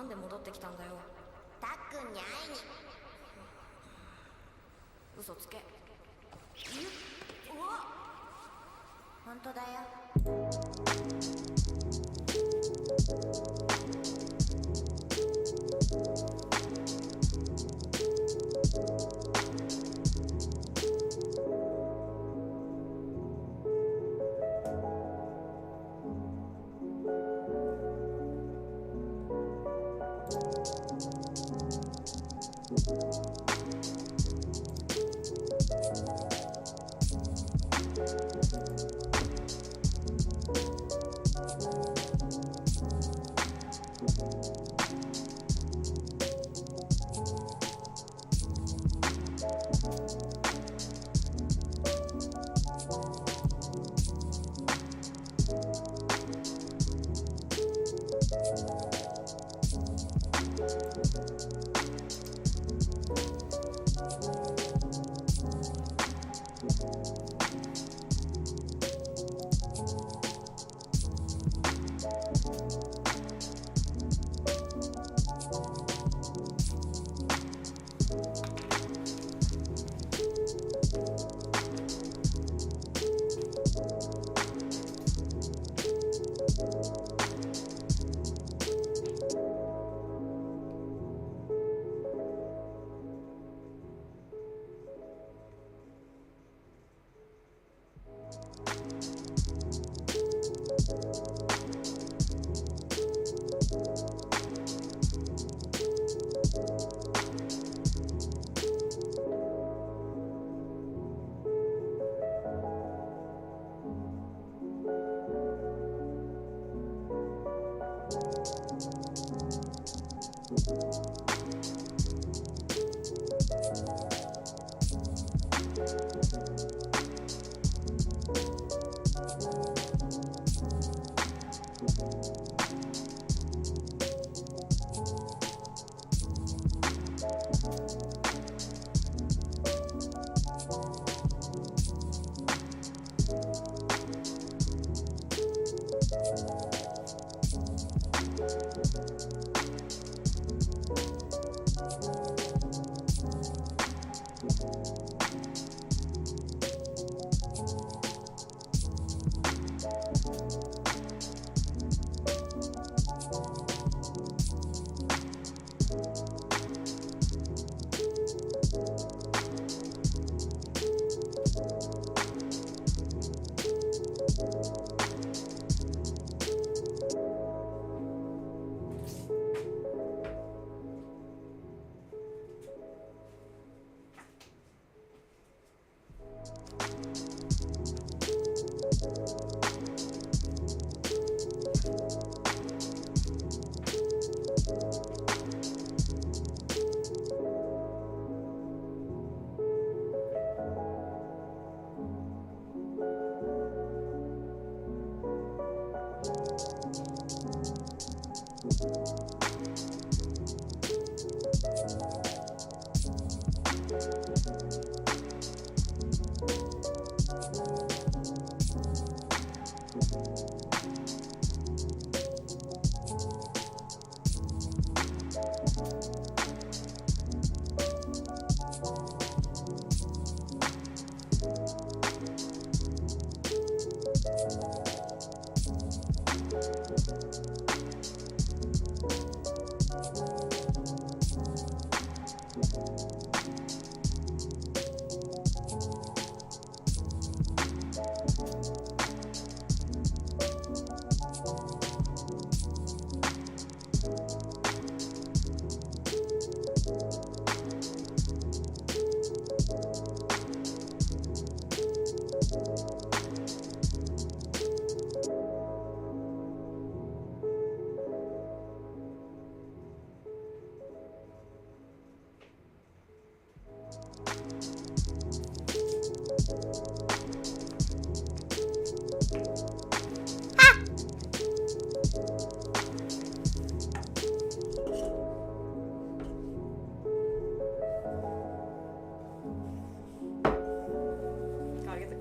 なんで戻ってきたんだよ。たっくんに会いに。嘘つけ。うわ、本当だよ。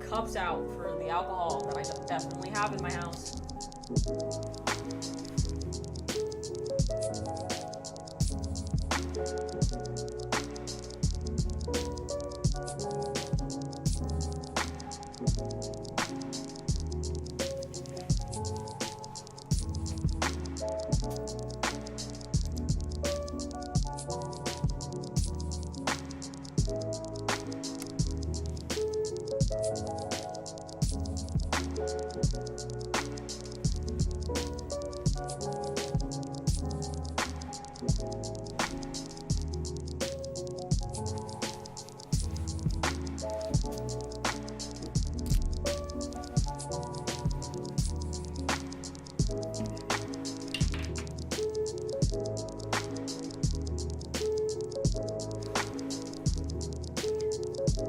Cups out for the alcohol that I definitely have in my house.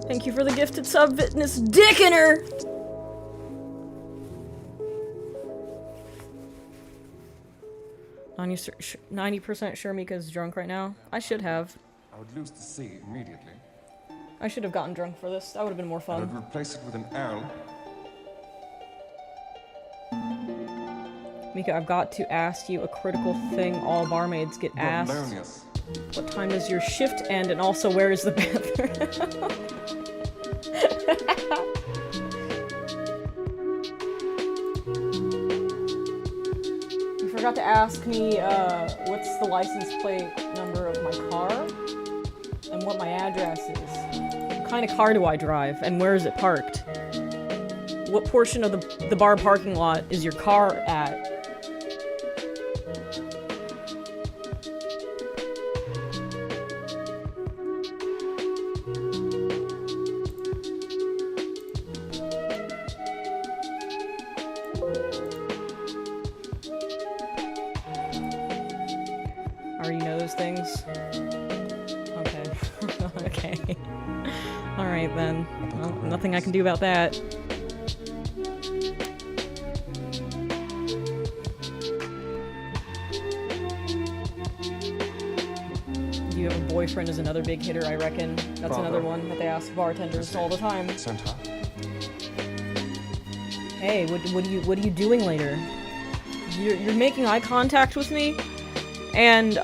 Thank you for the gifted sub, Fitness Dick in her! I'm 90% sure Mika's drunk right now. I should have. I would lose the C immediately. I should have gotten drunk for this. That would have been more I fun. would replace it with an L. Mika, I've got to ask you a critical thing all barmaids get asked. Brondonius. What time does your shift end, and also where is the bathroom? You forgot to ask me what's the license plate number of my car and what my address is. What kind of car do I drive, and where is it parked? What portion of the bar parking lot is your car at? I already know those things. Okay. Okay. Alright then. Well, nothing I can do about that. You have a boyfriend is another big hitter, I reckon. That's Bravo. another one that they ask bartenders all the time. Center. Hey, what are you doing later? You're making eye contact with me, and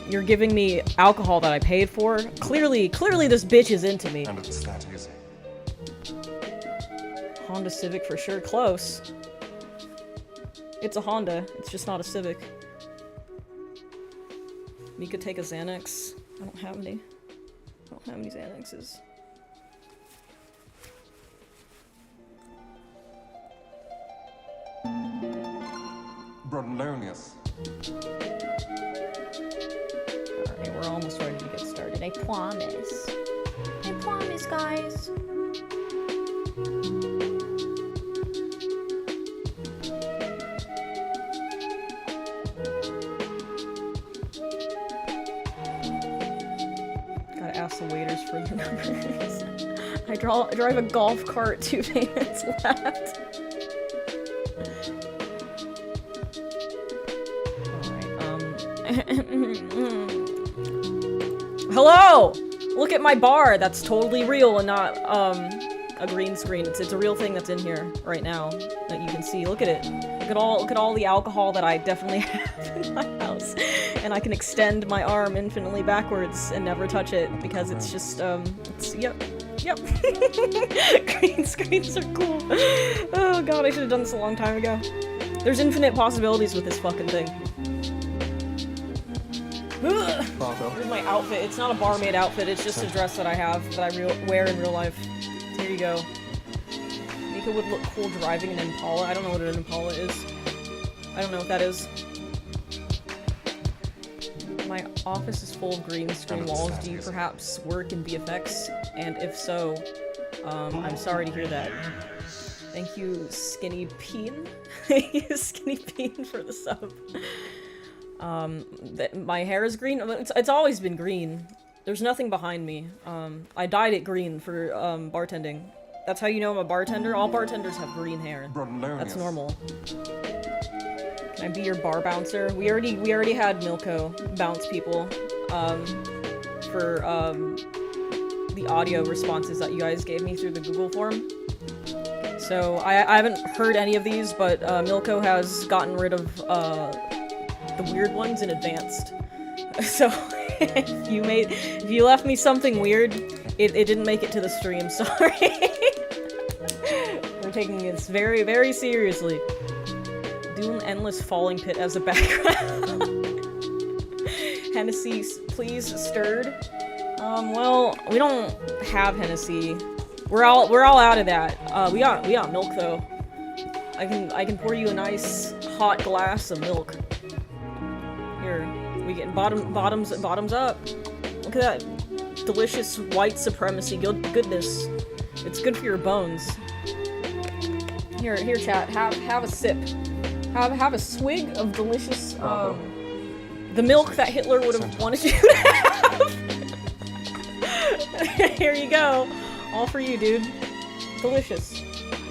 you're giving me alcohol that I paid for. Clearly this bitch is into me. And it's that easy. Honda Civic for sure, close. It's a Honda, it's just not a Civic. Mika, take a Xanax. I don't have any. I don't have any Xanaxes. Brondonius. Alright, we're almost ready to get started. I promise. I promise, guys. Gotta ask the waiters for the numbers. I drive a golf cart 2 payments left. Hello! Look at my bar. That's totally real and not a green screen. It's a real thing that's in here right now that you can see. Look at it. Look at all the alcohol that I definitely have in my house. And I can extend my arm infinitely backwards and never touch it because it's just it's yep. Green screens are cool. Oh god, I should have done this a long time ago. There's infinite possibilities with this fucking thing. Bravo. Here's my outfit. It's not a barmaid outfit, it's just a dress that I have, that I wear in real life. So here you go. Mika would look cool driving an Impala. I don't know what an Impala is. I don't know what that is. My office is full of green screen walls. Do you perhaps work in VFX? And if so, I'm sorry to hear that. Thank you, Skinny Peen. Thank you, Skinny Peen, for the sub. My hair is green. It's always been green. There's nothing behind me. I dyed it green for bartending. That's how you know I'm a bartender. All bartenders have green hair. Brondonius. That's normal. Can I be your bar bouncer? We already had Milko bounce people for the audio responses that you guys gave me through the Google form. So I haven't heard any of these, but Milko has gotten rid of the weird ones in advanced. So if you left me something weird, it didn't make it to the stream. Sorry. We're taking this very, very seriously. Do an endless falling pit as a background. Hennessy, please, stirred. Well, we don't have Hennessy. We're all out of that. We got milk though. I can pour you a nice hot glass of milk. Here, we get bottoms up. Look at that delicious white supremacy goodness. It's good for your bones. Here, chat. Have a sip. Have a swig of delicious the milk that Hitler would have wanted you to have. Here you go. All for you, dude. Delicious.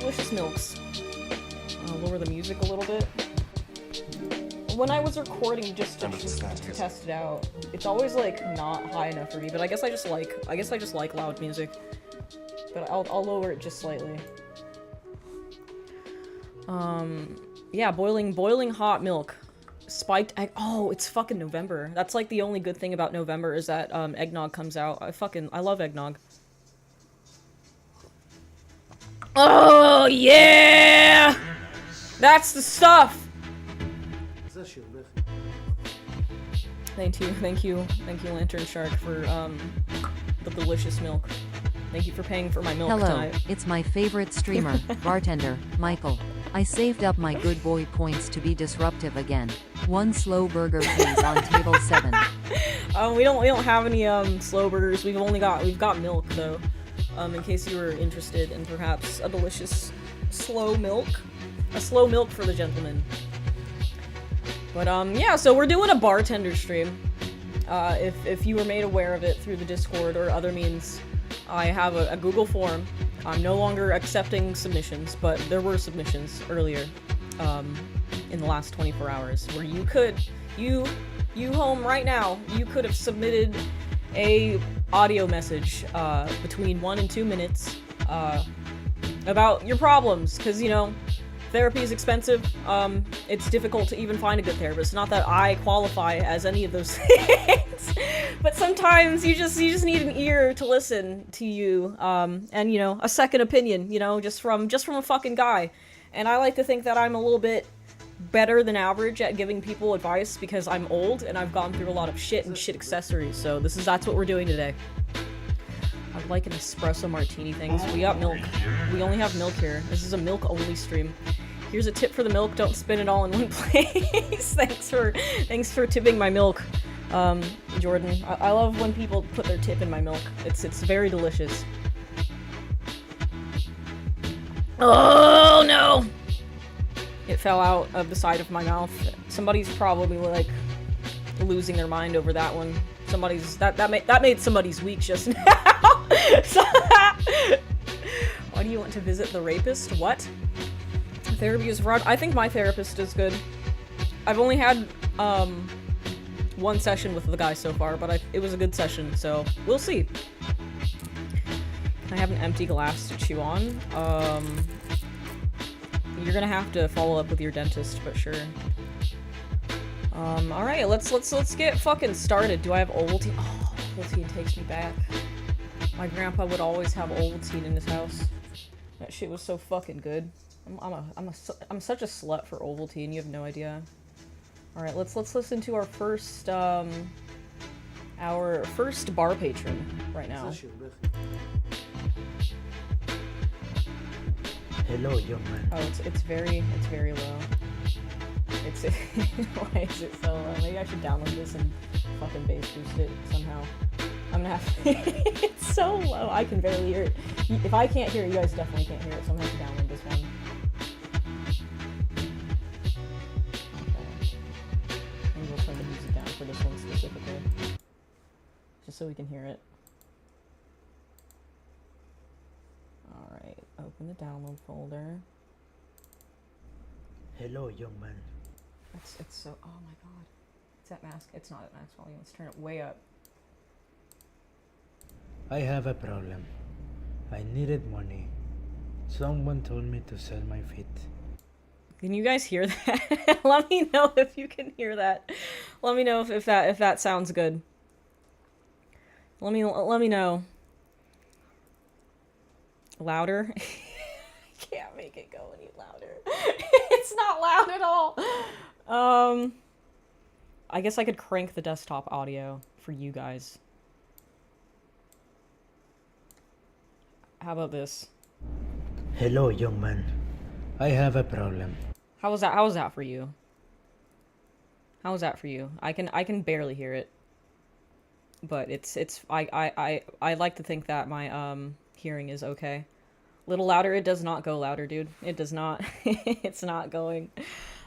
Delicious milks. I'll lower the music a little bit. When I was recording just to test it out, it's always like not high enough for me, but I guess I just like loud music. But I'll lower it just slightly. Yeah, boiling hot milk. Spiked egg. Oh, it's fucking November. That's like the only good thing about November is that eggnog comes out. I love eggnog. Oh yeah! That's the stuff! Thank you, Lantern Shark, for the delicious milk. Thank you for paying for my milk tonight. Hello, it's my favorite streamer, bartender, Michael. I saved up my good boy points to be disruptive again. One slow burger please on table 7. We don't have any slow burgers. We've got milk though. In case you were interested in perhaps a delicious slow milk. A slow milk for the gentleman. But yeah, so we're doing a bartender stream. If you were made aware of it through the Discord or other means, I have a Google form. I'm no longer accepting submissions, but there were submissions earlier in the last 24 hours where you home right now, you could have submitted a audio message between 1 and 2 minutes about your problems, because, you know, therapy is expensive. It's difficult to even find a good therapist. Not that I qualify as any of those things, but sometimes you just need an ear to listen to you, and, you know, a second opinion, you know, just from a fucking guy. And I like to think that I'm a little bit better than average at giving people advice because I'm old and I've gone through a lot of shit and shit accessories. So that's what we're doing today. I'd like an espresso martini things. We got milk. We only have milk here. This is a milk only stream. Here's a tip for the milk. Don't spin it all in one place. Thanks for tipping my milk, Jordan. I love when people put their tip in my milk. It's very delicious. Oh no! It fell out of the side of my mouth. Somebody's probably like losing their mind over that one. That made somebody's week just now. Why do you want to visit the rapist? What? Therapy is run. I think my therapist is good. I've only had one session with the guy so far, but it was a good session, so we'll see. Can I have an empty glass to chew on? You're gonna have to follow up with your dentist, but sure. Alright, let's get fucking started. Do I have Ovaltine? Oh, Ovaltine takes me back. My grandpa would always have Ovaltine in his house. That shit was so fucking good. I'm such a slut for Ovaltine, you have no idea. Alright, let's listen to our first bar patron right now. Hello, young man. Oh, it's very low. Why is it so low? Maybe I should download this and fucking bass boost it somehow. I'm gonna have to it's so low, I can barely hear it. If I can't hear it, you guys definitely can't hear it, so I'm gonna have to download this one. Okay. Maybe we'll turn the music down for this one specifically. Just so we can hear it. Alright, open the download folder. Hello, young man. It's so, oh my god. It's at max, it's not at max volume, let's turn it way up. I have a problem. I needed money. Someone told me to sell my feet. Can you guys hear that? Let me know if you can hear that. Let me know if that sounds good. Let me know. Louder? I can't make it go any louder. It's not loud at all. I guess I could crank the desktop audio for you guys. How about this? Hello, young man. I have a problem. How was that? How was that for you? How was that for you? I can barely hear it. But I like to think that my hearing is okay. Little louder. It does not go louder, dude. It does not. It's not going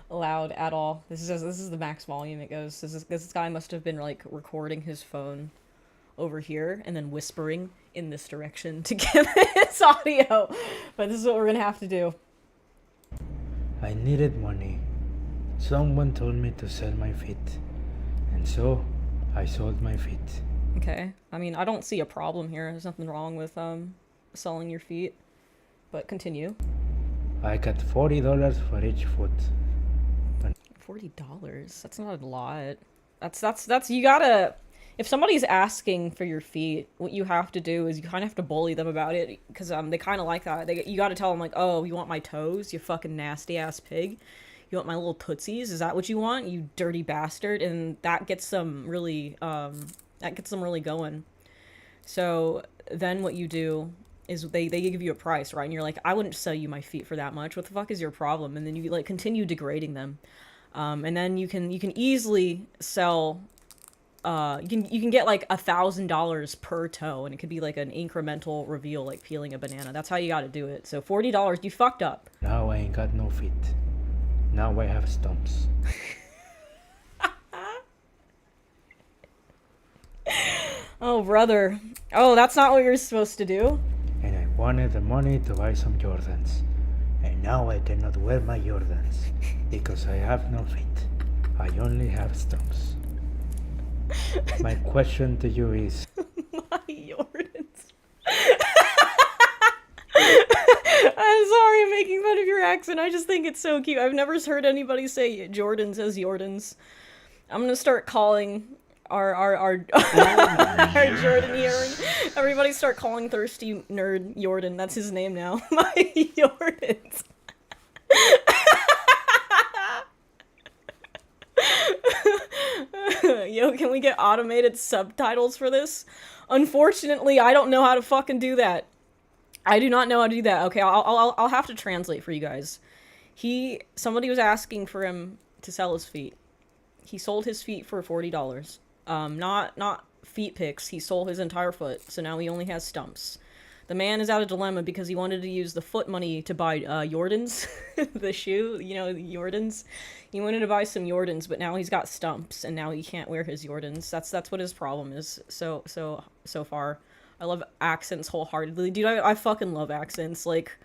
loud at all. This is the max volume it goes. This guy must have been like recording his phone over here and then whispering in this direction to get his audio. But this is what we're gonna have to do. I needed money. Someone told me to sell my feet. And so, I sold my feet. Okay. I mean, I don't see a problem here. There's nothing wrong with selling your feet. But continue. I got $40 for each foot. $40? That's not a lot. That's you gotta. If somebody's asking for your feet, what you have to do is you kind of have to bully them about it, because they kind of like that. You gotta tell them like, oh, you want my toes, you fucking nasty ass pig. You want my little tootsies? Is that what you want, you dirty bastard? And that gets them really going. So then what you do is they give you a price, right? And you're like, I wouldn't sell you my feet for that much. What the fuck is your problem? And then you like continue degrading them. And then you can easily sell, you can get like $1,000 per toe, and it could be like an incremental reveal, like peeling a banana. That's how you got to do it. So $40, you fucked up. Now I ain't got no feet. Now I have stumps. Oh, brother. Oh, that's not what you're supposed to do. And I wanted the money to buy some Jordans. And now I cannot wear my Jordans because I have no feet. I only have stumps. My question to you is... My Jordans. I'm sorry I'm making fun of your accent. I just think it's so cute. I've never heard anybody say Jordans as Jordans. I'm gonna start calling our Jordan hearing. Everybody start calling thirsty nerd Jordan. That's his name now. My Jordans. Yo, can we get automated subtitles for this? Unfortunately, I don't know how to fucking do that. I do not know how to do that. Okay, I'll have to translate for you guys. Somebody was asking for him to sell his feet. He sold his feet for $40. Not feet pics. He sold his entire foot, so now he only has stumps. The man is at a dilemma because he wanted to use the foot money to buy Jordans, the shoe, you know, Jordans. He wanted to buy some Jordans, but now he's got stumps, and now he can't wear his Jordans. That's what his problem is. So far, I love accents wholeheartedly, dude. I fucking love accents. Like,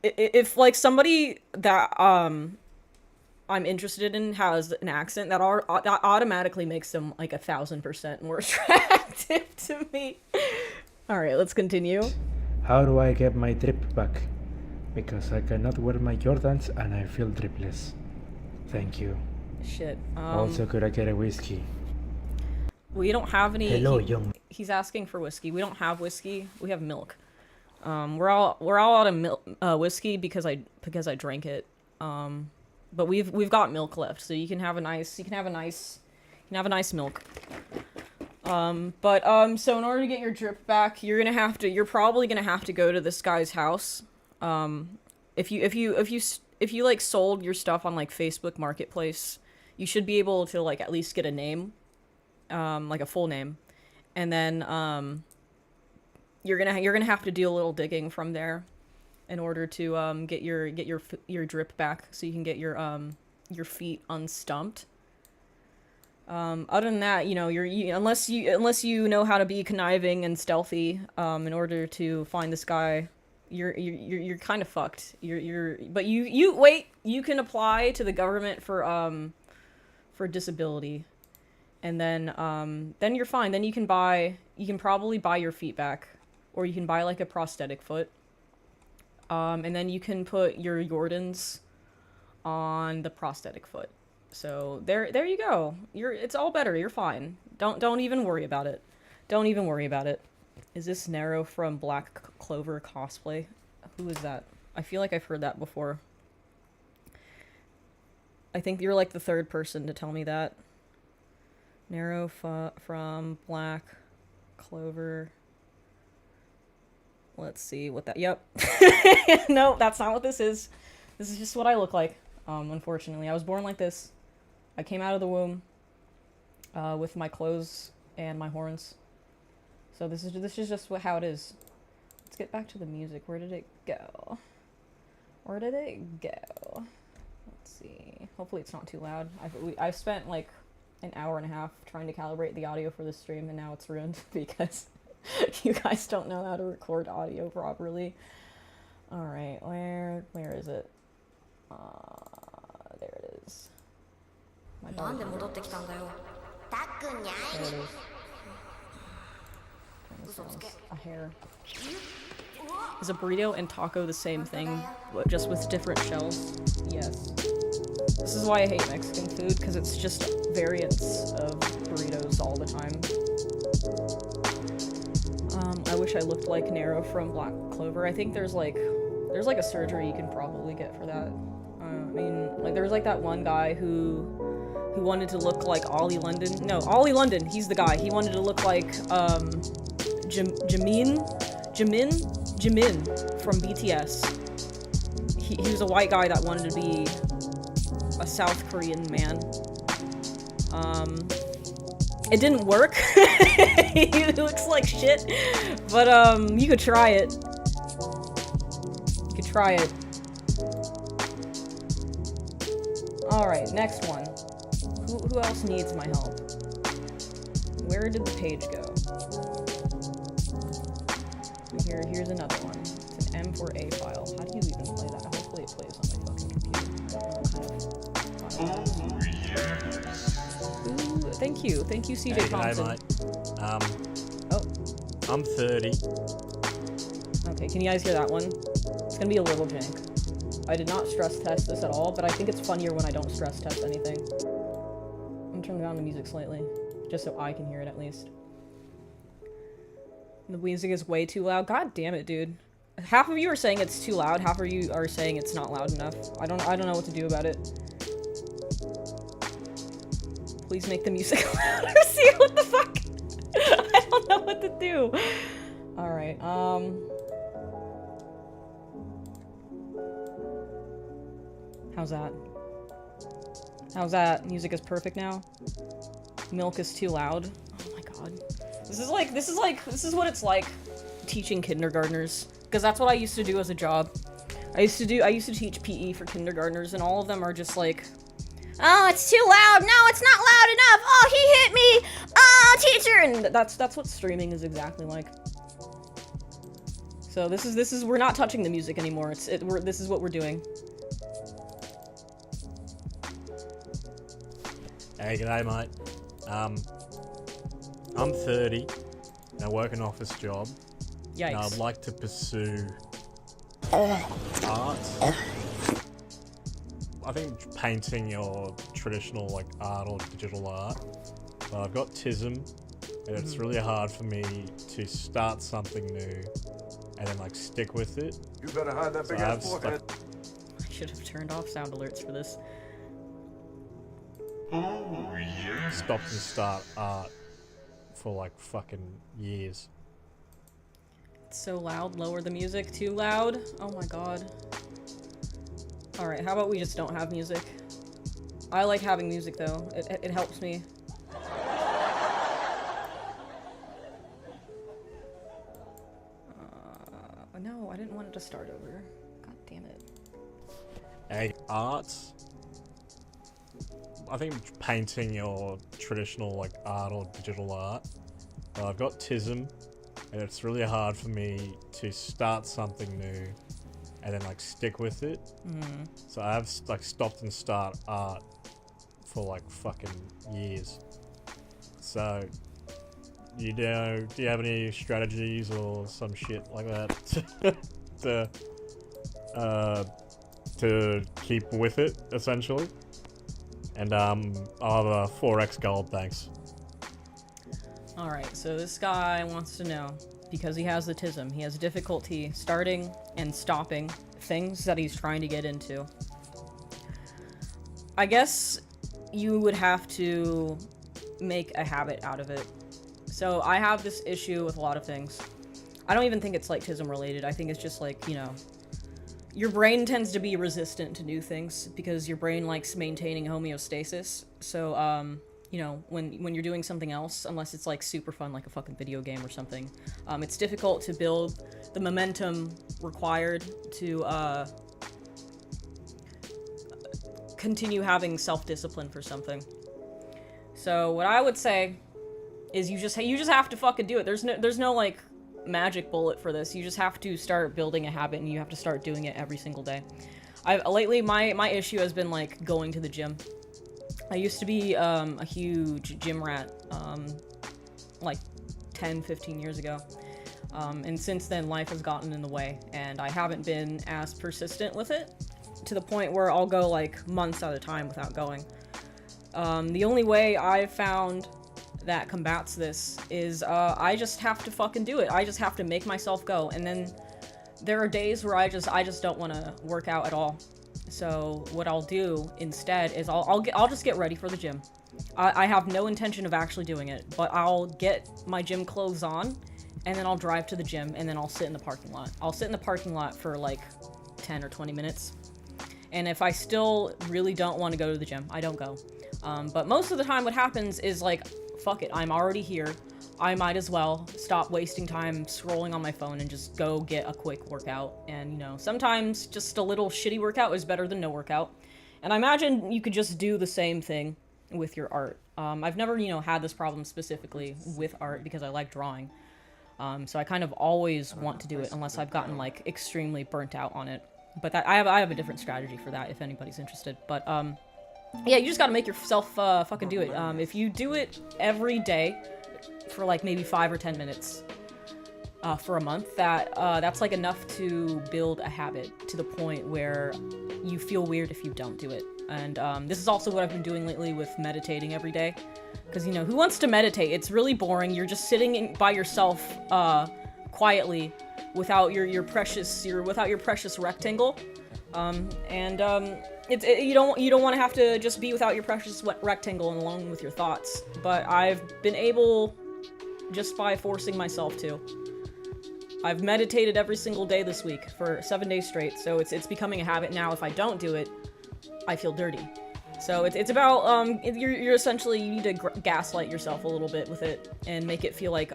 if like somebody that I'm interested in has an accent, that automatically makes them like 1,000% more attractive to me. All right, let's continue. How do I get my drip back? Because I cannot wear my Jordans and I feel dripless. Thank you. Shit. Also, could I get a whiskey? We don't have any. Hello, young. He's asking for whiskey. We don't have whiskey. We have milk. We're all out of milk, whiskey because I drank it. But we've got milk left, so you can have a nice milk. So in order to get your drip back, you're probably gonna have to go to this guy's house. If you like sold your stuff on like Facebook Marketplace, you should be able to like at least get a name, like a full name, and then you're gonna have to do a little digging from there in order to get your drip back, so you can get your feet unstumped. Other than that, you know, unless you know how to be conniving and stealthy, in order to find this guy, you're kind of fucked. But you can apply to the government for disability, and then you're fine. Then you can probably buy your feet back, or you can buy like a prosthetic foot. And then you can put your Jordans on the prosthetic foot. So there you go. It's all better. You're fine. Don't even worry about it. Don't even worry about it. Is this Nero from Black Clover cosplay? Who is that? I feel like I've heard that before. I think you're like the third person to tell me that. Nero from Black Clover. Let's see what that. Yep. No, that's not what this is. This is just what I look like, unfortunately. I was born like this. I came out of the womb with my clothes and my horns. So this is just how it is. Let's get back to the music. Where did it go? Where did it go? Let's see. Hopefully it's not too loud. I've spent like an hour and a half trying to calibrate the audio for this stream, and now it's ruined because you guys don't know how to record audio properly. Alright, where is it? There it is. My なんで dog- 戻ってきたんだよ。たっくんに There 会い it に。 is. Turn this on. A hair. Is a burrito and taco the same thing, but just with different shells? Yes. This is why I hate Mexican food, because it's just variants of burritos all the time. I wish I looked like Nero from Black Clover. I think there's like a surgery you can probably get for that. I mean, like there was like that one guy who wanted to look like Ollie London. No, Ollie London. He's the guy. He wanted to look like Jimin from BTS. He was a white guy that wanted to be a South Korean man. It didn't work. He looks like shit. But you could try it. You could try it. Alright, next one. Who else needs my help? Where did the page go? Here's another one. It's an M4A file. How do you even play that? Hopefully it plays on my fucking computer. Ooh, thank you, CJ Hey, Thompson. mate. Oh, I'm 30. okay. Can you guys hear that one? It's gonna be a little jank. I did not stress test this at all, but I think it's funnier when I don't stress test anything. I'm turning down the music slightly, just so I can hear it at least. The music is way too loud. God damn it, dude. Half of you are saying it's too loud, half of you are saying it's not loud enough. I don't know what to do about it. Please make the music louder. See what the fuck? I don't know what to do. Alright, how's that? How's that? Music is perfect now? Milk is too loud. Oh my god. This is what it's like teaching kindergartners. Because that's what I used to do as a job. I used to teach PE for kindergartners, and all of them are just like, oh, it's too loud. No, it's not loud enough. Oh, he hit me. Oh, teacher. And that's what streaming is exactly like. So this is we're not touching the music anymore. This is what we're doing. Hey, g'day, mate. I'm 30, and I work an office job. Yikes. And I'd like to pursue art. I think painting or traditional like art or digital art. But I've got TISM, and it's really hard for me to start something new and then like stick with it. You better hide that So big I've ass forehead. I should have turned off sound alerts for this. stopped and start art for like fucking years. It's so loud. Lower the music. Too loud. Oh my god. Alright, how about we just don't have music? I like having music though. It helps me. No, I didn't want it to start over. God damn it. Hey, art. I think painting or traditional like art or digital art. I've got TISM, and it's really hard for me to start something new and then like stick with it. So I've like stopped and start art for like fucking years. So do you have any strategies or some shit like that to keep with it essentially? And I'll have a 4x gold, thanks. Alright, so this guy wants to know, because he has the TISM, he has difficulty starting and stopping things that he's trying to get into. I guess you would have to make a habit out of it. So I have this issue with a lot of things. I don't even think it's like TISM related. I think it's just like, you know, your brain tends to be resistant to new things because your brain likes maintaining homeostasis. So, you know, when you're doing something else, unless it's like super fun, like a fucking video game or something, it's difficult to build the momentum required to continue having self-discipline for something. So what I would say is you just have to fucking do it. There's no like magic bullet for this. You just have to start building a habit, and you have to start doing it every single day. Lately my issue has been like going to the gym. I used to be a huge gym rat like 10-15 years ago. And since then life has gotten in the way, and I haven't been as persistent with it, to the point where I'll go like months at a time without going. The only way I've found that combats this is I just have to fucking do it. I just have to make myself go, and then there are days where I just don't want to work out at all. So what I'll do instead is I'll just get ready for the gym. I have no intention of actually doing it, but I'll get my gym clothes on, and then I'll drive to the gym, and then I'll sit in the parking lot. I'll sit in the parking lot for like 10 or 20 minutes. And if I still really don't want to go to the gym, I don't go. But most of the time what happens is like, fuck it, I'm already here. I might as well stop wasting time scrolling on my phone and just go get a quick workout. And, you know, sometimes just a little shitty workout is better than no workout. And I imagine you could just do the same thing with your art. I've never, you know, had this problem specifically with art because I like drawing. So I kind of always want to do it unless I've gotten like extremely burnt out on it. But that I have a different strategy for that if anybody's interested. But yeah, you just gotta make yourself fucking do it. If you do it every day for like maybe 5 or 10 minutes for a month, that's like enough to build a habit to the point where you feel weird if you don't do it. And this is also what I've been doing lately with meditating every day. Because, you know, who wants to meditate? It's really boring. You're just sitting by yourself quietly without your precious rectangle. You don't want to have to just be without your precious rectangle and alone with your thoughts. But I've been able, just by forcing myself to. I've meditated every single day this week for 7 days straight, so it's becoming a habit now. If I don't do it, I feel dirty. So it's about, you're essentially, you need to gaslight yourself a little bit with it and make it feel like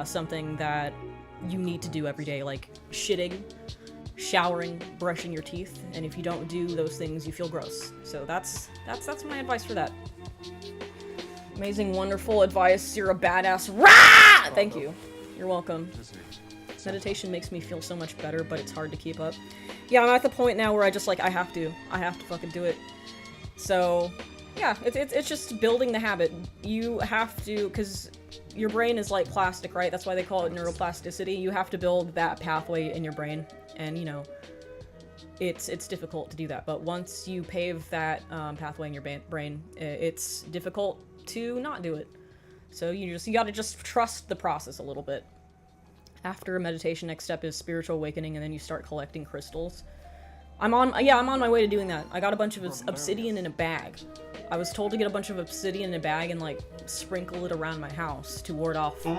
something that you need to do every day, like shitting, showering, brushing your teeth, and if you don't do those things, you feel gross. So that's my advice for that. Amazing, wonderful advice. You're a badass. Rah! Thank you. You're welcome. Meditation makes me feel so much better, but it's hard to keep up. Yeah, I'm at the point now where I just like, I have to fucking do it. So yeah, it's just building the habit. You have to, because your brain is like plastic, right? That's why they call it neuroplasticity. You have to build that pathway in your brain, and you know, it's difficult to do that. But once you pave that pathway in your brain, it's difficult to not do it. So you gotta just trust the process a little bit. After meditation, next step is spiritual awakening, and then you start collecting crystals. I'm on my way to doing that. I got a bunch of obsidian in a bag. I was told to get a bunch of obsidian in a bag and like sprinkle it around my house to ward off the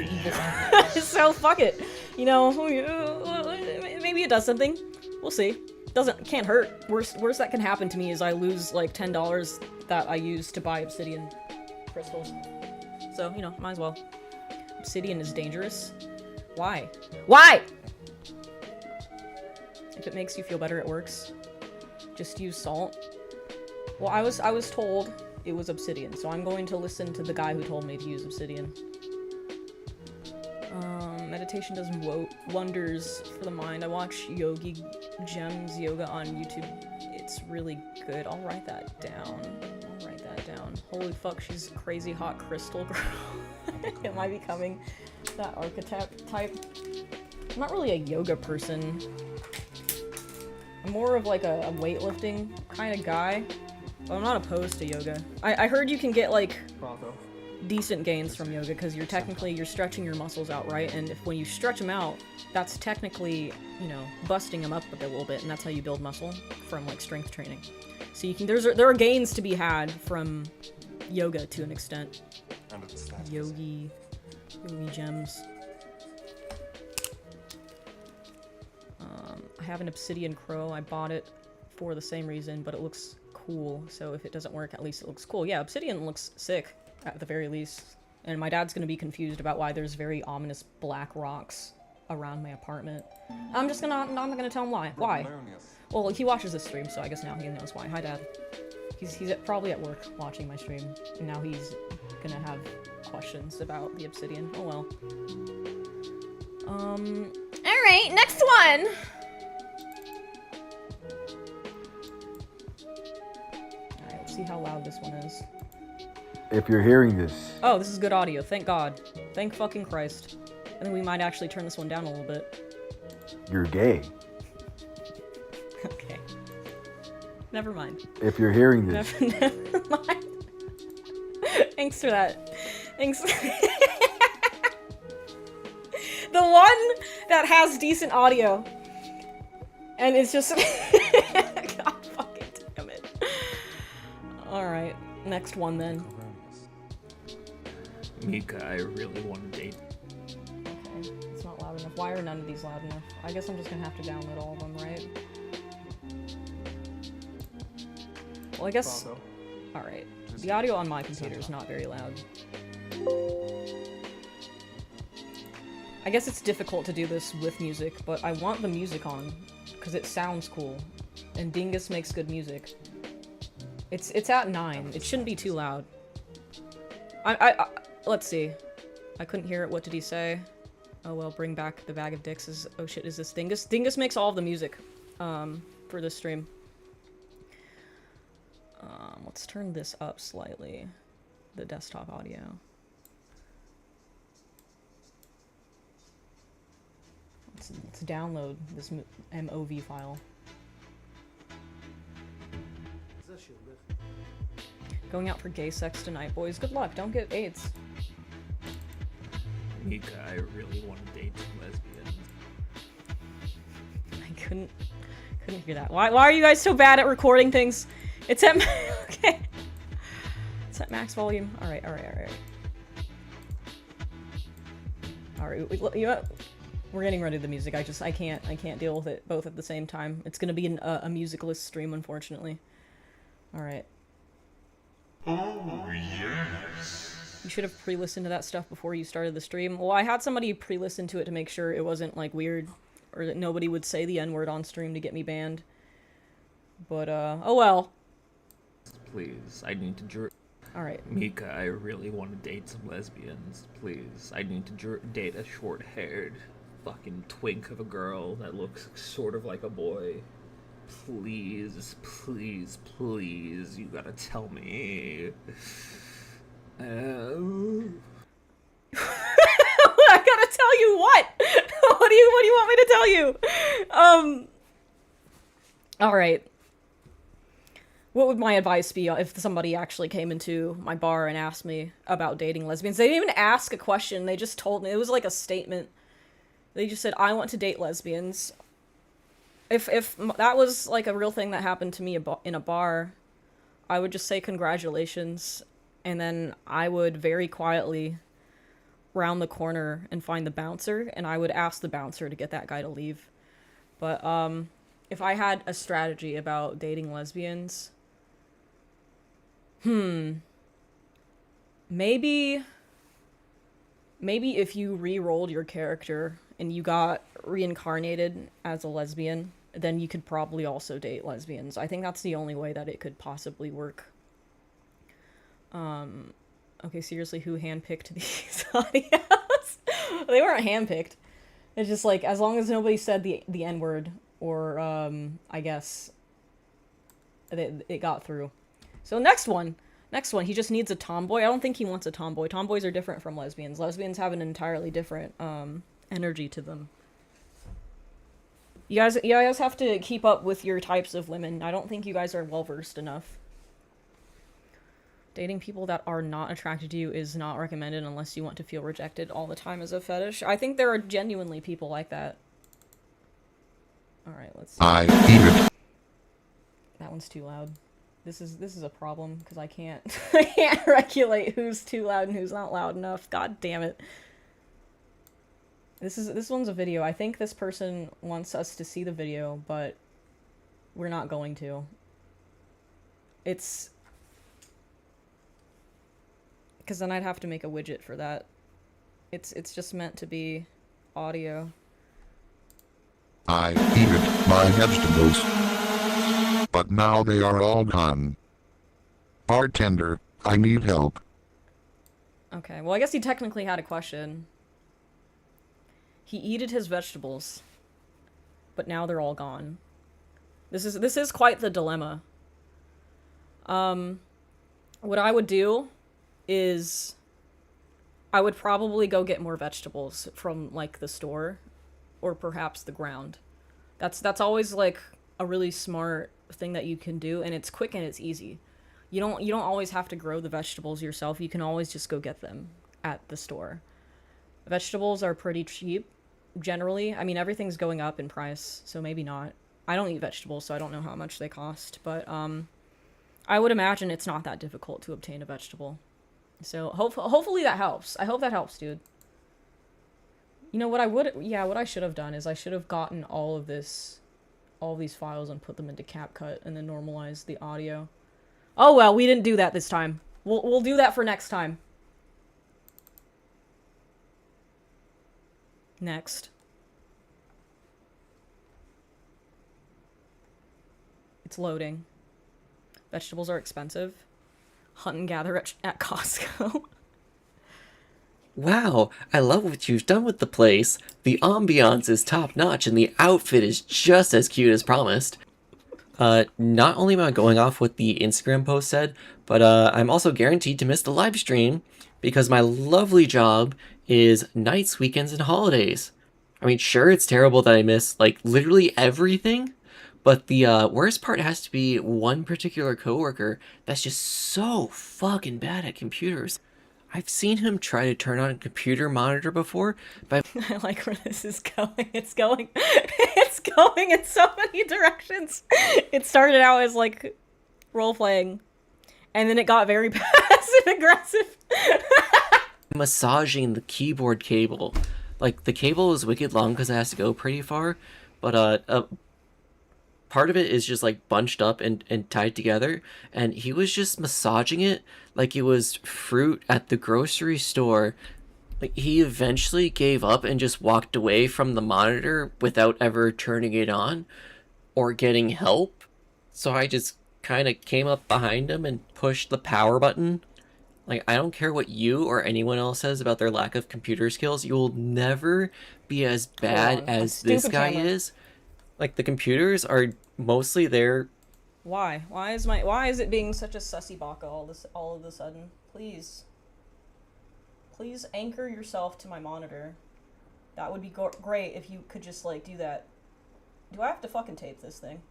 evil. So fuck it. You know, maybe it does something. We'll see. Can't hurt. Worst that can happen to me is I lose like $10 that I use to buy obsidian crystals. So, you know, might as well. Obsidian is dangerous. Why? Why? If it makes you feel better, it works. Just use salt. Well, I was told it was obsidian, so I'm going to listen to the guy who told me to use obsidian. Meditation does wonders for the mind. I watch Yogi Gems Yoga on YouTube. It's really good. I'll write that down. Holy fuck, she's crazy hot crystal girl. Am I becoming that archetype type? I'm not really a yoga person. I'm more of like a weightlifting kind of guy. But I'm not opposed to yoga. I heard you can get like decent gains from yoga because you're stretching your muscles out, right? And when you stretch them out, that's technically, you know, busting them up a little bit, and that's how you build muscle from like strength training. So you can there are gains to be had from yoga to an extent. Yogi Gems. I have an Obsidian Crow. I bought it for the same reason, but it looks cool. So if it doesn't work, at least it looks cool. Yeah, Obsidian looks sick, at the very least. And my dad's gonna be confused about why there's very ominous black rocks around my apartment. I'm not gonna tell him why. Why? Harmonious. Well, he watches this stream, so I guess now he knows why. Hi, Dad. He's probably at work watching my stream, and now he's gonna have questions about the Obsidian. Oh well. Alright, next one! Alright, let's see how loud this one is. If you're hearing this, Oh, this is good audio, thank God. Thank fucking Christ. I think we might actually turn this one down a little bit. you're gay. Okay. Never mind. If you're hearing this, Never mind. Thanks for that. Thanks. The one that has decent audio. And it's just... God fucking damn it. Alright, next one then. Harmonious. Mika, I really want to date. Okay, it's not loud enough. Why are none of these loud enough? I guess I'm just gonna have to download all of them, right? Well, I guess... Bravo. Alright. The audio on my computer is not very loud. I guess it's difficult to do this with music, but I want the music on, because it sounds cool. And Dingus makes good music. It's at 9. It shouldn't be too loud. Let's see. I couldn't hear it. What did he say? Oh well, bring back the bag of dicks. Oh shit, is this Dingus? Dingus makes all of the music, for this stream. Let's turn this up slightly. The desktop audio. Let's download this MOV file. Going out for gay sex tonight, boys. Good luck. Don't get AIDS. Mika, I really want to date lesbians. I couldn't hear that. Why are you guys so bad at recording things? It's at okay. It's at max volume. All right. You know what? We're getting rid of the music. I can't deal with it both at the same time. It's gonna be a musicless stream, unfortunately. All right. Oh, yes. You should have pre-listened to that stuff before you started the stream. Well, I had somebody pre-listen to it to make sure it wasn't, like, weird, or that nobody would say the N-word on stream to get me banned. But, oh well. Please, I need to Alright. Mika, I really want to date some lesbians. Please, I need to date a short-haired fucking twink of a girl that looks sort of like a boy. Please, please, please, you gotta tell me. I gotta tell you what? What do you want me to tell you? Alright. What would my advice be if somebody actually came into my bar and asked me about dating lesbians? They didn't even ask a question, they just told me. It was like a statement. They just said, I want to date lesbians. If that was like a real thing that happened to me in a bar, I would just say congratulations, and then I would very quietly round the corner and find the bouncer, and I would ask the bouncer to get that guy to leave. But if I had a strategy about dating lesbians, maybe if you re-rolled your character and you got reincarnated as a lesbian, then you could probably also date lesbians. I think that's the only way that it could possibly work. Okay, seriously, who handpicked these audios? They weren't handpicked. It's just like, as long as nobody said the N-word, or, I guess, it got through. So next one, he just needs a tomboy. I don't think he wants a tomboy. Tomboys are different from lesbians. Lesbians have an entirely different, energy to them. You guys have to keep up with your types of women. I don't think you guys are well-versed enough. Dating people that are not attracted to you is not recommended unless you want to feel rejected all the time as a fetish. I think there are genuinely people like that. Alright, let's see. That one's too loud. This is a problem, because I can't regulate who's too loud and who's not loud enough. God damn it. This one's a video. I think this person wants us to see the video, but we're not going to. It's because then I'd have to make a widget for that. It's just meant to be audio. I eated my vegetables, but now they are all gone. Bartender, I need help. Okay, well I guess he technically had a question. He eated his vegetables, but now they're all gone. This is quite the dilemma. What I would do is I would probably go get more vegetables from like the store or perhaps the ground. That's always like a really smart thing that you can do, and it's quick and it's easy. You don't always have to grow the vegetables yourself. You can always just go get them at the store. Vegetables are pretty cheap generally. I mean, everything's going up in price, so maybe not. I don't eat vegetables, so I don't know how much they cost, but I would imagine it's not that difficult to obtain a vegetable. So hopefully that helps. I hope that helps, dude. You know what what I should have done is I should have gotten all of these files and put them into CapCut and then normalized the audio. Oh well, we didn't do that this time. We'll do that for next time. Next. It's loading. Vegetables are expensive. Hunt and gather at Costco. Wow, I love what you've done with the place. The ambiance is top-notch and the outfit is just as cute as promised. Not only am I going off what the Instagram post said, but I'm also guaranteed to miss the live stream because my lovely job is nights, weekends, and holidays. I mean, sure, it's terrible that I miss, like, literally everything, but the worst part has to be one particular coworker that's just so fucking bad at computers. I've seen him try to turn on a computer monitor before, but I like where this is going. It's going in so many directions. It started out as like role-playing, and then it got very passive-aggressive. massaging the keyboard cable. Like, the cable is wicked long because it has to go pretty far, but part of it is just like bunched up and tied together, and he was just massaging it like it was fruit at the grocery store. Like, he eventually gave up and just walked away from the monitor without ever turning it on or getting help. So I just kind of came up behind him and pushed the power button. Like, I don't care what you or anyone else says about their lack of computer skills, you will never be as bad as this guy is. Like, the computers are mostly there. Why? Why is it being such a sussy baka all of a sudden? Please anchor yourself to my monitor. That would be great if you could just like do that. Do I have to fucking tape this thing?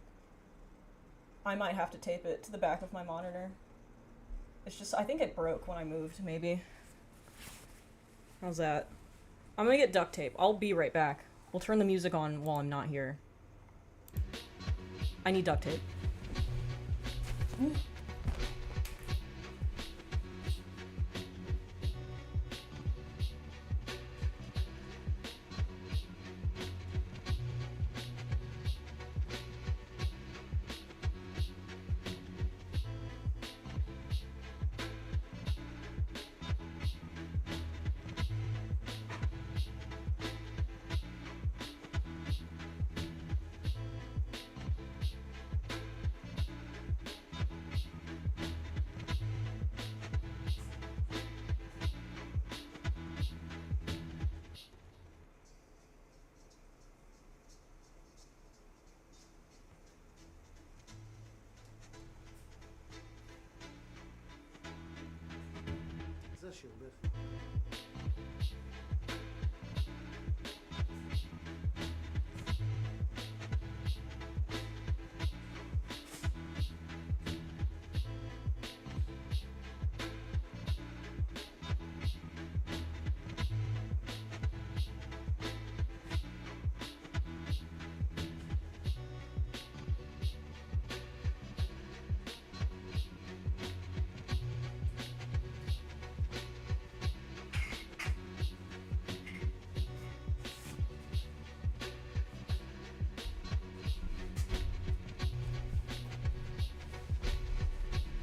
I might have to tape it to the back of my monitor. It's just, I think it broke when I moved, maybe. How's that? I'm gonna get duct tape. I'll be right back. We'll turn the music on while I'm not here. I need duct tape.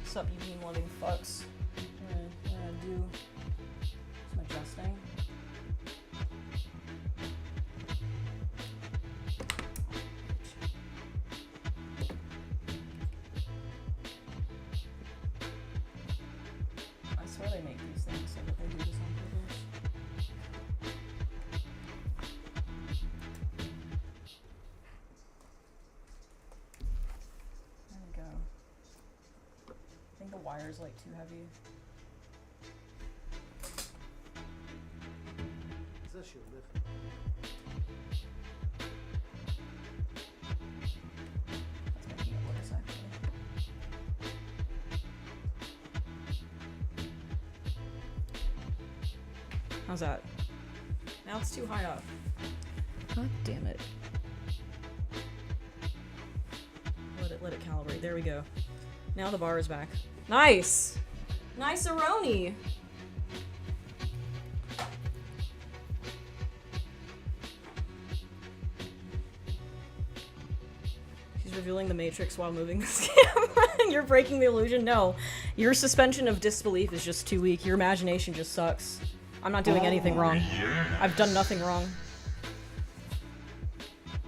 What's up, you mean loving fucks? I'm gonna do some adjusting. I swear they make these things so that they do this on purpose. There we go. I think the wire's like too heavy. That's gonna be worse, actually. How's that? Now it's too high up. God damn it. Let it calibrate. There we go. Now the bar is back. Nice! Nice-a-roni! She's revealing the Matrix while moving this camera. You're breaking the illusion? No. Your suspension of disbelief is just too weak. Your imagination just sucks. I'm not doing anything wrong. I've done nothing wrong.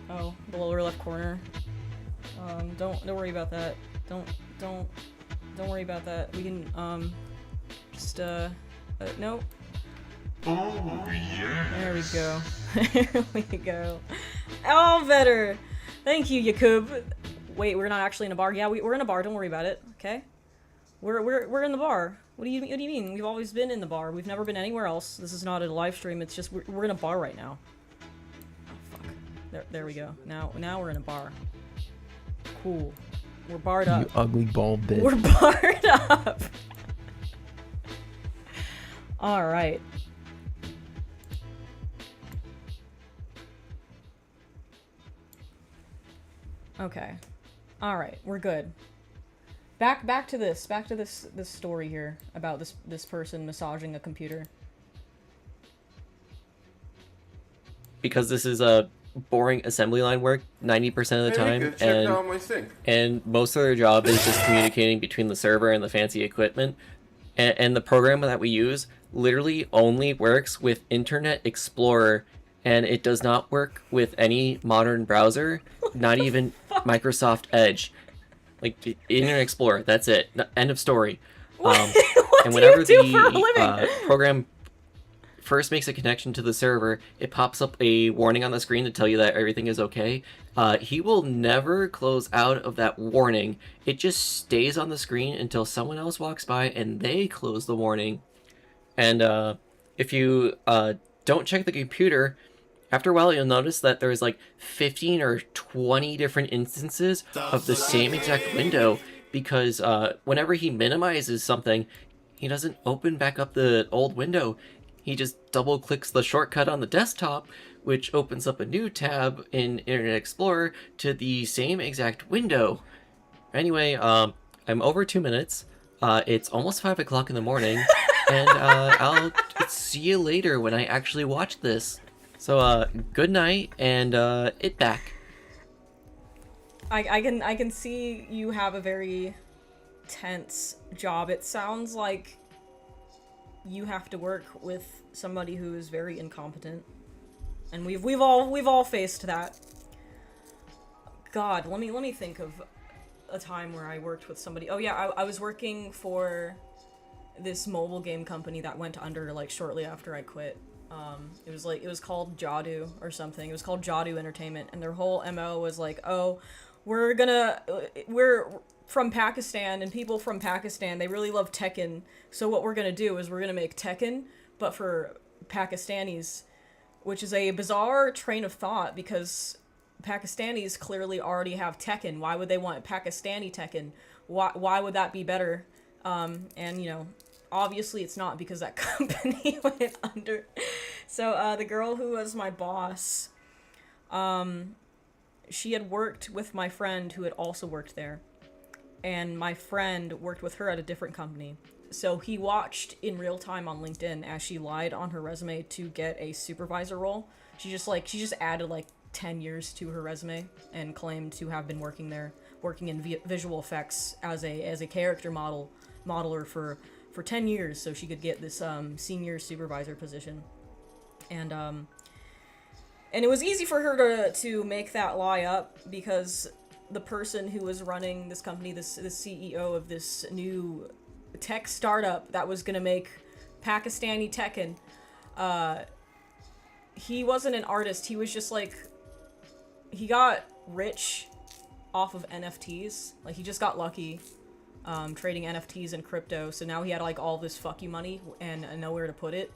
Oh, the lower left corner. Don't worry about that. Don't worry about that. We can, no. Oh, yeah. There we go. There we go. All better. Thank you, Yakub. Wait, we're not actually in a bar. Yeah, we're in a bar. Don't worry about it. Okay. We're in the bar. What do you mean? We've always been in the bar. We've never been anywhere else. This is not a live stream. It's just we're in a bar right now. Oh fuck. There we go. Now we're in a bar. Cool. We're barred up. You ugly bald bitch. We're barred up. All right. Okay. All right. We're good. Back to this story here about this person massaging a computer. Because this is a boring assembly line work 90% of the time, and most of their job is just communicating between the server and the fancy equipment. And the program that we use literally only works with Internet Explorer, and it does not work with any modern browser, not even Microsoft Edge. Like, Internet Explorer, that's it. End of story. What and whenever do you do for a living? Program first makes a connection to the server, it pops up a warning on the screen to tell you that everything is okay. He will never close out of that warning. It just stays on the screen until someone else walks by and they close the warning. And if you don't check the computer, after a while you'll notice that there's like 15 or 20 different instances of the same exact window, because whenever he minimizes something, he doesn't open back up the old window. He just double clicks the shortcut on the desktop, which opens up a new tab in Internet Explorer to the same exact window. Anyway, I'm over 2 minutes. It's almost 5 o'clock in the morning, and I'll see you later when I actually watch this. So, good night, and it back. I can see you have a very tense job. It sounds like you have to work with somebody who is very incompetent, and we've all faced that. God, let me think of a time where I worked with somebody. Oh yeah, I was working for this mobile game company that went under like shortly after I quit. It was called Jadu or something. It was called Jadu Entertainment, and their whole MO was like, oh, we're from Pakistan, and people from Pakistan, they really love Tekken, so what we're gonna do is we're gonna make Tekken, but for Pakistanis, which is a bizarre train of thought, because Pakistanis clearly already have Tekken. Why would they want Pakistani Tekken? Why would that be better? And, you know, obviously it's not, because that company went under. So, the girl who was my boss, she had worked with my friend who had also worked there. And my friend worked with her at a different company. So he watched in real time on LinkedIn as she lied on her resume to get a supervisor role. She just added like 10 years to her resume and claimed to have been working there working in visual effects as a character modeler for 10 years, so she could get this senior supervisor position. And it was easy for her to make that lie up, because the person who was running this company, this CEO of this new tech startup that was gonna make Pakistani Tekken, he wasn't an artist. He was just like, he got rich off of NFTs. Like, he just got lucky trading NFTs and crypto, so now he had like all this fuck you money and nowhere to put it.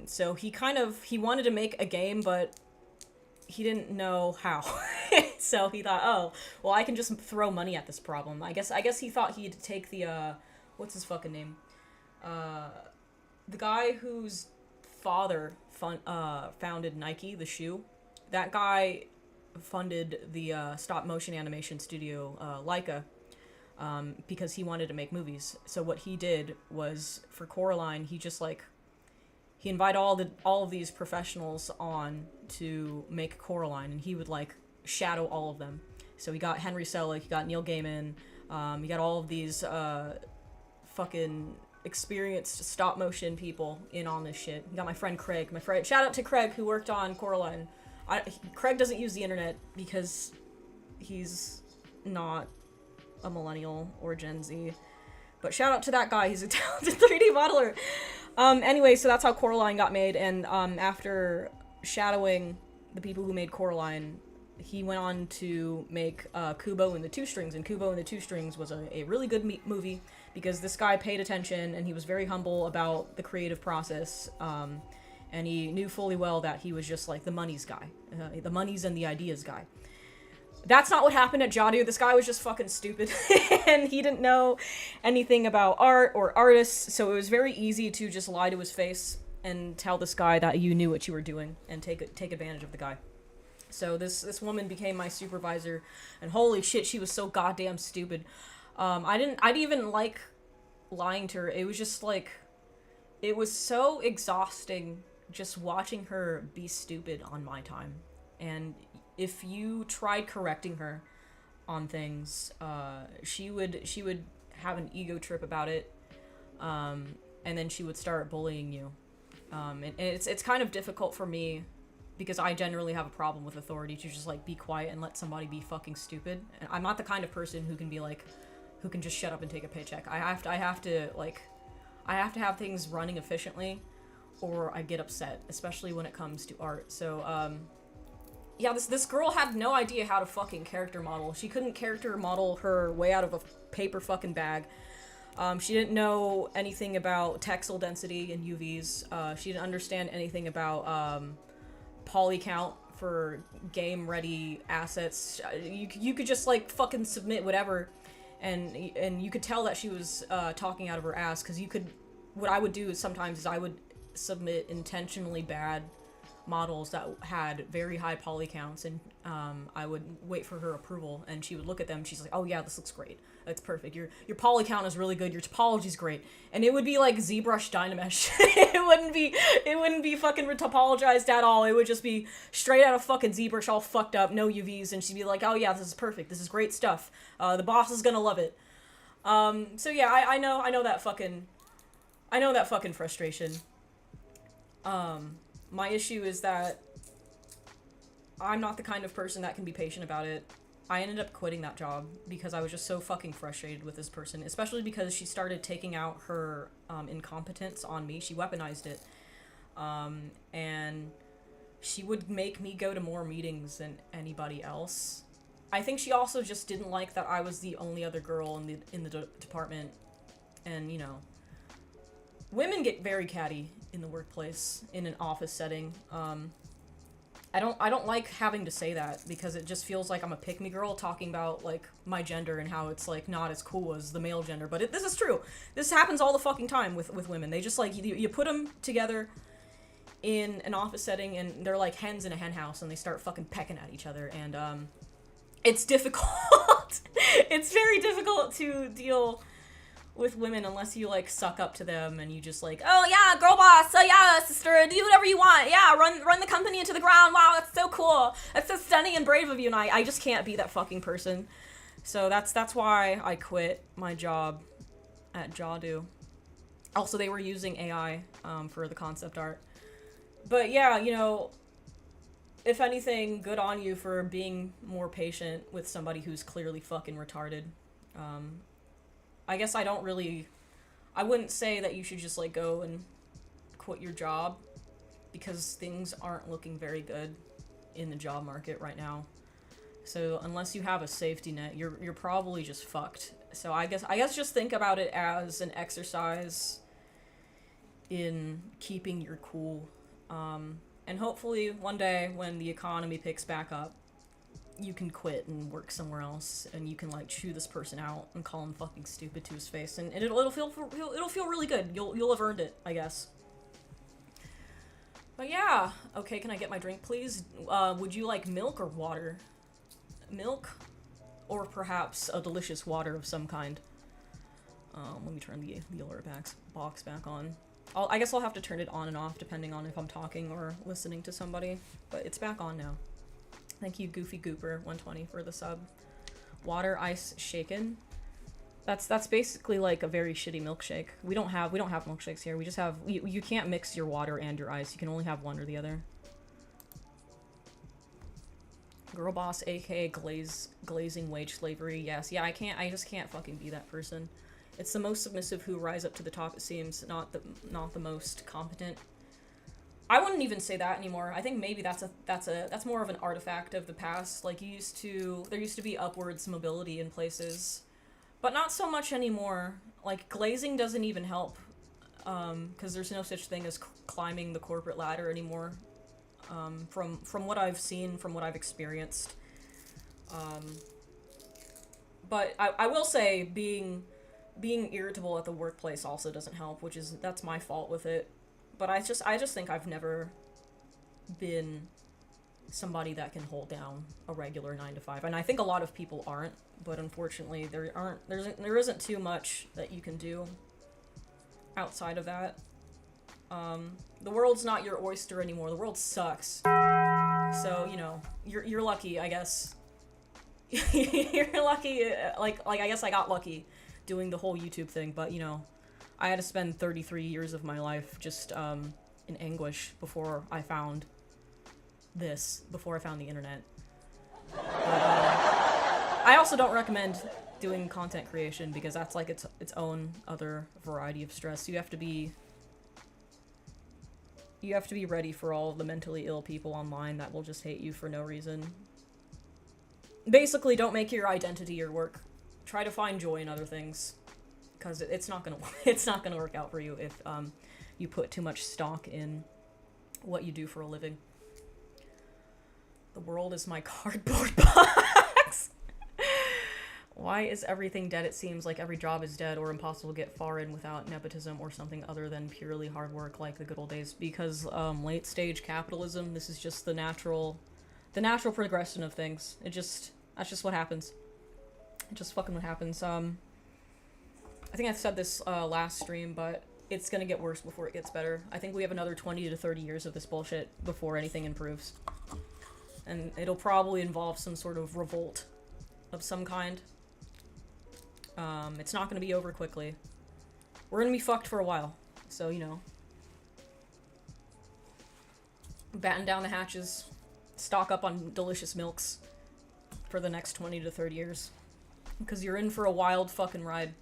So he wanted to make a game, but he didn't know how. So he thought, oh, well, I can just throw money at this problem. I guess he thought he'd take the, what's his fucking name? The guy whose father founded Nike, the shoe. That guy funded the stop motion animation studio, Laika, because he wanted to make movies. So what he did was, for Coraline, he just like, he invited all of these professionals on to make Coraline, and he would like shadow all of them. So he got Henry Selick, he got Neil Gaiman, he got all of these fucking experienced stop motion people in on this shit. He got my friend Craig. Shout out to Craig, who worked on Coraline. Craig doesn't use the internet because he's not a millennial or Gen Z. But shout out to that guy, he's a talented 3D modeler. Anyway, so that's how Coraline got made, and after shadowing the people who made Coraline, he went on to make Kubo and the Two Strings, and Kubo and the Two Strings was a really good movie, because this guy paid attention, and he was very humble about the creative process, and he knew fully well that he was just like the money's guy, the money's and the ideas guy. That's not what happened at Jadio. This guy was just fucking stupid, and he didn't know anything about art or artists, so it was very easy to just lie to his face and tell this guy that you knew what you were doing and take advantage of the guy. So this woman became my supervisor, and holy shit, she was so goddamn stupid. I didn't even like lying to her. It was just like, it was so exhausting just watching her be stupid on my time. And if you tried correcting her on things, she would have an ego trip about it, and then she would start bullying you. And it's kind of difficult for me, because I generally have a problem with authority, to just like be quiet and let somebody be fucking stupid. And I'm not the kind of person who can be like, who can just shut up and take a paycheck. I have to have things running efficiently, or I get upset, especially when it comes to art. So yeah, this girl had no idea how to fucking character model. She couldn't character model her way out of a paper fucking bag. She didn't know anything about texel density and UVs. She didn't understand anything about poly count for game ready assets. You could just like fucking submit whatever, and you could tell that she was talking out of her ass, because what I would do sometimes is I would submit intentionally bad models that had very high poly counts, and I would wait for her approval, and she would look at them. She's like, oh yeah, this looks great, that's perfect, your poly count is really good, your topology's great. And it would be like ZBrush Dynamesh. it wouldn't be fucking topologized at all. It would just be straight out of fucking ZBrush, all fucked up, no UVs, and she'd be like, oh yeah, this is perfect, this is great stuff, the boss is gonna love it. So yeah, I know that fucking frustration. My issue is that I'm not the kind of person that can be patient about it. I ended up quitting that job because I was just so fucking frustrated with this person, especially because she started taking out her incompetence on me. She weaponized it. And she would make me go to more meetings than anybody else. I think she also just didn't like that I was the only other girl in the department. And, you know, women get very catty in the workplace, in an office setting. I don't like having to say that, because it just feels like I'm a pick-me girl talking about like my gender and how it's like not as cool as the male gender. But this is true. This happens all the fucking time with women. They just like, you put them together in an office setting and they're like hens in a hen house, and they start fucking pecking at each other, and it's difficult. It's very difficult to deal with women unless you like suck up to them and you just like, oh yeah, girl boss, oh yeah, sister, do whatever you want, yeah, run the company into the ground, wow, that's so cool, that's so stunning and brave of you. And I just can't be that fucking person. So that's why I quit my job at Jawdo. Also, they were using AI for the concept art. But yeah, you know, if anything, good on you for being more patient with somebody who's clearly fucking retarded. I guess I wouldn't say that you should just, like, go and quit your job, because things aren't looking very good in the job market right now. So unless you have a safety net, you're probably just fucked. So I guess just think about it as an exercise in keeping your cool. And hopefully one day when the economy picks back up, you can quit and work somewhere else, and you can, like, chew this person out and call him fucking stupid to his face, and it'll feel really good. You'll have earned it, I guess. But yeah, okay, can I get my drink, please? Would you like milk or water? Milk, or perhaps a delicious water of some kind. Let me turn the alert box back on. I guess I'll have to turn it on and off depending on if I'm talking or listening to somebody, but it's back on now. Thank you, Goofy Gooper 120 for the sub. Water, ice, shaken. That's basically like a very shitty milkshake. We don't have milkshakes here. We just have you can't mix your water and your ice. You can only have one or the other. Girl boss, aka glazing wage slavery. Yes, yeah, I just can't fucking be that person. It's the most submissive who rise up to the top, it seems, not the most competent. I wouldn't even say that anymore. I think maybe that's more of an artifact of the past. Like, there used to be upwards mobility in places, but not so much anymore. Like, glazing doesn't even help, because there's no such thing as climbing the corporate ladder anymore. From what I've seen, from what I've experienced. But I will say being irritable at the workplace also doesn't help, that's my fault with it. But I just think I've never been somebody that can hold down a regular 9-to-5, and I think a lot of people aren't. But unfortunately, there isn't too much that you can do outside of that. The world's not your oyster anymore. The world sucks. So, you know, you're lucky, I guess. You're lucky. Like I guess I got lucky doing the whole YouTube thing, but, you know, I had to spend 33 years of my life just in anguish before I found the internet. But, I also don't recommend doing content creation, because that's like its own other variety of stress. You have to be ready for all of the mentally ill people online that will just hate you for no reason. Basically, don't make your identity your work. Try to find joy in other things, because it's not gonna work out for you if you put too much stock in what you do for a living. The world is my cardboard box. Why is everything dead? It seems like every job is dead or impossible to get far in without nepotism or something other than purely hard work like the good old days. Because late stage capitalism, this is just the natural progression of things. That's just what happens. It's just fucking what happens. I think I said this last stream, but it's gonna get worse before it gets better. I think we have another 20 to 30 years of this bullshit before anything improves. And it'll probably involve some sort of revolt of some kind. It's not gonna be over quickly. We're gonna be fucked for a while. So, you know. Batten down the hatches. Stock up on delicious milks for the next 20 to 30 years. Because you're in for a wild fucking ride.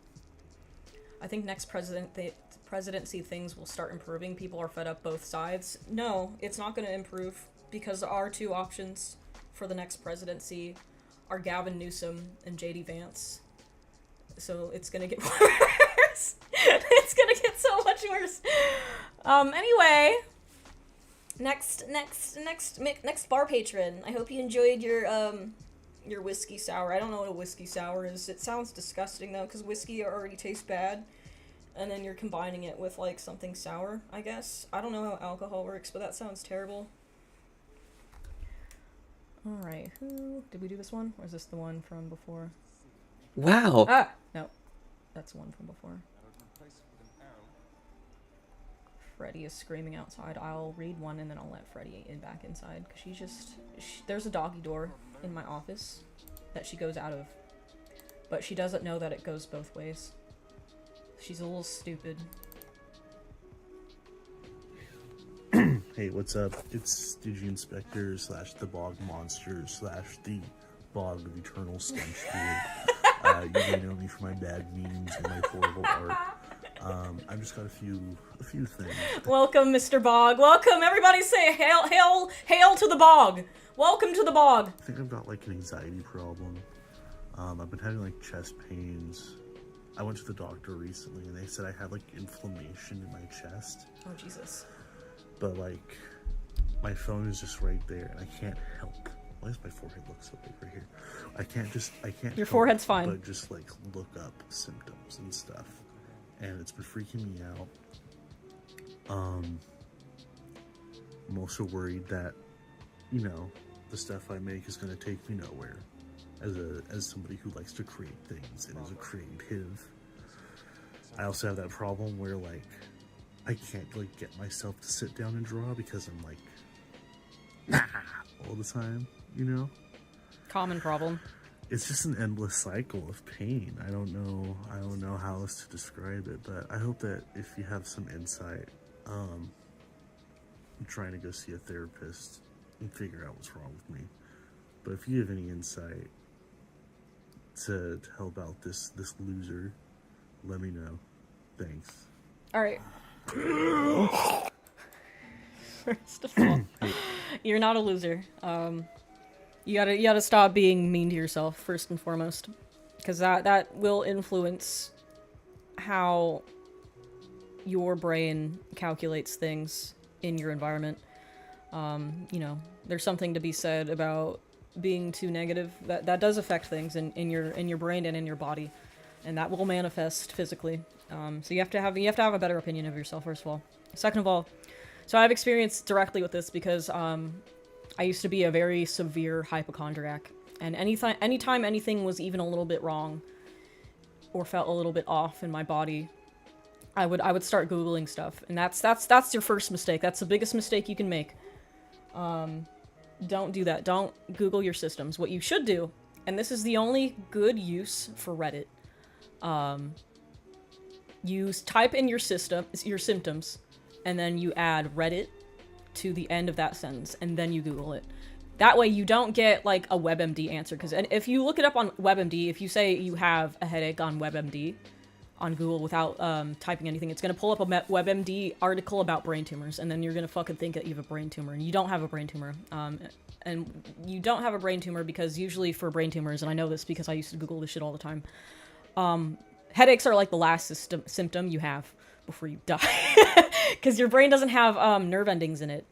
I think next presidency things will start improving. People are fed up both sides. No, it's not gonna improve, because our two options for the next presidency are Gavin Newsom and JD Vance. So it's gonna get worse. It's gonna get so much worse. Anyway, next bar patron. I hope you enjoyed your whiskey sour. I don't know what a whiskey sour is. It sounds disgusting though, because whiskey already tastes bad, and then you're combining it with like something sour, I guess. I don't know how alcohol works, but that sounds terrible. Alright, did we do this one? Or is this the one from before? Wow. Ah! No. That's one from before. Freddy is screaming outside. I'll read one and then I'll let Freddy back inside. Because there's a doggy door in my office that she goes out of. but she doesn't know that it goes both ways. She's a little stupid. Hey, what's up? It's Digi Inspector / the Bog Monster / the Bog of Eternal Stench Dude. You may know me for my bad memes and my horrible art. I've just got a few things. Welcome, Mr. Bog. Welcome, everybody say hail to the Bog. Welcome to the Bog. I think I've got like an anxiety problem. I've been having like chest pains. I went to the doctor recently and they said I had like inflammation in my chest. Oh, Jesus. But like, my phone is just right there and I can't help. Why does my forehead look so big right here? I can't Your help forehead's fine. but just like look up symptoms and stuff. And it's been freaking me out. I'm also worried that, you know, the stuff I make is gonna take me nowhere. As somebody who likes to create things and is a creative. I also have that problem where like I can't like get myself to sit down and draw because I'm like all the time, you know? Common problem. It's just an endless cycle of pain. I don't know how else to describe it, but I hope that if you have some insight, I'm trying to go see a therapist and figure out what's wrong with me. But if you have any insight to help out this loser, let me know. Thanks. All right. First of all, you're not a loser. You gotta stop being mean to yourself first and foremost, because that will influence how your brain calculates things in your environment. You know, there's something to be said about being too negative. That does affect things in your brain and in your body, and that will manifest physically. So you have to have a better opinion of yourself, first of all. Second of all, so I've experienced directly with this because I used to be a very severe hypochondriac, and anytime anything was even a little bit wrong or felt a little bit off in my body, I would start Googling stuff, and that's your first mistake. That's the biggest mistake you can make. Don't do that. Don't Google your systems. What you should do, and this is the only good use for Reddit, you type in your symptoms, and then you add Reddit to the end of that sentence, and then you Google it. That way you don't get like a WebMD answer, because if you look it up on WebMD, if you say you have a headache on WebMD on Google without typing anything, it's going to pull up a WebMD article about brain tumors, and then you're going to fucking think that you have a brain tumor, and you don't have a brain tumor. And you don't have a brain tumor because usually for brain tumors, and I know this because I used to Google this shit all the time, headaches are like the last symptom you have before you die, because your brain doesn't have nerve endings in it.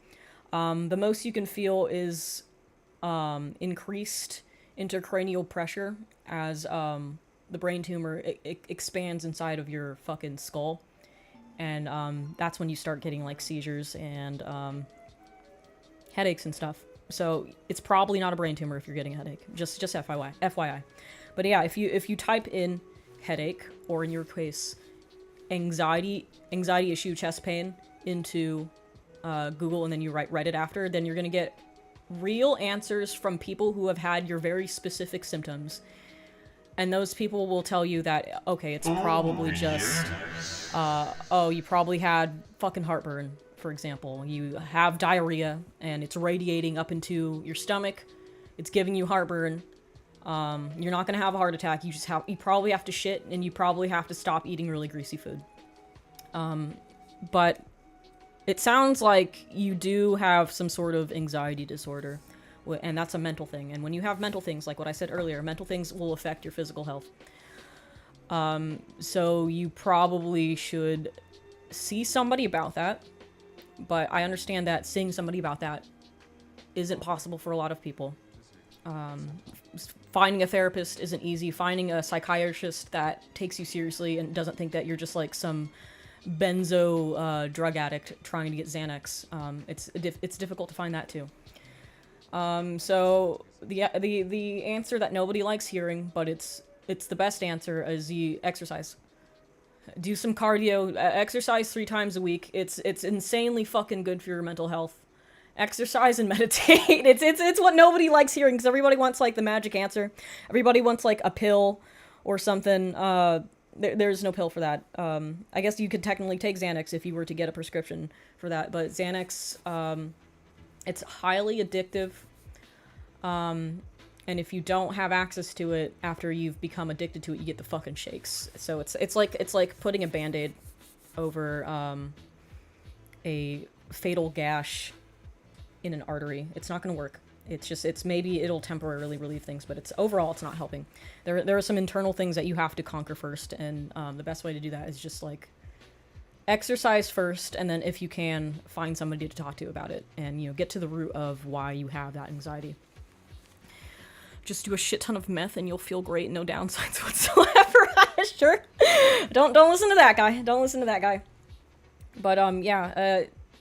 The most you can feel is increased intracranial pressure as the brain tumor expands inside of your fucking skull, and that's when you start getting like seizures and headaches and stuff. So it's probably not a brain tumor if you're getting a headache. Just FYI. But yeah, if you type in headache, or in your case anxiety issue, chest pain, into Google, and then you write Reddit after, then you're gonna get real answers from people who have had your very specific symptoms. And those people will tell you that, okay, it's probably just, you probably had fucking heartburn, for example. You have diarrhea, and it's radiating up into your stomach. It's giving you heartburn. You're not gonna have a heart attack. You probably have to shit, and you probably have to stop eating really greasy food. But it sounds like you do have some sort of anxiety disorder. And that's a mental thing. And when you have mental things, like what I said earlier, mental things will affect your physical health. So you probably should see somebody about that. But I understand that seeing somebody about that isn't possible for a lot of people. Finding a therapist isn't easy. Finding a psychiatrist that takes you seriously and doesn't think that you're just like some benzo drug addict trying to get Xanax, it's difficult to find that too. So the answer that nobody likes hearing, but it's the best answer, is you exercise. Do some cardio, exercise 3 times a week. It's insanely fucking good for your mental health. Exercise and meditate. It's what nobody likes hearing, because everybody wants like the magic answer. Everybody wants like a pill or something, there's no pill for that. I guess you could technically take Xanax if you were to get a prescription for that, but Xanax, it's highly addictive. And if you don't have access to it after you've become addicted to it, you get the fucking shakes. So it's like putting a Band-Aid over a fatal gash in an artery. It's not going to work. It's maybe it'll temporarily relieve things, but overall it's not helping. There are some internal things that you have to conquer first, and the best way to do that is just like exercise first, and then if you can, find somebody to talk to about it, and get to the root of why you have that anxiety. Just do a shit ton of meth and you'll feel great, no downsides whatsoever. Sure. Don't listen to that guy. Don't listen to that guy. But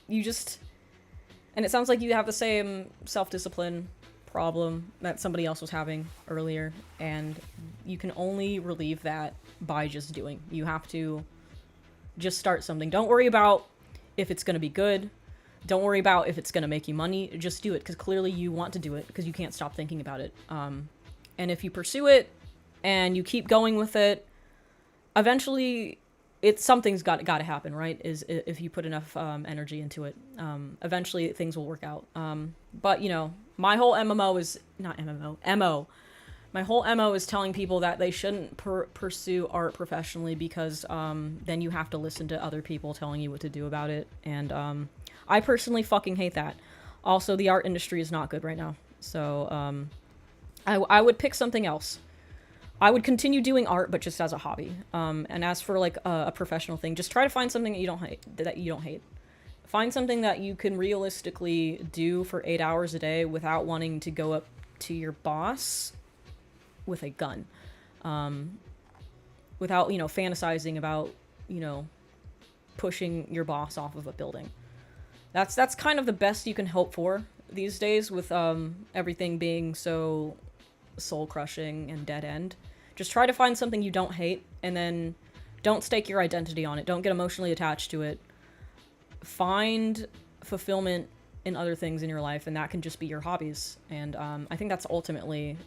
you just, and it sounds like you have the same self-discipline problem that somebody else was having earlier, and you can only relieve that by just doing. You have to just start something. Don't worry about if it's going to be good. Don't worry about if it's going to make you money. Just do it, because clearly you want to do it, because you can't stop thinking about it. And if you pursue it and you keep going with it, eventually something's got to happen, right? Is if you put enough energy into it, eventually things will work out. But my whole MO. My whole MO is telling people that they shouldn't pursue art professionally, because then you have to listen to other people telling you what to do about it. And I personally fucking hate that. Also, the art industry is not good right now. So I would pick something else. I would continue doing art, but just as a hobby. And as for like a professional thing, just try to find something that you don't hate. Find something that you can realistically do for 8 hours a day without wanting to go up to your boss with a gun. Without, fantasizing about, pushing your boss off of a building. That's kind of the best you can hope for these days, with everything being so soul-crushing and dead-end. Just try to find something you don't hate, and then don't stake your identity on it. Don't get emotionally attached to it. Find fulfillment in other things in your life, and that can just be your hobbies. And I think that's ultimately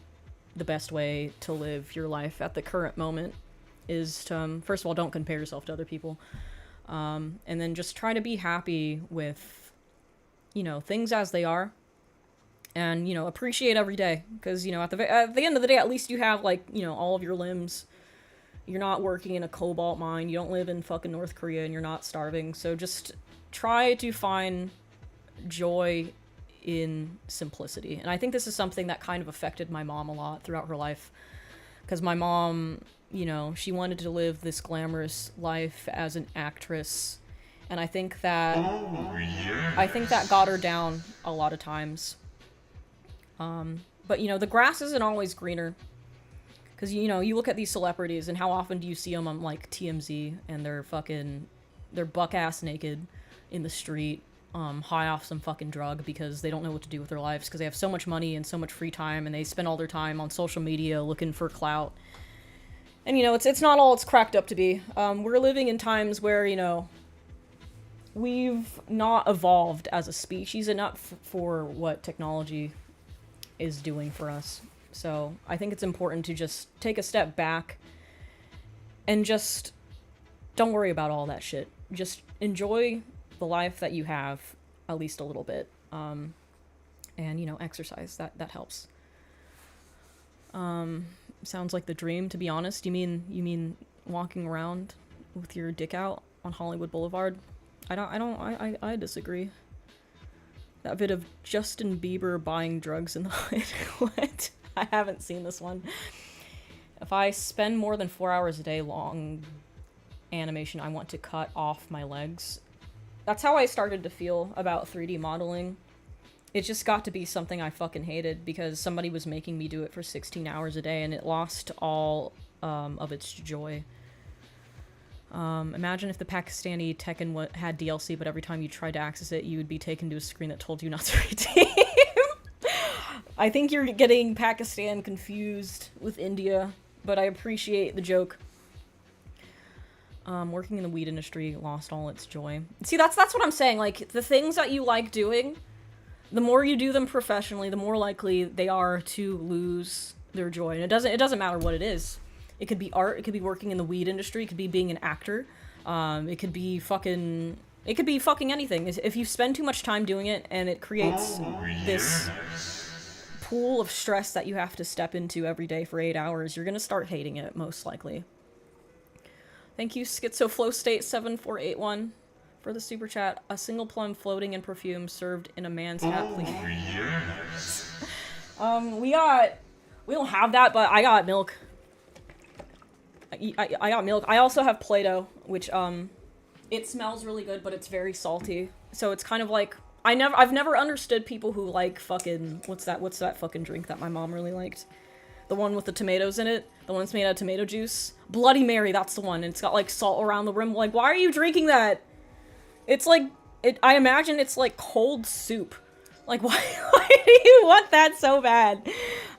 the best way to live your life at the current moment, is to, first of all, don't compare yourself to other people. And then just try to be happy with, things as they are. And, appreciate every day. Because, at the end of the day, at least you have, all of your limbs. You're not working in a cobalt mine. You don't live in fucking North Korea, and you're not starving. So just try to find joy in simplicity. And I think this is something that kind of affected my mom a lot throughout her life. Because my mom, she wanted to live this glamorous life as an actress. And I think that got her down a lot of times. But the grass isn't always greener, because you look at these celebrities, and how often do you see them on like TMZ, and they're buck ass naked in the street, high off some fucking drug, because they don't know what to do with their lives, because they have so much money and so much free time, and they spend all their time on social media looking for clout. And it's not all it's cracked up to be. We're living in times where we've not evolved as a species enough for what technology is doing for us. So I think it's important to just take a step back and just don't worry about all that shit. Just enjoy the life that you have, at least a little bit. And exercise, that helps. Sounds like the dream, to be honest. You mean walking around with your dick out on Hollywood Boulevard? I disagree. That bit of Justin Bieber buying drugs in the hood. What? I haven't seen this one. If I spend more than 4 hours a day long animation, I want to cut off my legs. That's how I started to feel about 3D modeling. It just got to be something I fucking hated, because somebody was making me do it for 16 hours a day, and it lost all of its joy. Imagine if the Pakistani Tekken had DLC, but every time you tried to access it, you would be taken to a screen that told you not to redeem. I think you're getting Pakistan confused with India, but I appreciate the joke. Working in the weed industry lost all its joy. See, that's what I'm saying. Like, the things that you like doing, the more you do them professionally, the more likely they are to lose their joy. And it doesn't matter what it is. It could be art, it could be working in the weed industry, it could be being an actor, it could be fucking anything. If you spend too much time doing it and it creates this pool of stress that you have to step into every day for 8 hours, you're gonna start hating it, most likely. Thank you, SchizoFlowState7481, for the super chat. A single plum floating in perfume served in a man's hat, please. We don't have that, but I got milk. I got milk. I also have Play-Doh, which, it smells really good, but it's very salty. So it's kind of like, I've never understood people who like fucking, what's that fucking drink that my mom really liked? The one with the tomatoes in it? The one that's made out of tomato juice? Bloody Mary, that's the one, and it's got like salt around the rim. Like, why are you drinking that? It's like, I imagine it's like cold soup. Like, why do you want that so bad?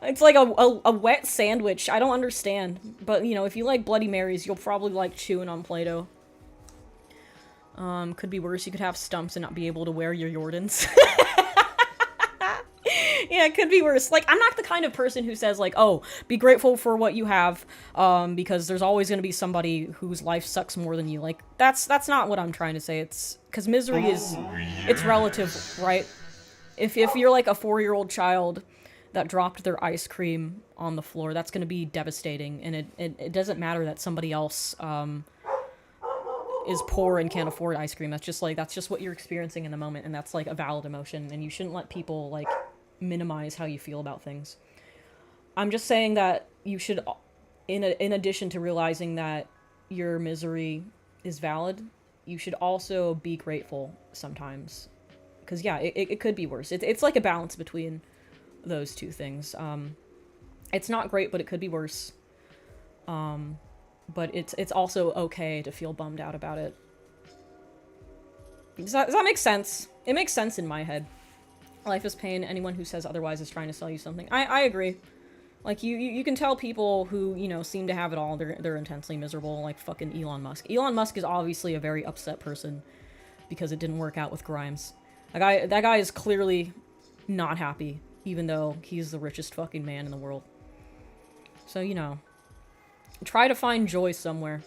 It's like a wet sandwich. I don't understand. But, you know, if you like Bloody Marys, you'll probably like chewing on Play-Doh. Could be worse. You could have stumps and not be able to wear your Jordans. Yeah, it could be worse. Like, I'm not the kind of person who says, like, oh, be grateful for what you have, because there's always gonna be somebody whose life sucks more than you. Like, that's not what I'm trying to say. It's, because misery is, it's relative, right? If you're like a 4-year-old child that dropped their ice cream on the floor, that's gonna be devastating, and it doesn't matter that somebody else, is poor and can't afford ice cream. That's just what you're experiencing in the moment, and that's like a valid emotion, and you shouldn't let people like minimize how you feel about things. I'm just saying that you should, in addition to realizing that your misery is valid, you should also be grateful sometimes, because yeah, it could be worse. It's like a balance between those two things. It's not great, but it could be worse. But it's also okay to feel bummed out about it. Does that make sense? It makes sense in my head. Life is pain. Anyone who says otherwise is trying to sell you something. I agree. Like, you can tell people who, you know, seem to have it all, they're intensely miserable, like fucking Elon Musk. Elon Musk is obviously a very upset person because it didn't work out with Grimes. That guy is clearly not happy, even though he's the richest fucking man in the world. So, you know, try to find joy somewhere,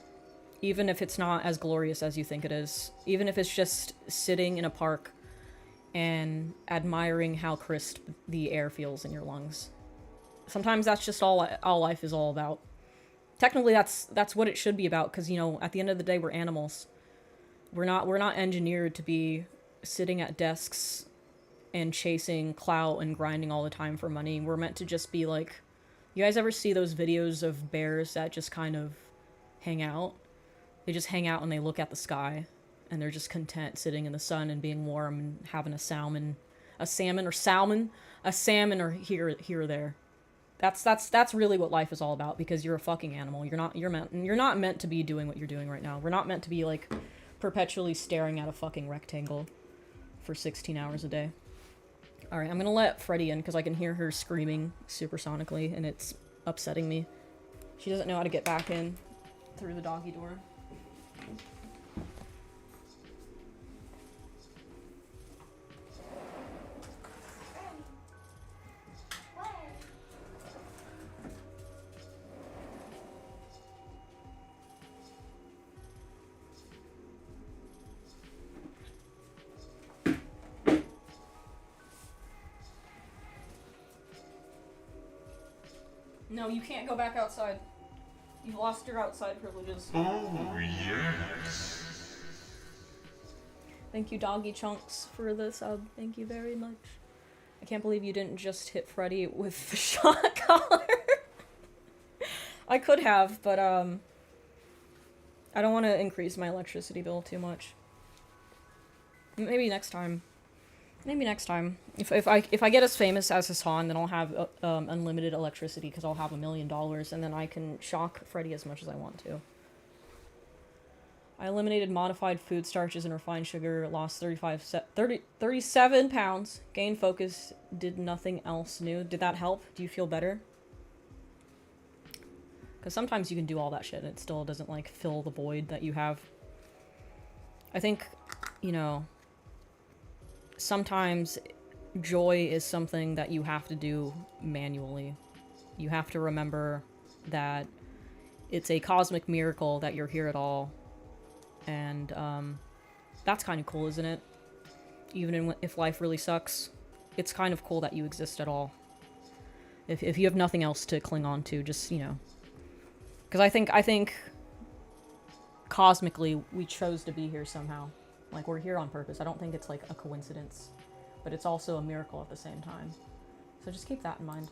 even if it's not as glorious as you think it is. Even if it's just sitting in a park and admiring how crisp the air feels in your lungs. Sometimes that's just all life is all about. Technically, that's what it should be about, because, you know, at the end of the day, we're animals. We're not engineered to be sitting at desks and chasing clout and grinding all the time for money. We're meant to just be like, you guys ever see those videos of bears that just kind of hang out? They just hang out and they look at the sky, and they're just content sitting in the sun and being warm and having a salmon or here or there. That's really what life is all about, because you're a fucking animal. You're not meant to be doing what you're doing right now. We're not meant to be like perpetually staring at a fucking rectangle for 16 hours a day. Alright, I'm gonna let Freddy in because I can hear her screaming supersonically and it's upsetting me. She doesn't know how to get back in through the doggy door. No, you can't go back outside. You've lost your outside privileges. Oh, yes. Thank you, Doggy Chunks, for the sub. Thank you very much. I can't believe you didn't just hit Freddy with the shot collar. I could have, but, I don't want to increase my electricity bill too much. Maybe next time. Maybe next time. If I get as famous as Hassan, then I'll have unlimited electricity because I'll have $1 million, and then I can shock Freddy as much as I want to. I eliminated modified food starches and refined sugar, lost 37 pounds, gained focus, did nothing else new. Did that help? Do you feel better? Because sometimes you can do all that shit and it still doesn't, like, fill the void that you have. I think, you know, sometimes joy is something that you have to do manually. You have to remember that it's a cosmic miracle that you're here at all. And, that's kind of cool, isn't it? Even if life really sucks, it's kind of cool that you exist at all. If you have nothing else to cling on to, just, you know. Because I think cosmically we chose to be here somehow. Like, we're here on purpose. I don't think it's like a coincidence, but it's also a miracle at the same time. So just keep that in mind.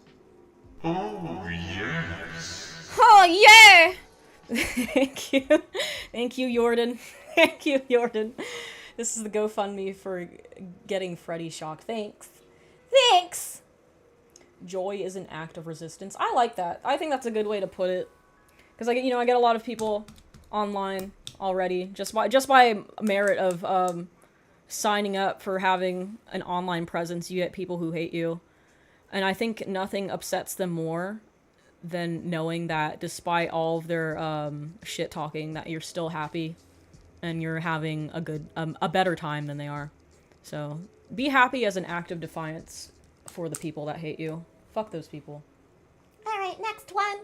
Oh, yes. Oh, yeah! Thank you. Thank you, Jordan. Thank you, Jordan. This is the GoFundMe for getting Freddy Shock. Thanks. Thanks! Joy is an act of resistance. I like that. I think that's a good way to put it. Because, I get a lot of people online already, just by merit of, signing up for having an online presence. You get people who hate you. And I think nothing upsets them more than knowing that despite all of their, shit talking, that you're still happy. And you're having a better time than they are. So, be happy as an act of defiance for the people that hate you. Fuck those people. Alright, next one.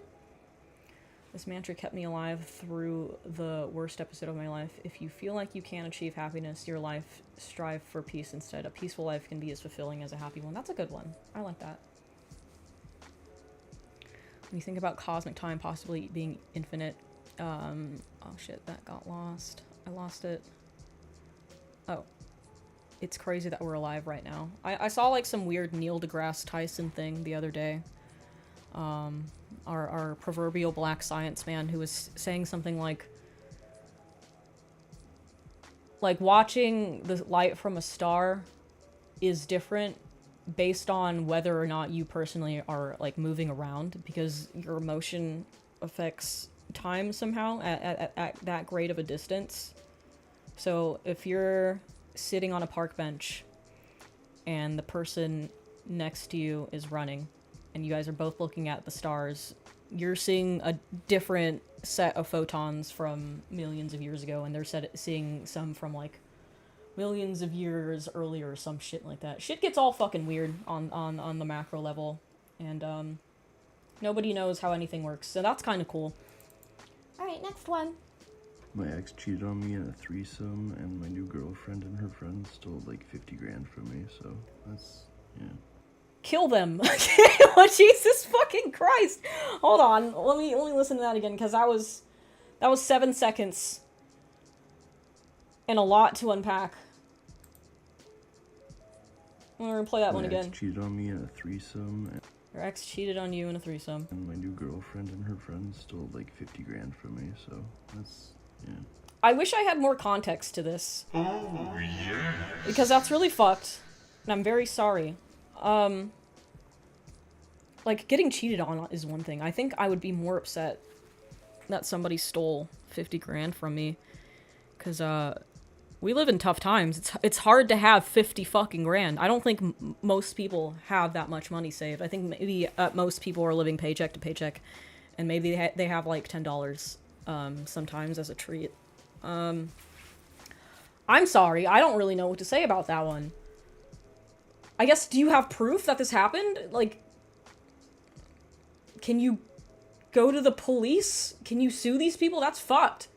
This mantra kept me alive through the worst episode of my life. If you feel like you can't achieve happiness, your life, strive for peace instead. A peaceful life can be as fulfilling as a happy one. That's a good one. I like that. When you think about cosmic time possibly being infinite, oh shit, that got lost. I lost it. Oh. It's crazy that we're alive right now. I saw like some weird Neil deGrasse Tyson thing the other day. Our proverbial black science man who was saying something like watching the light from a star is different based on whether or not you personally are like moving around, because your motion affects time somehow at that great of a distance. So if you're sitting on a park bench and the person next to you is running and you guys are both looking at the stars, you're seeing a different set of photons from millions of years ago, and they're seeing some from like millions of years earlier or some shit like that. Shit gets all fucking weird on the macro level, and nobody knows how anything works, so that's kind of cool. Alright, next one. My ex cheated on me in a threesome, and my new girlfriend and her friends stole like 50 grand from me, so that's, yeah. Kill them. Oh, Jesus fucking Christ. Hold on. Let me listen to that again, because that was 7 seconds. And a lot to unpack. I'm gonna play that one again. My ex cheated on me in a threesome. Your ex cheated on you in a threesome. And my new girlfriend and her friends stole like 50 grand from me, so that's, yeah. I wish I had more context to this. Oh, yes. Because that's really fucked. And I'm very sorry. Like, getting cheated on is one thing. I think I would be more upset that somebody stole 50 grand from me. Because, we live in tough times. It's hard to have 50 fucking grand. I don't think most people have that much money saved. I think maybe most people are living paycheck to paycheck. And maybe they have, like, $10 sometimes as a treat. I'm sorry. I don't really know what to say about that one. I guess, do you have proof that this happened? Like, can you go to the police? Can you sue these people? That's fucked.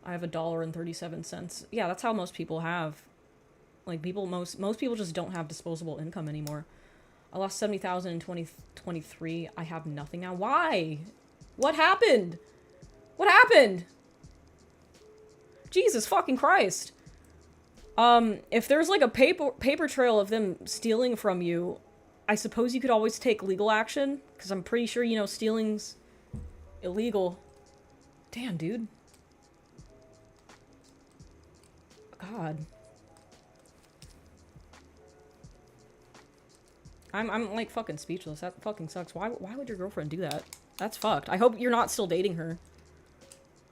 I have $1.37. Yeah, that's how most people have. Like, most people just don't have disposable income anymore. I lost $70,000 in 2023. I have nothing now. Why? What happened? What happened? Jesus fucking Christ. If there's like a paper trail of them stealing from you, I suppose you could always take legal action, because I'm pretty sure, you know, stealing's illegal. Damn, dude. God. I'm like fucking speechless. That fucking sucks. Why would your girlfriend do that? That's fucked. I hope you're not still dating her.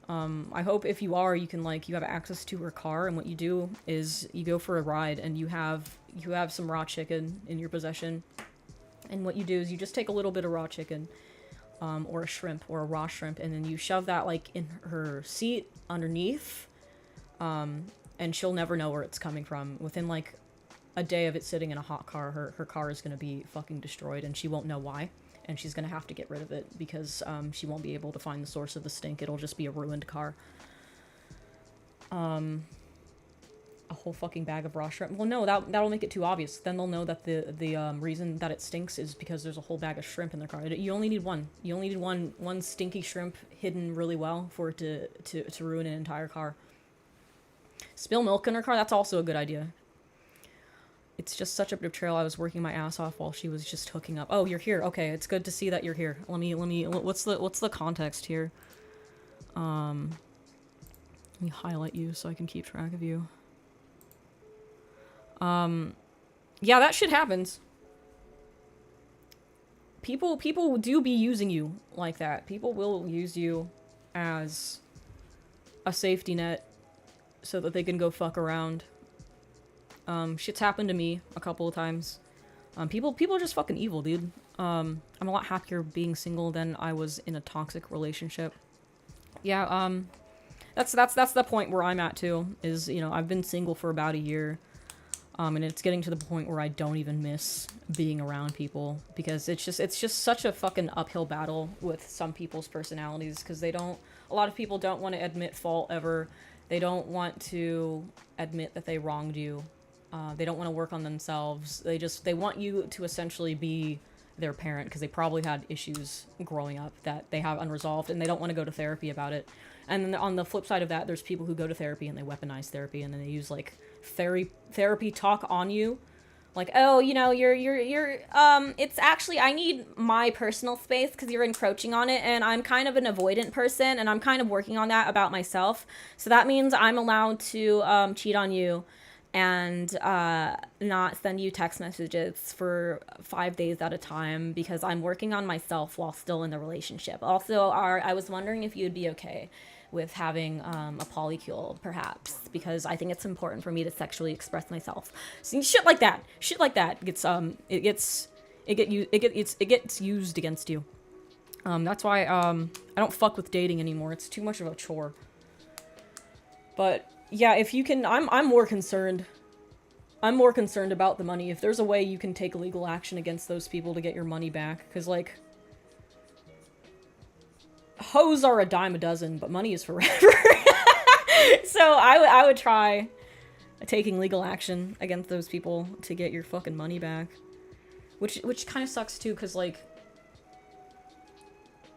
I hope if you are, you have access to her car, and what you do is you go for a ride and you have some raw chicken in your possession. And what you do is you just take a little bit of raw chicken, or a shrimp, or a raw shrimp, and then you shove that like in her seat underneath, and she'll never know where it's coming from. Within like a day of it sitting in a hot car, her car is gonna be fucking destroyed, and she won't know why. and she's gonna have to get rid of it because she won't be able to find the source of the stink. It'll just be a ruined car. A whole fucking bag of raw shrimp. Well, no, that'll make it too obvious. Then they'll know that the reason that it stinks is because there's a whole bag of shrimp in their car. You only need one. You only need one stinky shrimp hidden really well for it to ruin an entire car. Spill milk in her car. That's also a good idea. It's just such a betrayal. I was working my ass off while she was just hooking up. Oh, you're here. Okay, it's good to see that you're here. Let me. What's the context here? Let me highlight you so I can keep track of you. Yeah, that shit happens. People do be using you like that. People will use you as a safety net so that they can go fuck around. Shit's happened to me a couple of times. People are just fucking evil, dude. I'm a lot happier being single than I was in a toxic relationship. Yeah, that's the point where I'm at too, is, you know, I've been single for about a year. And it's getting to the point where I don't even miss being around people, because it's just such a fucking uphill battle with some people's personalities, because a lot of people don't want to admit fault ever. They don't want to admit that they wronged you. They don't want to work on themselves. They want you to essentially be their parent, because they probably had issues growing up that they have unresolved, and they don't want to go to therapy about it. And then on the flip side of that, there's people who go to therapy and they weaponize therapy, and then they use like therapy talk on you, like, oh, you know, you're it's actually, I need my personal space because you're encroaching on it, and I'm kind of an avoidant person, and I'm kind of working on that about myself, so that means I'm allowed to cheat on you and not send you text messages for 5 days at a time because I'm working on myself while still in the relationship. Also, I was wondering if you'd be okay with having a polycule, perhaps, because I think it's important for me to sexually express myself. So, shit like that gets it gets used against you. That's why I don't fuck with dating anymore. It's too much of a chore. But yeah, if you can, I'm more concerned. I'm more concerned about the money. If there's a way you can take legal action against those people to get your money back, because like, hoes are a dime a dozen, but money is forever. So I would try taking legal action against those people to get your fucking money back, which kind of sucks too, because like,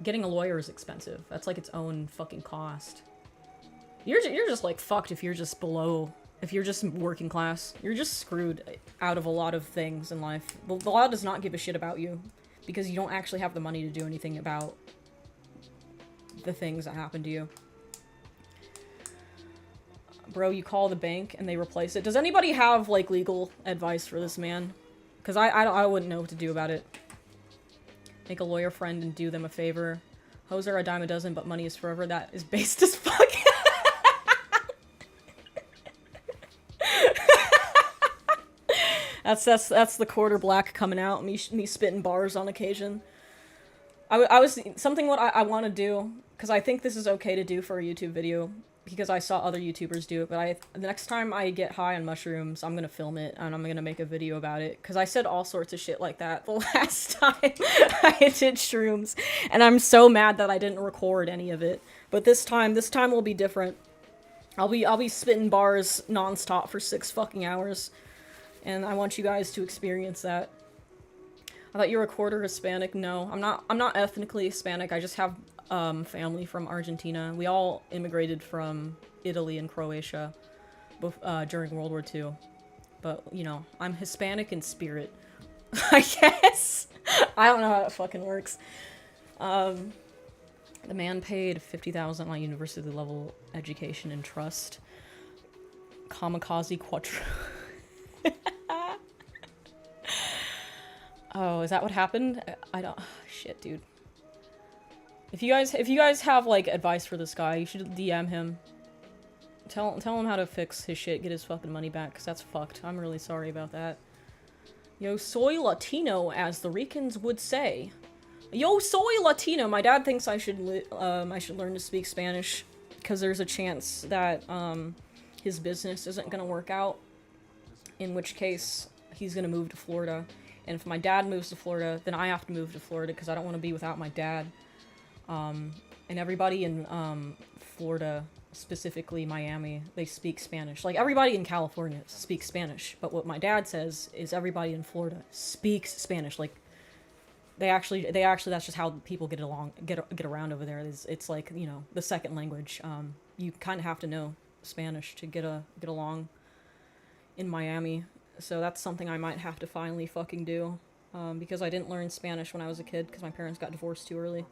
getting a lawyer is expensive. That's like its own fucking cost. You're just like fucked if you're just if you're just working class. You're just screwed out of a lot of things in life. The law does not give a shit about you because you don't actually have the money to do anything about the things that happen to you. Bro, you call the bank and they replace it. Does anybody have like legal advice for this man? Because I wouldn't know what to do about it. Make a lawyer friend and do them a favor. Hoes are a dime a dozen, but money is forever. That is based as fuck. That's the quarter black coming out. Me spitting bars on occasion. I was something what I want to do, because I think this is okay to do for a YouTube video, because I saw other YouTubers do it. But the next time I get high on mushrooms, I'm gonna film it and I'm gonna make a video about it, because I said all sorts of shit like that the last time I did shrooms, and I'm so mad that I didn't record any of it. But this time will be different. I'll be spitting bars nonstop for 6 fucking hours. And I want you guys to experience that. I thought you were a quarter Hispanic. No, I'm not ethnically Hispanic. I just have family from Argentina. We all immigrated from Italy and Croatia during World War II. But, you know, I'm Hispanic in spirit, I guess. I don't know how that fucking works. The man paid $50,000 on university level education and trust. Kamikaze Quattro. Oh, is that what happened? I don't. Shit, dude. If you guys have like advice for this guy, you should DM him. Tell him how to fix his shit, get his fucking money back, because that's fucked. I'm really sorry about that. Yo soy Latino, as the Ricans would say. Yo soy Latino. My dad thinks I should learn to speak Spanish, because there's a chance that his business isn't gonna work out. In which case, he's gonna move to Florida. And if my dad moves to Florida, then I have to move to Florida because I don't want to be without my dad. And everybody in Florida, specifically Miami, they speak Spanish. Like, everybody in California speaks Spanish. But what my dad says is everybody in Florida speaks Spanish. Like, they actually that's just how people get around over there. It's like, you know, the second language. You kind of have to know Spanish to get along in Miami. So that's something I might have to finally fucking do, because I didn't learn Spanish when I was a kid because my parents got divorced too early.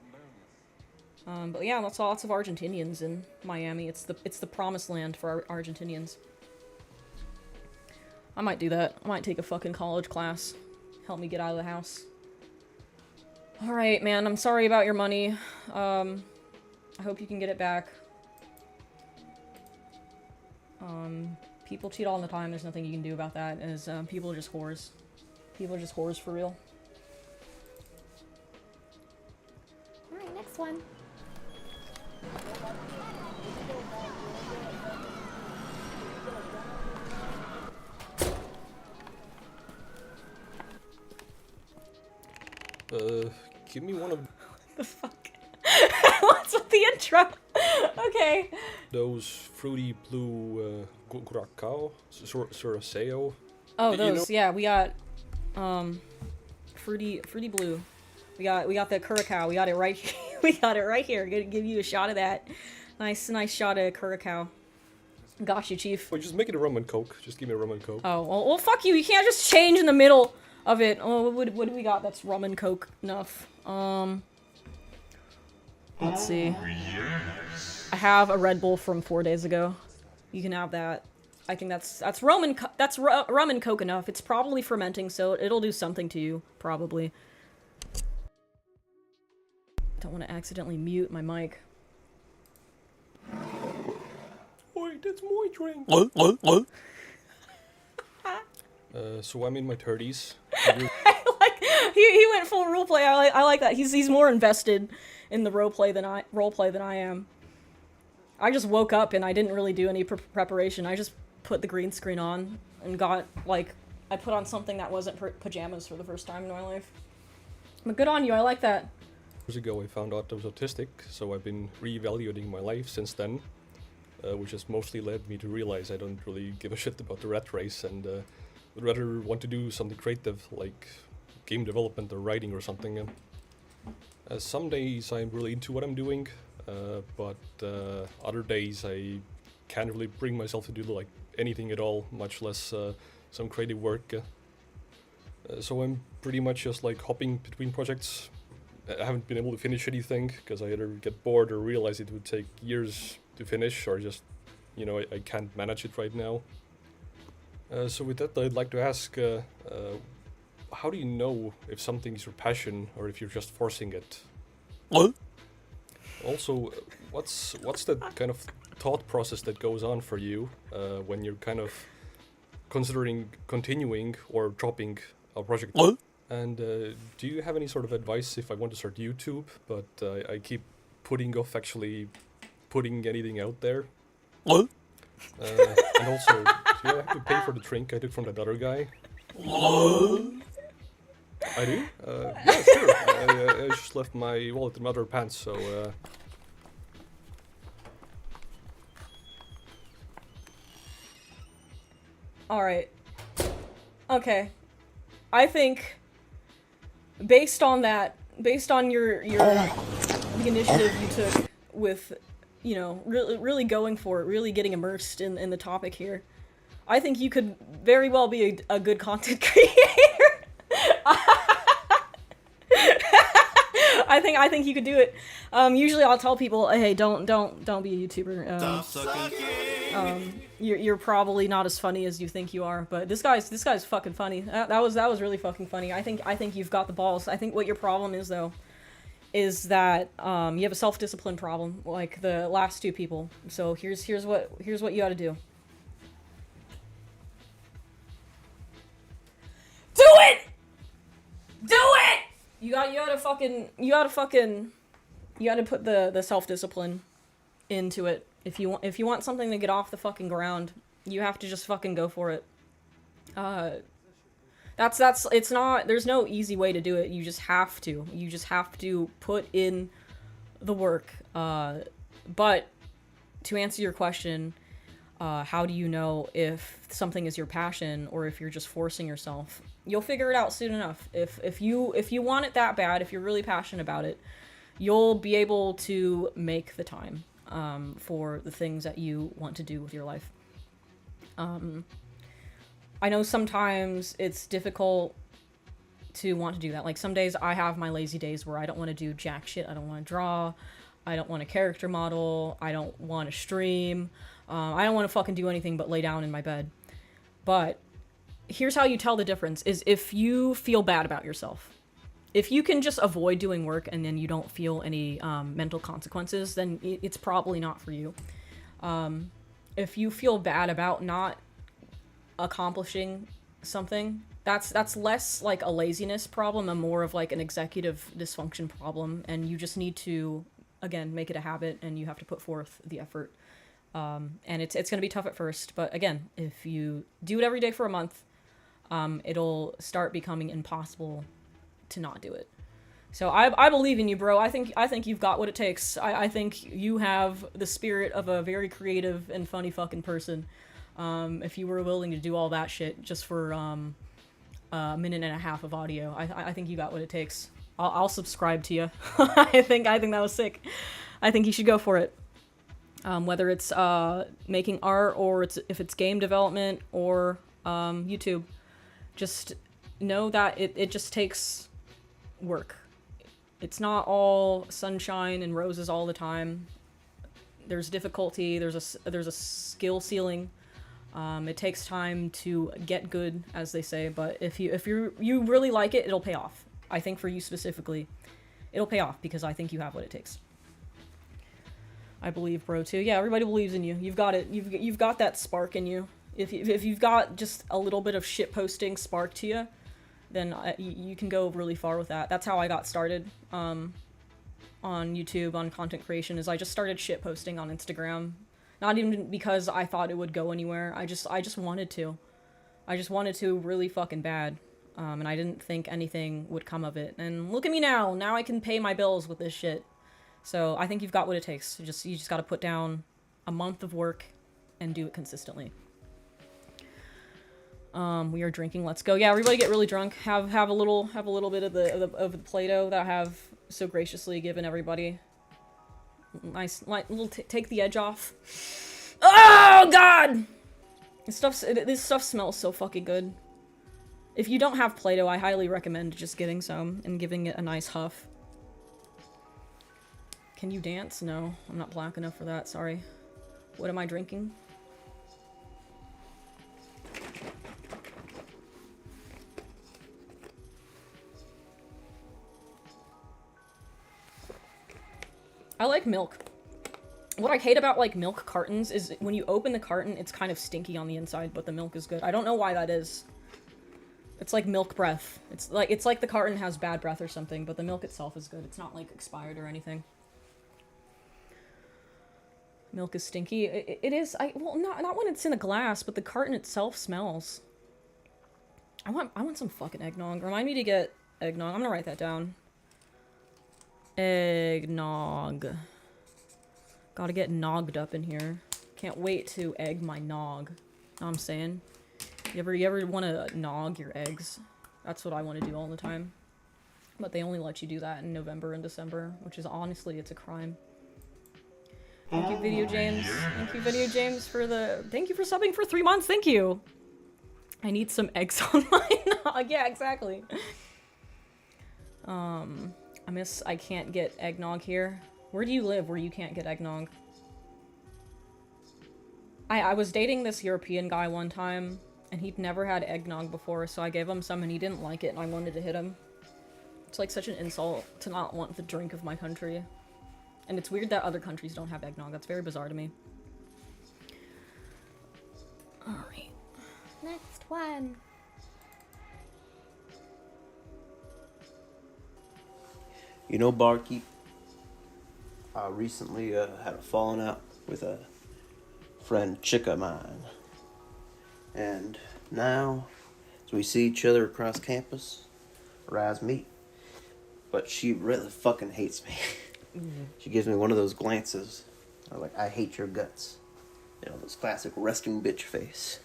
But yeah, lots of Argentinians in Miami. It's the promised land for Argentinians. I might do that. I might take a fucking college class. Help me get out of the house. Alright, man, I'm sorry about your money. I hope you can get it back. People cheat all the time, there's nothing you can do about that, as people are just whores. People are just whores for real. Alright, next one. Give me one of The fuck? What's with the intro? Okay. those fruity blue curacao, Soraseo. Oh, those, yeah, we got fruity blue. We got the curacao. We got it right here. We got it right here. Gonna give you a shot of that. Nice shot of curacao. Got you, Chief. Well, just make it a rum and coke. Just give me a rum and coke. Oh, well, fuck you. You can't just change in the middle of it. Oh, what do we got that's rum and coke enough? Let's see. I have a Red Bull from 4 days ago. You can have that. I think that's rum and coke enough. It's probably fermenting, so it'll do something to you, probably. Don't want to accidentally mute my mic. Wait, that's my drink. So I'm in my 30s. He went full roleplay. I like that. He's more invested in the roleplay than I am. I just woke up and I didn't really do any preparation. I just put the green screen on and got, like, I put on something that wasn't pajamas for the first time in my life. But good on you. I like that. Years ago I found out I was autistic, so I've been reevaluating my life since then, which has mostly led me to realize I don't really give a shit about the rat race and would rather want to do something creative like game development or writing or something. Some days I'm really into what I'm doing, but other days I can't really bring myself to do like anything at all, much less some creative work. So I'm pretty much just like hopping between projects. I haven't been able to finish anything because I either get bored or realize it would take years to finish, or just, you know, I can't manage it right now. So with that, I'd like to ask, how do you know if something is your passion or if you're just forcing it? What? Also, what's the kind of thought process that goes on for you when you're kind of considering continuing or dropping a project? What? And do you have any sort of advice if I want to start YouTube, but I keep putting off actually putting anything out there? What? And also, do I have to pay for the drink I took from that other guy? I do? Yeah, sure. I just left my wallet in my other pants, so... Alright. Okay. I think, based on your the initiative you took with, you know, really going for it, really getting immersed in the topic here, I think you could very well be a good content creator. I think you could do it. Usually I'll tell people, hey, don't be a YouTuber. You're probably not as funny as you think you are, but this guy's fucking funny. That was really fucking funny. I think you've got the balls. I think what your problem is though, is that you have a self-discipline problem, like the last two people. So here's what you got to do. Do it! Do it! You gotta put the self-discipline into it. If you want something to get off the fucking ground, you have to just fucking go for it. It's not, there's no easy way to do it. You just have to put in the work. But to answer your question, how do you know if something is your passion or if you're just forcing yourself? You'll figure it out soon enough. If you want it that bad, if you're really passionate about it, you'll be able to make the time for the things that you want to do with your life. I know sometimes it's difficult to want to do that. Like, some days I have my lazy days where I don't want to do jack shit. I don't want to draw. I don't want to character model. I don't want to stream. I don't want to fucking do anything but lay down in my bed. But here's how you tell the difference, is if you feel bad about yourself. If you can just avoid doing work and then you don't feel any mental consequences, then it's probably not for you. If you feel bad about not accomplishing something, that's less like a laziness problem and more of like an executive dysfunction problem, and you just need to, again, make it a habit, and you have to put forth the effort. And it's going to be tough at first, but again, if you do it every day for a month, it'll start becoming impossible to not do it. So I believe in you, bro. I think you've got what it takes. I think you have the spirit of a very creative and funny fucking person. If you were willing to do all that shit just for a minute and a half of audio, I think you got what it takes. I'll subscribe to you. I think that was sick. I think you should go for it. Whether it's making art or if it's game development or YouTube, just know that it just takes work. It's not all sunshine and roses all the time. There's difficulty. There's a skill ceiling. It takes time to get good, as they say. But if you really like it, it'll pay off. I think for you specifically, it'll pay off because I think you have what it takes. I believe, bro, too. Yeah, everybody believes in you. You've got it. You've got that spark in you. If you've got just a little bit of shit posting spark to you, then you can go really far with that. That's how I got started on YouTube, on content creation, is I just started shit posting on Instagram. Not even because I thought it would go anywhere. I just wanted to. I just wanted to really fucking bad. And I didn't think anything would come of it. And look at me now. Now I can pay my bills with this shit. So I think you've got what it takes. You just got to put down a month of work and do it consistently. We are drinking. Let's go. Yeah, everybody get really drunk. Have a little bit of the Play-Doh that I have so graciously given everybody. Nice, little take the edge off. Oh God! This stuff smells so fucking good. If you don't have Play-Doh, I highly recommend just getting some and giving it a nice huff. Can you dance? No, I'm not black enough for that. Sorry. What am I drinking? I like milk. What I hate about, like, milk cartons is when you open the carton, it's kind of stinky on the inside, but the milk is good. I don't know why that is. It's like milk breath. It's like the carton has bad breath or something, but the milk itself is good. It's not, like, expired or anything. Milk is stinky. It is. Well, not when it's in a glass, but the carton itself smells. I want some fucking eggnog. Remind me to get eggnog. I'm gonna write that down. Eggnog. Gotta get nogged up in here. Can't wait to egg my nog. Know what I'm saying? You ever want to nog your eggs? That's what I want to do all the time. But they only let you do that in November and December, which is honestly, it's a crime. Thank you, Video James. Thank you, Video James, thank you for subbing for 3 months. Thank you. I need some eggs on my nog. Yeah, exactly. I can't get eggnog here. Where do you live where you can't get eggnog? I was dating this European guy one time, and he'd never had eggnog before, so I gave him some and he didn't like it, and I wanted to hit him. It's like such an insult to not want the drink of my country. And it's weird that other countries don't have eggnog. That's very bizarre to me. Alright. Next one. You know, Barkeep, I recently had a falling out with a friend chick of mine. And now So we see each other across campus, our eyes meet. But she really fucking hates me. She gives me one of those glances. Like, I hate your guts. You know, those classic resting bitch face.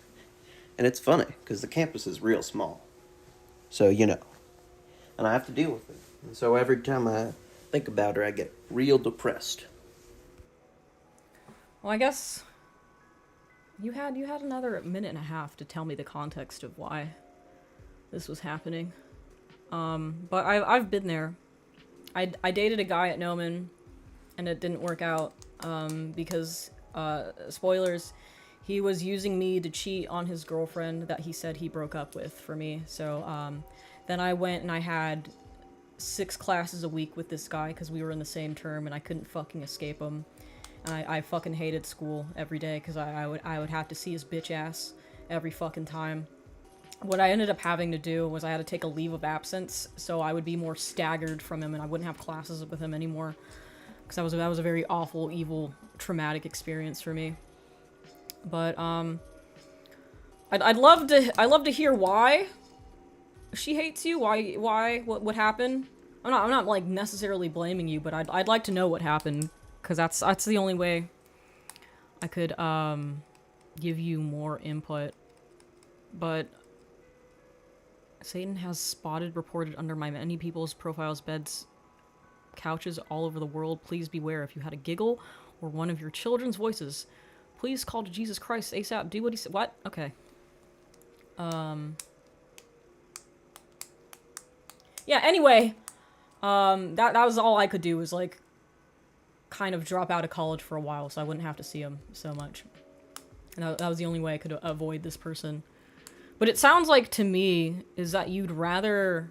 And it's funny, because the campus is real small. So, you know. And I have to deal with it. And so every time I think about her, I get real depressed. Well, I guess you had another minute and a half to tell me the context of why this was happening. But I've been there. I dated a guy at Nomen, and it didn't work out, because, spoilers, he was using me to cheat on his girlfriend that he said he broke up with for me. So, then I went and I had 6 classes a week with this guy because we were in the same term and I couldn't fucking escape him. And I fucking hated school every day because I would have to see his bitch ass every fucking time. What I ended up having to do was I had to take a leave of absence so I would be more staggered from him and I wouldn't have classes with him anymore. Because that was a very awful, evil, traumatic experience for me. But, I'd love to hear why she hates you, what happened. I'm not like necessarily blaming you, but I'd like to know what happened, because that's the only way I could, give you more input. But Satan has spotted reported under my many people's profiles, beds, couches all over the world. Please beware. If you had a giggle or one of your children's voices, please call to Jesus Christ ASAP. Do what he said. What? Okay. Yeah, anyway, that was all I could do, was like kind of drop out of college for a while so I wouldn't have to see him so much. And that was the only way I could avoid this person. But it sounds like to me is that you'd rather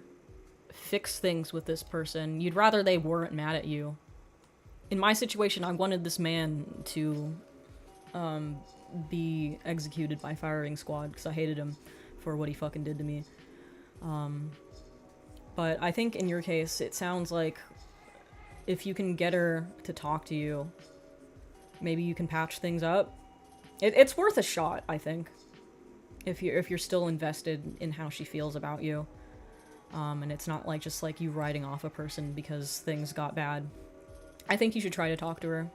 fix things with this person. You'd rather they weren't mad at you. In my situation, I wanted this man to be executed by firing squad because I hated him for what he fucking did to me. But I think in your case, it sounds like if you can get her to talk to you, maybe you can patch things up. It's worth a shot, I think. If you're still invested in how she feels about you, and it's not like just like you writing off a person because things got bad. I think you should try to talk to her,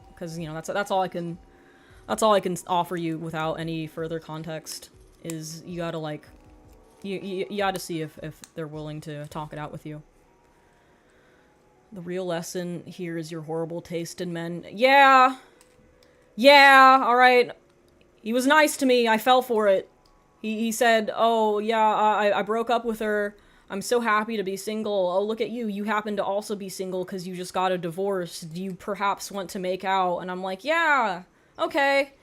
because you know that's all I can offer you without any further context. Is you gotta like you gotta see if they're willing to talk it out with you. The real lesson here is your horrible taste in men. Yeah, all right. He was nice to me. I fell for it. He said, oh, yeah, I broke up with her. I'm so happy to be single. Oh, look at you. You happen to also be single because you just got a divorce. Do you perhaps want to make out? And I'm like, yeah, okay.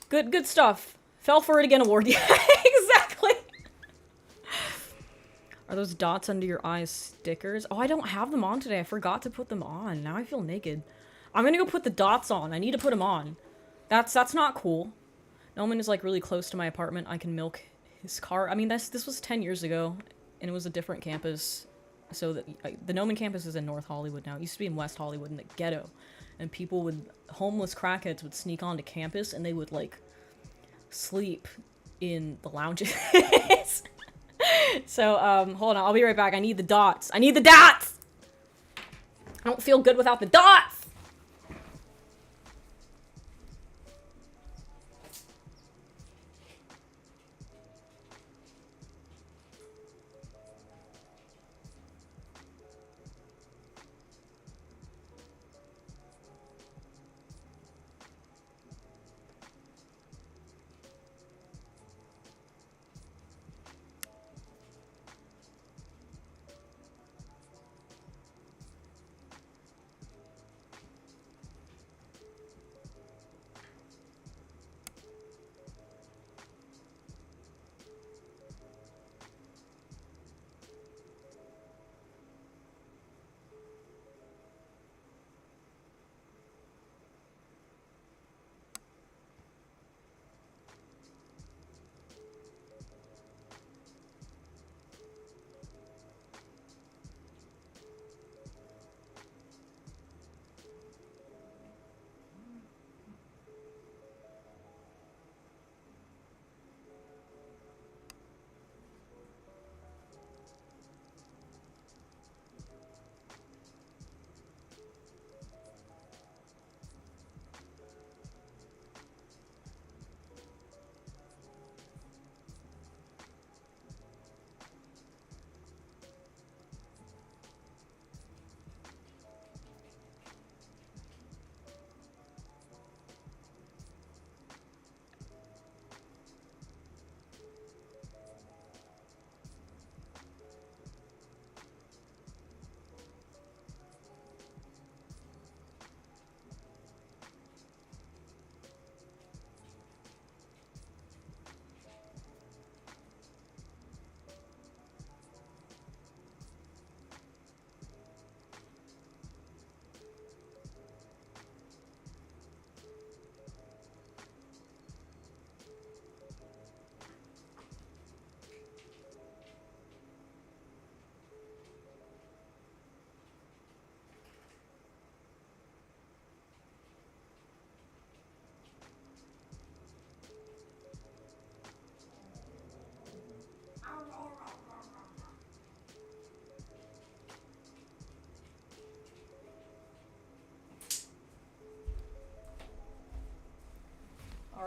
Good stuff. Fell for it again award. Yeah, exactly. Are those dots under your eyes stickers? Oh, I don't have them on today. I forgot to put them on. Now I feel naked. I'm gonna go put the dots on. I need to put them on. That's not cool. Nomen is like really close to my apartment. I can milk his car. I mean, this was 10 years ago, and it was a different campus. So the Nomen campus is in North Hollywood now. It used to be in West Hollywood in the ghetto, and homeless crackheads would sneak onto campus, and they would like sleep in the lounges. So hold on, I'll be right back. I need the dots. I need the dots. I don't feel good without the dots.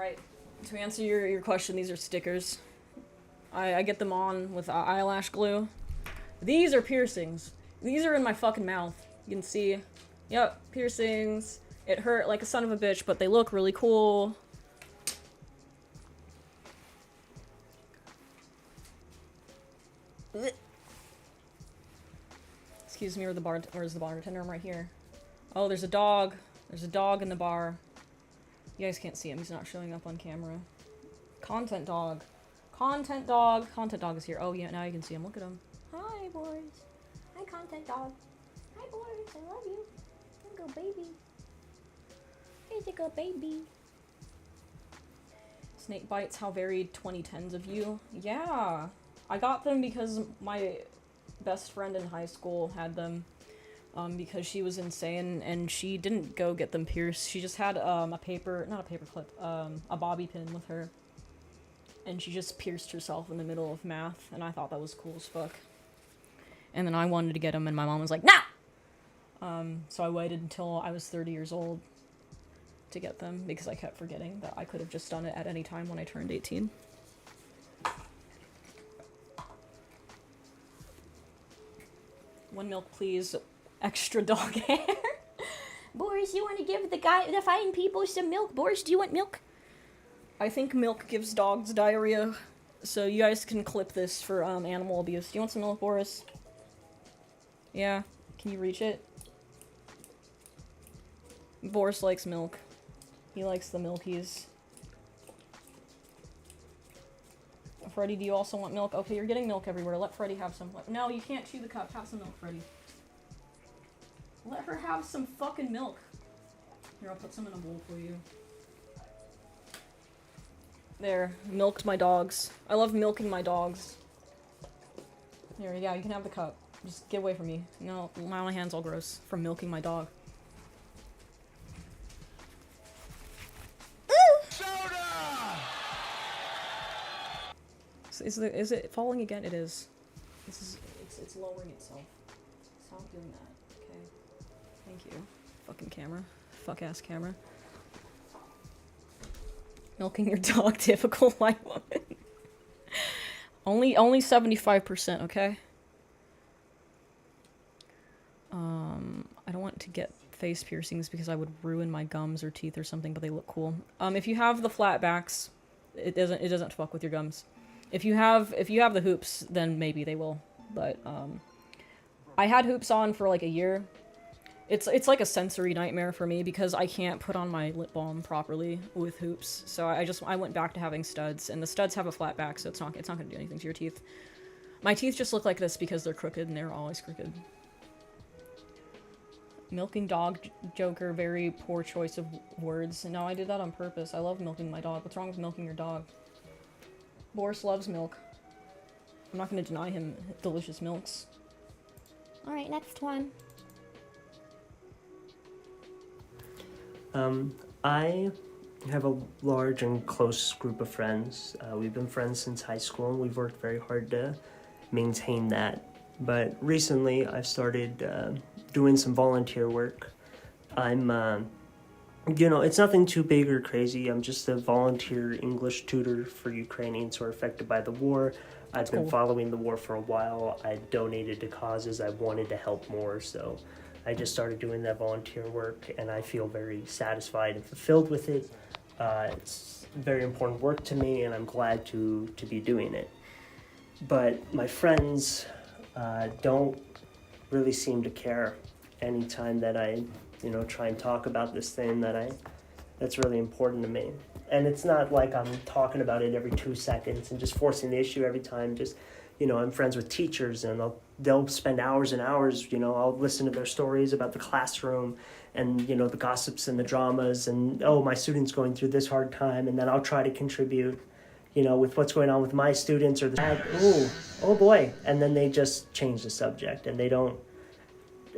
Alright, to answer your question, these are stickers. I get them on with eyelash glue. These are piercings. These are in my fucking mouth. You can see. Yep, piercings. It hurt like a son of a bitch, but they look really cool. Excuse me, where's the bartender? I'm right here. Oh, there's a dog. There's a dog in the bar. You guys can't see him. He's not showing up on camera. Content dog. Content dog. Content dog is here. Oh, yeah, now you can see him. Look at him. Hi, boys. Hi, content dog. Hi, boys. I love you. Here you go, baby. Here's a good baby. Snake bites, how very 2010s of you. Yeah. I got them because my best friend in high school had them. Because she was insane and she didn't go get them pierced. She just had not a paper clip, a bobby pin with her. And she just pierced herself in the middle of math, and I thought that was cool as fuck. And then I wanted to get them, and my mom was like, "No!" So I waited until I was 30 years old to get them, because I kept forgetting that I could have just done it at any time when I turned 18. One milk, please. Extra dog hair. Boris, you want to give the fine people some milk? Boris, do you want milk? I think milk gives dogs diarrhea, so you guys can clip this for animal abuse. Do you want some milk, Boris? Yeah? Can you reach it? Boris likes milk. He likes the milkies. Freddy, do you also want milk? Okay, you're getting milk everywhere. Let Freddy have some. No, you can't chew the cup. Have some milk, Freddy. Let her have some fucking milk. Here, I'll put some in a bowl for you. There, milked my dogs. I love milking my dogs. Here, yeah, you can have the cup. Just get away from me. No, my hand's all gross from milking my dog. Is it falling again? It is. It's lowering itself. Stop doing that. Okay. Thank you. Fucking camera. Fuck ass camera. Milking your dog, typical white woman. only 75%, okay? I don't want to get face piercings because I would ruin my gums or teeth or something, but they look cool. If you have the flat backs, it doesn't fuck with your gums. If you have the hoops, then maybe they will. But I had hoops on for like a year. It's like a sensory nightmare for me because I can't put on my lip balm properly with hoops. So I went back to having studs, and the studs have a flat back, so it's not gonna do anything to your teeth. My teeth just look like this because they're crooked, and they're always crooked. Milking dog Joker, very poor choice of words. No, I did that on purpose. I love milking my dog. What's wrong with milking your dog? Boris loves milk. I'm not gonna deny him delicious milks. Alright, next one. I have a large and close group of friends. We've been friends since high school, and we've worked very hard to maintain that. But recently, I've started doing some volunteer work. I'm, it's nothing too big or crazy. I'm just a volunteer English tutor for Ukrainians who are affected by the war. I've been following the war for a while. I donated to causes. I wanted to help more, so I just started doing that volunteer work, and I feel very satisfied and fulfilled with it. It's very important work to me, and I'm glad to be doing it. But my friends don't really seem to care anytime that I, try and talk about this thing that's really important to me. And it's not like I'm talking about it every 2 seconds and just forcing the issue every time. Just, I'm friends with teachers, and they'll spend hours and hours, I'll listen to their stories about the classroom and, the gossips and the dramas and, oh, my student's going through this hard time, and then I'll try to contribute, with what's going on with my students or oh boy. And then they just change the subject, and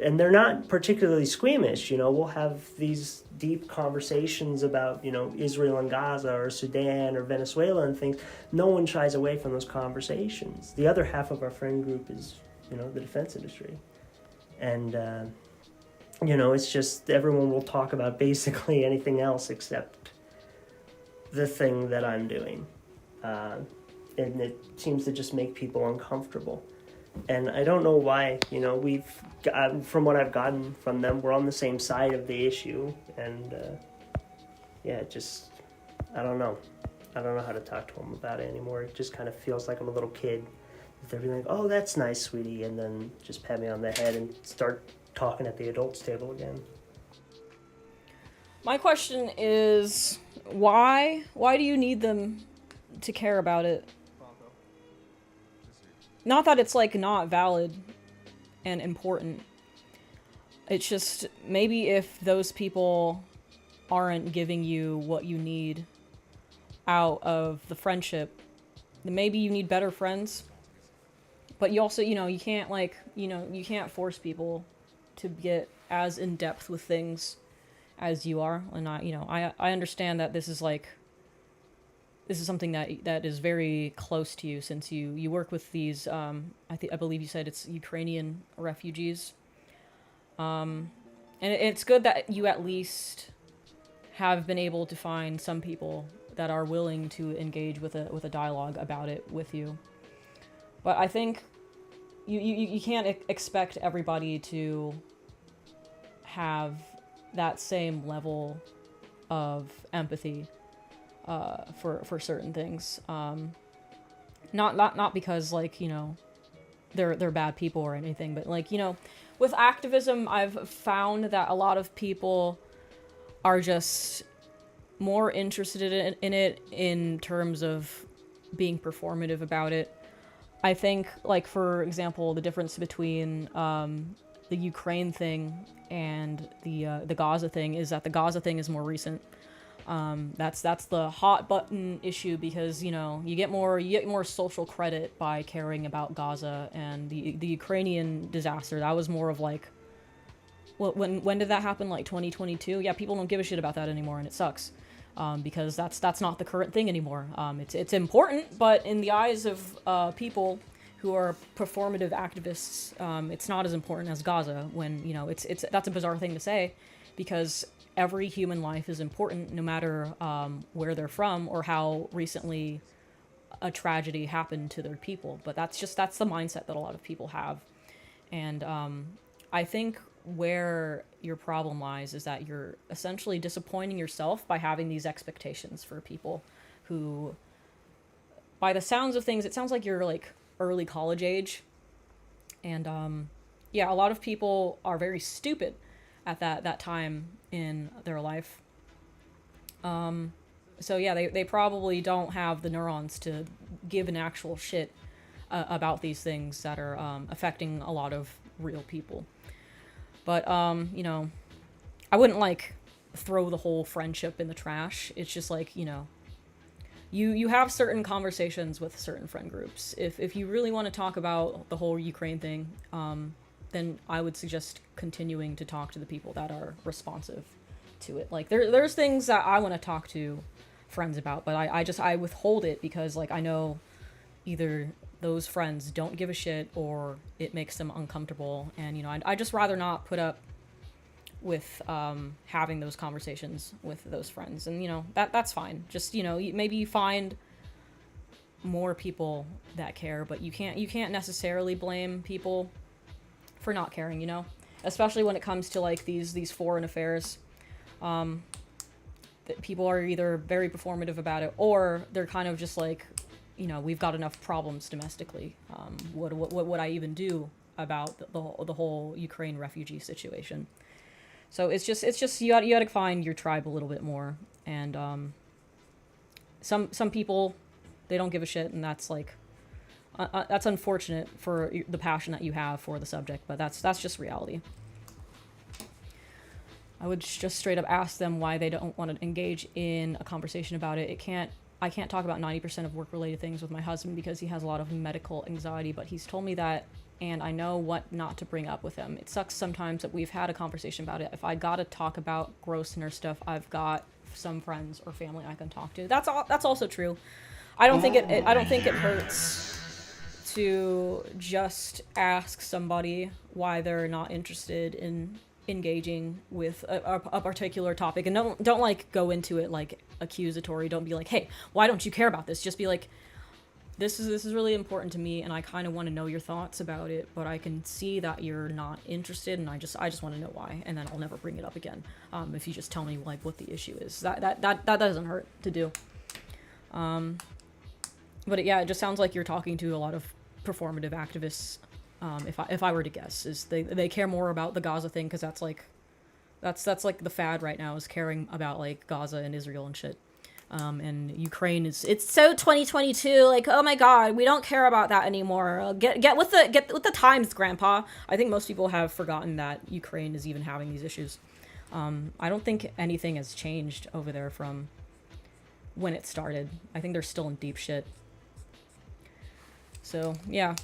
and they're not particularly squeamish, we'll have these deep conversations about, Israel and Gaza or Sudan or Venezuela and things. No one shies away from those conversations. The other half of our friend group is, the defense industry. And, it's just everyone will talk about basically anything else except the thing that I'm doing. And it seems to just make people uncomfortable. And I don't know why, you know, from what I've gotten from them, we're on the same side of the issue. And, yeah, I don't know. I don't know how to talk to them about it anymore. It just kind of feels like I'm a little kid. They're like, oh, that's nice, sweetie. And then just pat me on the head and start talking at the adults table again. My question is, why do you need them to care about it? Not that it's, like, not valid and important. It's just, maybe if those people aren't giving you what you need out of the friendship, then maybe you need better friends. But you also, you know, you can't, like, you know, you can't force people to get as in-depth with things as you are. And I understand that this is, like, this is something that is very close to you, since you work with these, I believe you said it's Ukrainian refugees. And it's good that you at least have been able to find some people that are willing to engage with a dialogue about it with you. But I think you can't expect everybody to have that same level of empathy for certain things. Not because, like, you know, they're bad people or anything, but, like, you know, with activism, I've found that a lot of people are just more interested in it in terms of being performative about it. I think, like, for example, the difference between the Ukraine thing and the Gaza thing is that the Gaza thing is more recent. That's the hot button issue, because, you know, you get more social credit by caring about Gaza, and the Ukrainian disaster, that was more of, like, well, when did that happen? Like 2022? Yeah, people don't give a shit about that anymore, and it sucks. Because that's not the current thing anymore. It's important, but in the eyes of people who are performative activists, it's not as important as Gaza. When, you know, that's a bizarre thing to say, because every human life is important, no matter where they're from or how recently a tragedy happened to their people. But that's the mindset that a lot of people have, and I think where your problem lies is that you're essentially disappointing yourself by having these expectations for people who, by the sounds of things, it sounds like you're, like, early college age. And yeah, a lot of people are very stupid at that time in their life. So yeah, they probably don't have the neurons to give an actual shit about these things that are affecting a lot of real people. But, you know, I wouldn't, like, throw the whole friendship in the trash. It's just, like, you know, you have certain conversations with certain friend groups. If you really want to talk about the whole Ukraine thing, then I would suggest continuing to talk to the people that are responsive to it. Like, there's things that I want to talk to friends about, but I withhold it because, like, I know either those friends don't give a shit or it makes them uncomfortable, and, you know, I just rather not put up with having those conversations with those friends. And, you know, that's fine. Just, you know, maybe you find more people that care, but you can't necessarily blame people for not caring, you know, especially when it comes to, like, these foreign affairs. That people are either very performative about it, or they're kind of just like, you know, we've got enough problems domestically. What would I even do about the whole Ukraine refugee situation? So it's just you got to find your tribe a little bit more. And some people, they don't give a shit, and that's, like, that's unfortunate for the passion that you have for the subject, but that's just reality. I would just straight up ask them why they don't want to engage in a conversation about it. I can't talk about 90% of work-related things with my husband because he has a lot of medical anxiety, but he's told me that, and I know what not to bring up with him. It sucks sometimes that we've had a conversation about it. If I gotta talk about gross nurse stuff, I've got some friends or family I can talk to. That's also true. I don't think it hurts to just ask somebody why they're not interested in engaging with a particular topic, and don't like go into it like accusatory. Don't be like, hey, why don't you care about this? Just be like, this is really important to me, and I kind of want to know your thoughts about it, but I can see that you're not interested, and I just want to know why, and then I'll never bring it up again. If you just tell me like what the issue is, that doesn't hurt to do. But yeah, it just sounds like you're talking to a lot of performative activists. If I were to guess, is they care more about the Gaza thing, because that's like the fad right now, is caring about like Gaza and Israel and shit. And Ukraine it's so 2022, like, oh my god, we don't care about that anymore. Get with the times, Grandpa. I think most people have forgotten that Ukraine is even having these issues. I don't think anything has changed over there from when it started. I think they're still in deep shit. So yeah,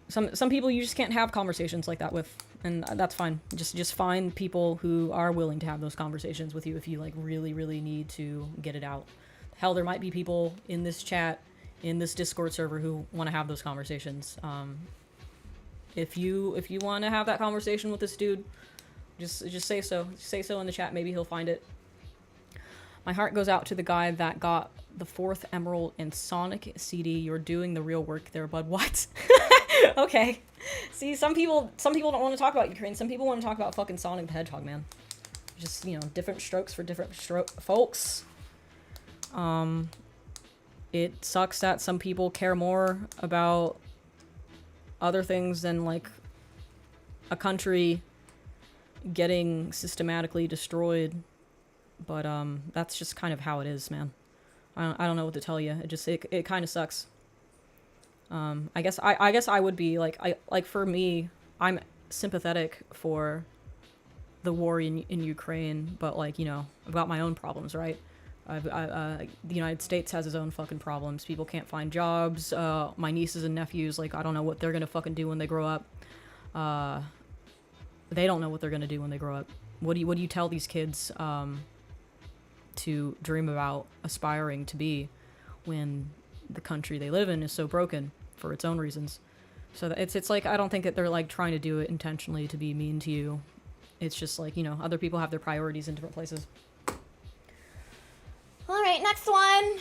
some people you just can't have conversations like that with, and that's fine. Just find people who are willing to have those conversations with you if you like really need to get it out. Hell, there might be people in this chat, in this Discord server, who want to have those conversations. If you want to have that conversation with this dude, just say so. Say so in the chat. Maybe he'll find it. My heart goes out to the guy that got the 4th Emerald and Sonic CD. You're doing the real work there, bud. What? Okay. See, some people don't want to talk about Ukraine. Some people want to talk about fucking Sonic the Hedgehog, man. Just, you know, different strokes for different folks. It sucks that some people care more about other things than like a country getting systematically destroyed. But that's just kind of how it is, man. I don't know what to tell you. It kind of sucks. I guess I would be like for me, I'm sympathetic for the war in Ukraine, but like, you know, I've got my own problems, right? The United States has its own fucking problems. People can't find jobs. My nieces and nephews, like, I don't know what they're gonna fucking do when they grow up. They don't know what they're gonna do when they grow up. What do you tell these kids to dream about aspiring to be when the country they live in is so broken for its own reasons? So it's like, I don't think that they're like trying to do it intentionally to be mean to you. It's just like, you know, other people have their priorities in different places. All right, next one.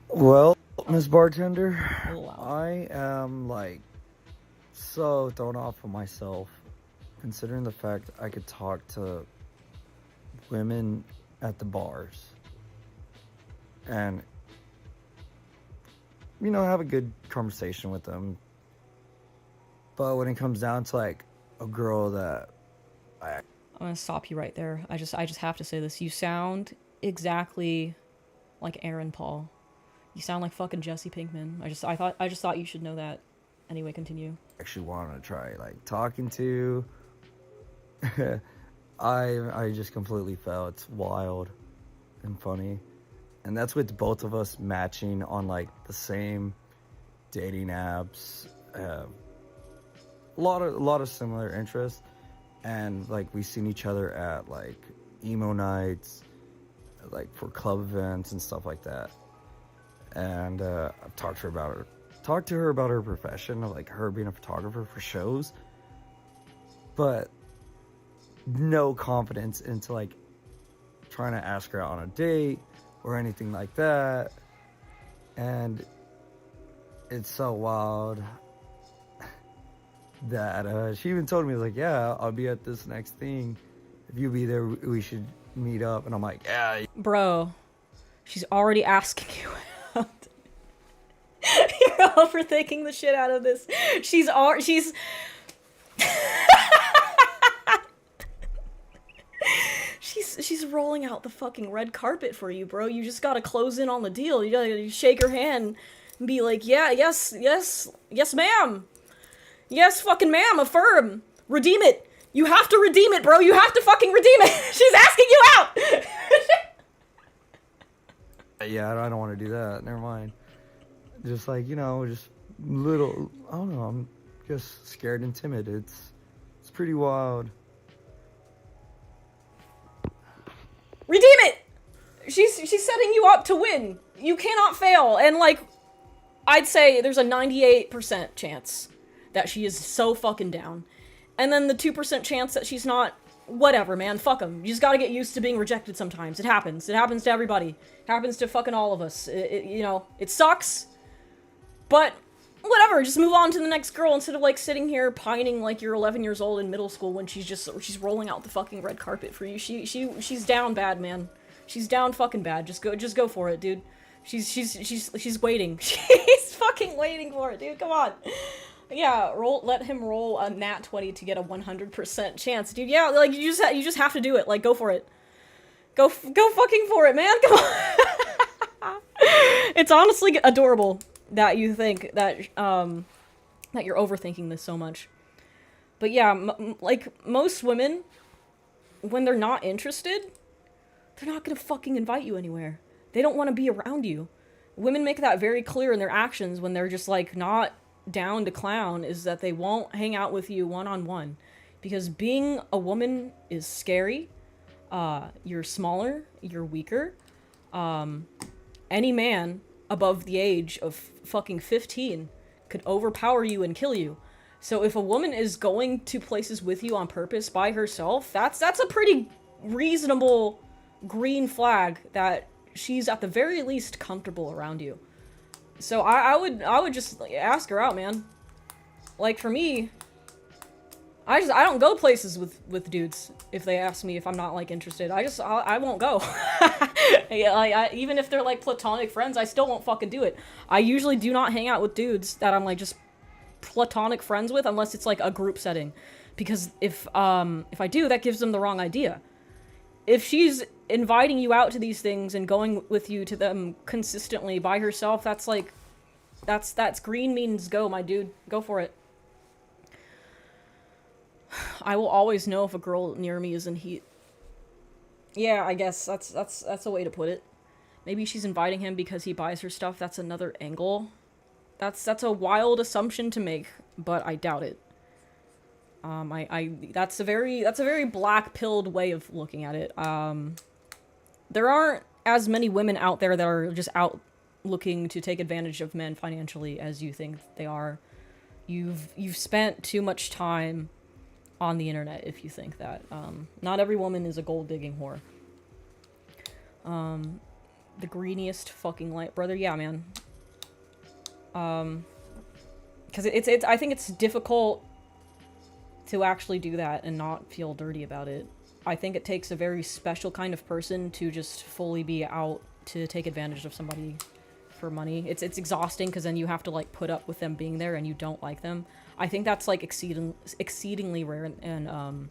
Well, Miss Bartender, I am like so thrown off of myself, considering the fact I could talk to women at the bars and, you know, have a good conversation with them. But when it comes down to like a girl that I'm gonna stop you right there. I just have to say this. You sound exactly like Aaron Paul. You sound like fucking Jesse Pinkman. I just thought you should know that. Anyway, continue. actually want to try like talking to, I just completely fell. It's wild and funny. And that's with both of us matching on like the same dating apps. A lot of similar interests, and like we've seen each other at like emo nights, like for club events and stuff like that. And I've talked to her about her profession, of like her being a photographer for shows, but no confidence into like trying to ask her out on a date or anything like that. And it's so wild that she even told me, like, yeah, I'll be at this next thing. If you be there, we should meet up. And I'm like, yeah. Bro, she's already asking you out. You're overthinking the shit out of this. She's She's rolling out the fucking red carpet for you, bro. You just gotta close in on the deal. You gotta shake her hand and be like, yeah, yes, ma'am. Yes, fucking ma'am, affirm. Redeem it. You have to redeem it, bro. You have to fucking redeem it. She's asking you out. Yeah, I don't want to do that. Never mind. Just like, you know, just little, I don't know, I'm just scared and timid. It's pretty wild. Redeem it! She's setting you up to win. You cannot fail. And like, I'd say there's a 98% chance that she is so fucking down. And then the 2% chance that she's not. Whatever, man. Fuck them. You just gotta get used to being rejected sometimes. It happens. It happens to everybody. It happens to fucking all of us. You know, it sucks. But whatever. Just move on to the next girl instead of like sitting here pining like you're 11 years old in middle school when she's rolling out the fucking red carpet for you. She's down bad, man. She's down fucking bad. Just go for it, dude. She's waiting. She's fucking waiting for it, dude. Come on. Yeah, let him roll a nat 20 to get a 100% chance, dude. Yeah, like you just have to do it. Like, go for it. Go fucking for it, man. Come on. It's honestly adorable that you think that that you're overthinking this so much. But yeah, like most women, when they're not interested, they're not gonna fucking invite you anywhere. They don't want to be around you. Women make that very clear in their actions when they're just like not down to clown, is that they won't hang out with you one-on-one, because being a woman is scary. You're smaller, you're weaker. Any man above the age of fucking 15 could overpower you and kill you. So if a woman is going to places with you on purpose by herself, that's a pretty reasonable green flag that she's at the very least comfortable around you. So I would just like, ask her out, man. Like for me, I don't go places with dudes if they ask me if I'm not like interested. I won't go. Yeah, even if they're like platonic friends, I still won't fucking do it. I usually do not hang out with dudes that I'm like just platonic friends with unless it's like a group setting, because if I do, that gives them the wrong idea. If she's inviting you out to these things and going with you to them consistently by herself, that's like, that's green means go, my dude. Go for it. I will always know if a girl near me is in heat. Yeah, I guess that's a way to put it. Maybe she's inviting him because he buys her stuff. That's another angle. That's a wild assumption to make, but I doubt it. That's a very black-pilled way of looking at it. There aren't as many women out there that are just out looking to take advantage of men financially as you think they are. You've spent too much time on the internet if you think that. Not every woman is a gold-digging whore. The greeniest fucking light brother. Yeah, man. Because it's I think it's difficult to actually do that and not feel dirty about it. I think it takes a very special kind of person to just fully be out to take advantage of somebody for money. It's exhausting because then you have to like put up with them being there and you don't like them. I think that's like exceedingly rare, and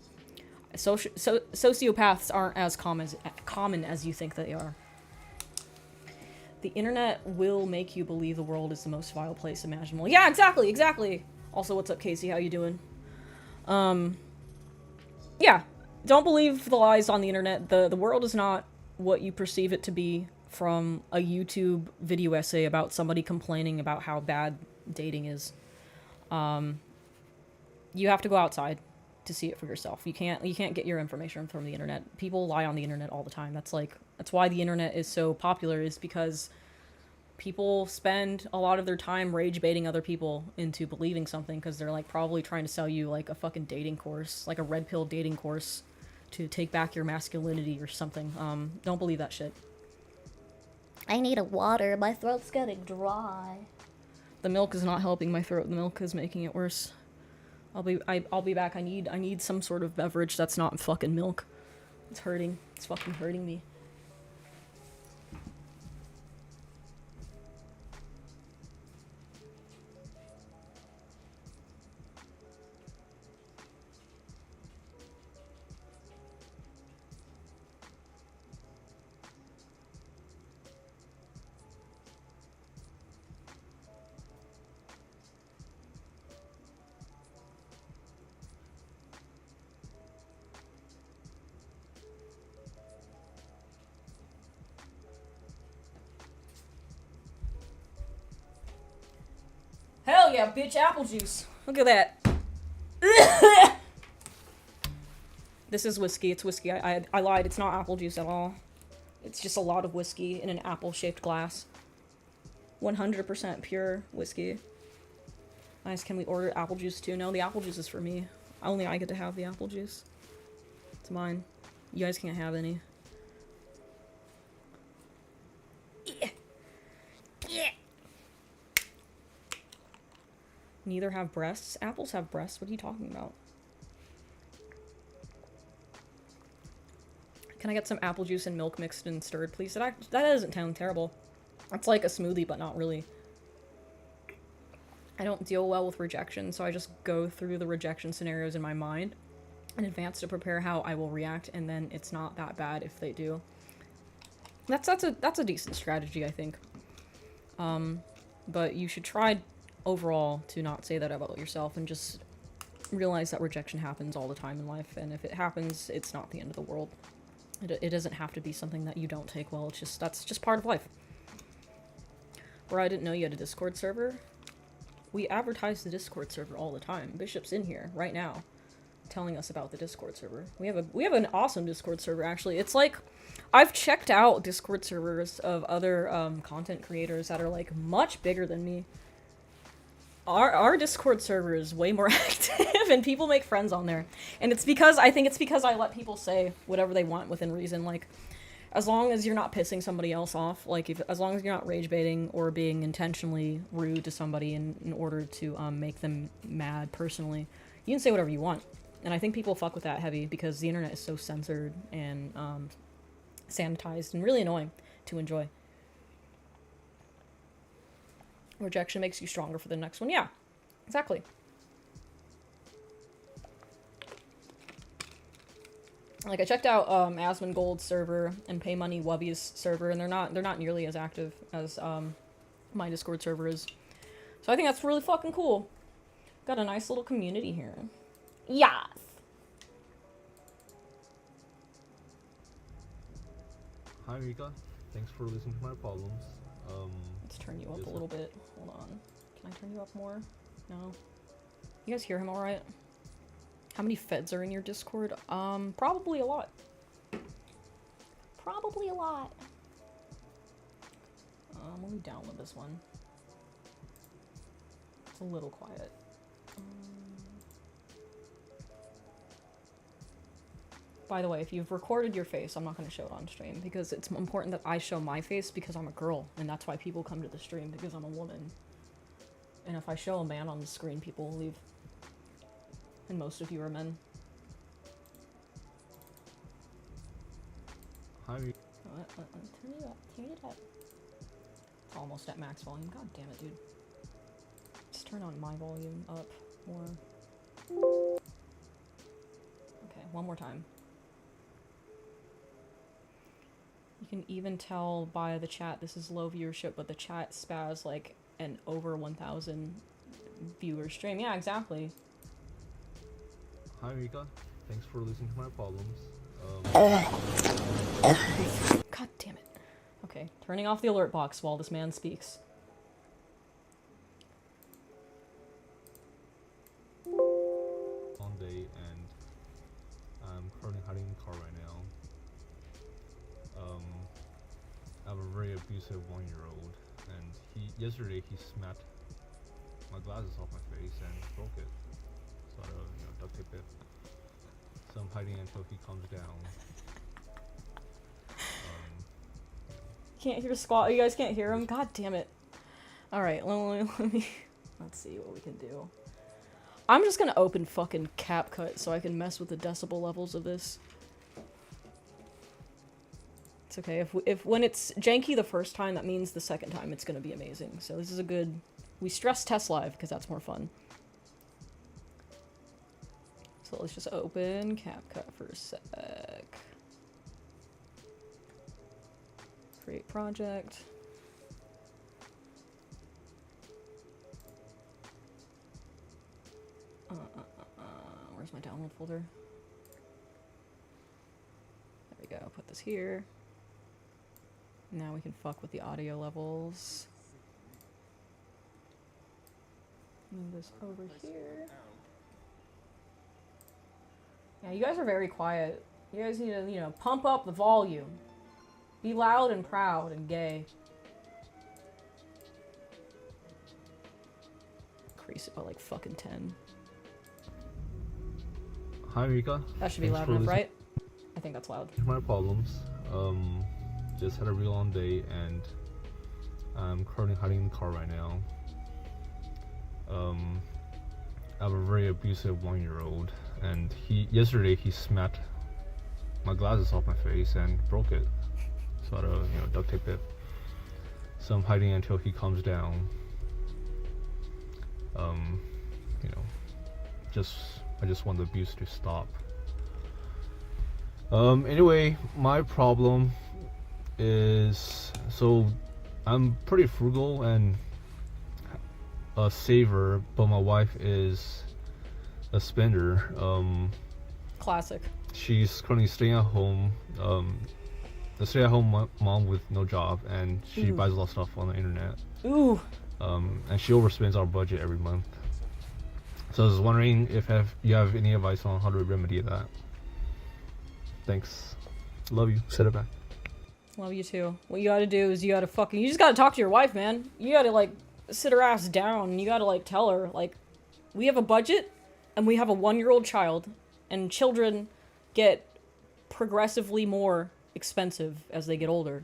sociopaths aren't as common as you think they are. The internet will make you believe the world is the most vile place imaginable. Yeah, exactly. Also, what's up, Casey? How you doing? Yeah. Don't believe the lies on the internet. The world is not what you perceive it to be from a YouTube video essay about somebody complaining about how bad dating is. You have to go outside to see it for yourself. You can't get your information from the internet. People lie on the internet all the time. That's why the internet is so popular, is because people spend a lot of their time rage baiting other people into believing something, because they're like probably trying to sell you like a fucking dating course, like a red pill dating course to take back your masculinity or something. Don't believe that shit. I need a water. My throat's getting dry. The milk is not helping my throat. The milk is making it worse. I'll be back. I need some sort of beverage that's not fucking milk. It's hurting. It's fucking hurting me. Hell yeah, bitch, apple juice. Look at that. This is whiskey. It's whiskey. I lied. It's not apple juice at all. It's just a lot of whiskey in an apple-shaped glass. 100% pure whiskey. Nice, can we order apple juice too? No, the apple juice is for me. Only I get to have the apple juice. It's mine. You guys can't have any. Yeah. Yeah. Neither have breasts. Apples have breasts. What are you talking about? Can I get some apple juice and milk mixed and stirred, please? That doesn't sound terrible. It's like a smoothie, but not really. I don't deal well with rejection, so I just go through the rejection scenarios in my mind in advance to prepare how I will react, and then it's not that bad if they do. That's a decent strategy, I think. But you should try overall to not say that about yourself and just realize that rejection happens all the time in life, and if it happens, it's not the end of the world. It doesn't have to be something that you don't take well. It's just, that's just part of life. Bro, I didn't know you had a Discord server. We advertise the Discord server all the time. Bishop's in here right now telling us about the Discord server. We have an awesome Discord server, actually. It's like, I've checked out Discord servers of other content creators that are like much bigger than me. Our Discord server is way more active and people make friends on there. And it's because, I think it's because I let people say whatever they want within reason. Like, as long as you're not pissing somebody else off, like as long as you're not rage baiting or being intentionally rude to somebody in order to make them mad personally, you can say whatever you want. And I think people fuck with that heavy because the internet is so censored and sanitized and really annoying to enjoy. Rejection makes you stronger for the next one. Yeah, exactly. Like, I checked out Asmongold's server and Paymoney Wubby's server, and they're not nearly as active as my Discord server is. So I think that's really fucking cool. Got a nice little community here. Yes. Hi Mika, thanks for listening to my problems. Let's turn you up a little bit. Hold on. Can I turn you up more? No. You guys hear him all right? How many feds are in your Discord? Probably a lot. Probably a lot. Let me download this one. It's a little quiet. By the way, if you've recorded your face, I'm not going to show it on stream because it's important that I show my face because I'm a girl, and that's why people come to the stream, because I'm a woman. And if I show a man on the screen, people will leave. And most of you are men. Hi. Turn it up. Turn it up. It's almost at max volume. God damn it, dude. Just turn on my volume up more. Okay, one more time. You can even tell by the chat this is low viewership, but the chat spaz like an over 1,000 viewer stream. Yeah, exactly. Hi Mika, thanks for listening to my problems. God damn it. Okay, turning off the alert box while this man speaks. One day, and I'm currently hiding in the car right now. I have a very abusive 1-year-old, and yesterday he smacked my glasses off my face and broke it. So I duct tape it. So I'm hiding until he comes down. Can't hear squat. You guys can't hear him? God damn it. Alright, let me let's see what we can do. I'm just gonna open fucking CapCut so I can mess with the decibel levels of this. It's okay. If when it's janky the first time, that means the second time it's gonna be amazing. So this is a good... We stress test live because that's more fun. So let's just open CapCut for a sec. Create project. Where's my download folder? There we go. Put this here. Now we can fuck with the audio levels. Move this over here. Yeah, you guys are very quiet. You guys need to, pump up the volume. Be loud and proud and gay. Increase it by like fucking 10. Hi Rika. That should be Thanks loud for enough, listening right? I think that's loud. to my problems. Just had a real long day and I'm currently hiding in the car right now. I have a very abusive 1-year-old, and yesterday he smacked my glasses off my face and broke it. So I had to, duct tape it. So I'm hiding until he calms down. I just want the abuse to stop. Anyway, my problem is, so I'm pretty frugal and a saver, but my wife is a spender. Classic. She's currently staying at home, a stay-at-home mom with no job, and she Ooh. buys a lot of stuff on the internet. Ooh. And she overspends our budget every month. So I was wondering if you have any advice on how to remedy that. Thanks. Love you. Set it back. Love you too. What you gotta do is you just gotta talk to your wife, man. You gotta, like, sit her ass down and you gotta, like, tell her, like, we have a budget and we have a 1-year-old child, and children get progressively more expensive as they get older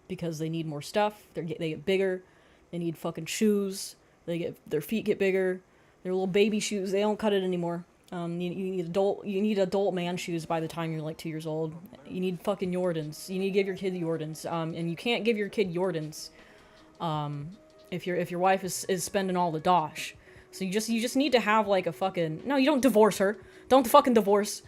because they need more stuff, they get bigger, they need fucking shoes, their feet get bigger, their little baby shoes, they don't cut it anymore. You need adult man shoes by the time you're like 2 years old. You need fucking Jordans. You need to give your kid Jordans. And you can't give your kid Jordans if your wife is spending all the dosh. So you just need to have like a fucking, no, you don't divorce her. Don't fucking divorce.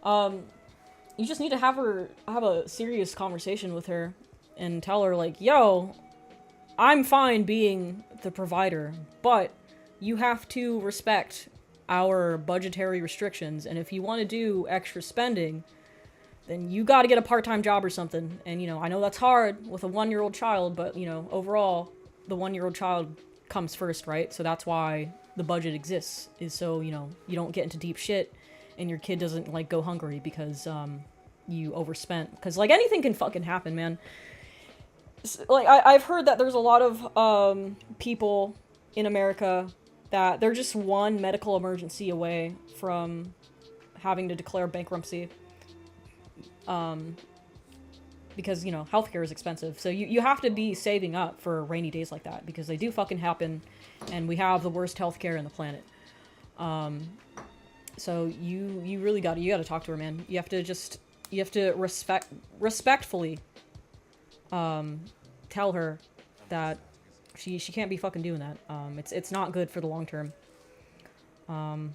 You just need to have a serious conversation with her and tell her like, yo, I'm fine being the provider, but you have to respect our budgetary restrictions, and if you want to do extra spending, then you got to get a part-time job or something. And I know that's hard with a 1-year-old child, but overall the 1-year-old child comes first, right? So that's why the budget exists, is so you don't get into deep shit and your kid doesn't like go hungry because you overspent, because like anything can fucking happen, man. Like I've heard that there's a lot of people in America that they're just one medical emergency away from having to declare bankruptcy. Because, healthcare is expensive. So you have to be saving up for rainy days like that, because they do fucking happen, and we have the worst healthcare in the planet. So you really gotta talk to her, man. You have to respectfully tell her that she can't be fucking doing that. It's not good for the long term. And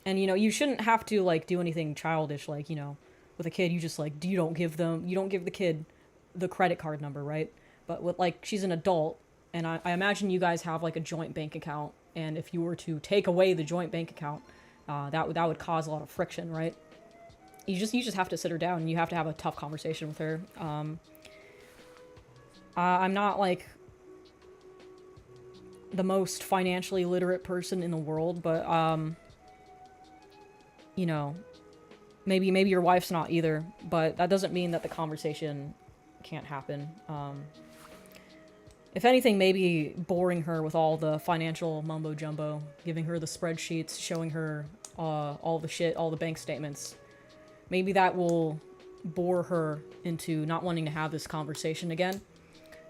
you shouldn't have to like do anything childish, like with a kid you just like you don't give the kid the credit card number, right? But with like she's an adult, and I imagine you guys have like a joint bank account, and if you were to take away the joint bank account, that would cause a lot of friction, right? You just have to sit her down and you have to have a tough conversation with her. I'm not like the most financially literate person in the world, but maybe your wife's not either, but that doesn't mean that the conversation can't happen. If anything, maybe boring her with all the financial mumbo jumbo, giving her the spreadsheets, showing her all the shit, all the bank statements. Maybe that will bore her into not wanting to have this conversation again.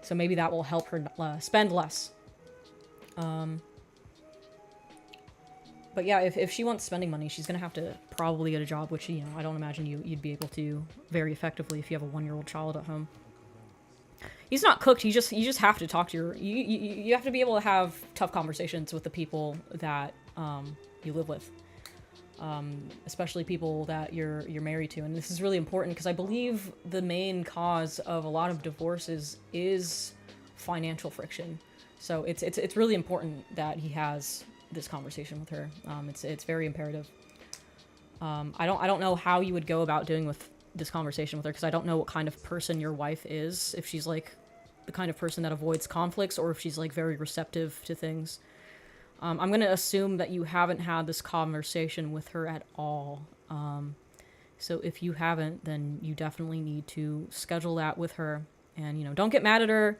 So maybe that will help her spend less. But yeah, if she wants spending money, she's gonna have to probably get a job, which I don't imagine you'd be able to very effectively if you have a 1-year-old child at home. He's not cooked. You just have to talk to your. You have to be able to have tough conversations with the people that you live with, especially people that you're married to. And this is really important because I believe the main cause of a lot of divorces is financial friction. So it's really important that he has this conversation with her. It's very imperative. I don't know how you would go about doing this conversation with her, because I don't know what kind of person your wife is, if she's like the kind of person that avoids conflicts or if she's like very receptive to things. I'm gonna assume that you haven't had this conversation with her at all, So if you haven't, then you definitely need to schedule that with her. And, you know, don't get mad at her.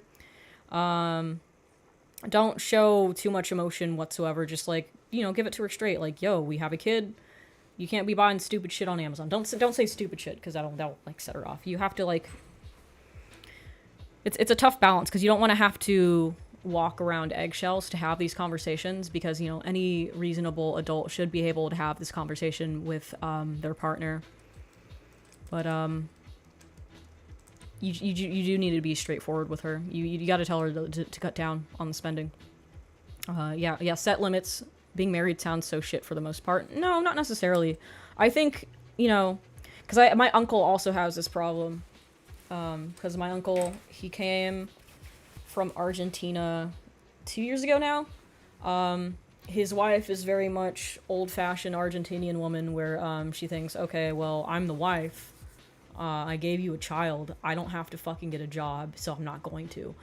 Don't show too much emotion whatsoever. Just, like, you know, give it to her straight. Like, yo, we have a kid. You can't be buying stupid shit on Amazon. Don't say stupid shit, because that'll like set her off. You have to, like, it's a tough balance, because you don't want to have to walk around eggshells to have these conversations, because, you know, any reasonable adult should be able to have this conversation with their partner. But you do need to be straightforward with her. You got to tell her to cut down on the spending. Yeah, set limits. Being married sounds so shit for the most part. No, not necessarily. I think, you know, because my uncle also has this problem. Because my uncle, he came from Argentina 2 years ago now. His wife is very much old-fashioned Argentinian woman, where she thinks, okay, well, I'm the wife. I gave you a child. I don't have to fucking get a job, so I'm not going to.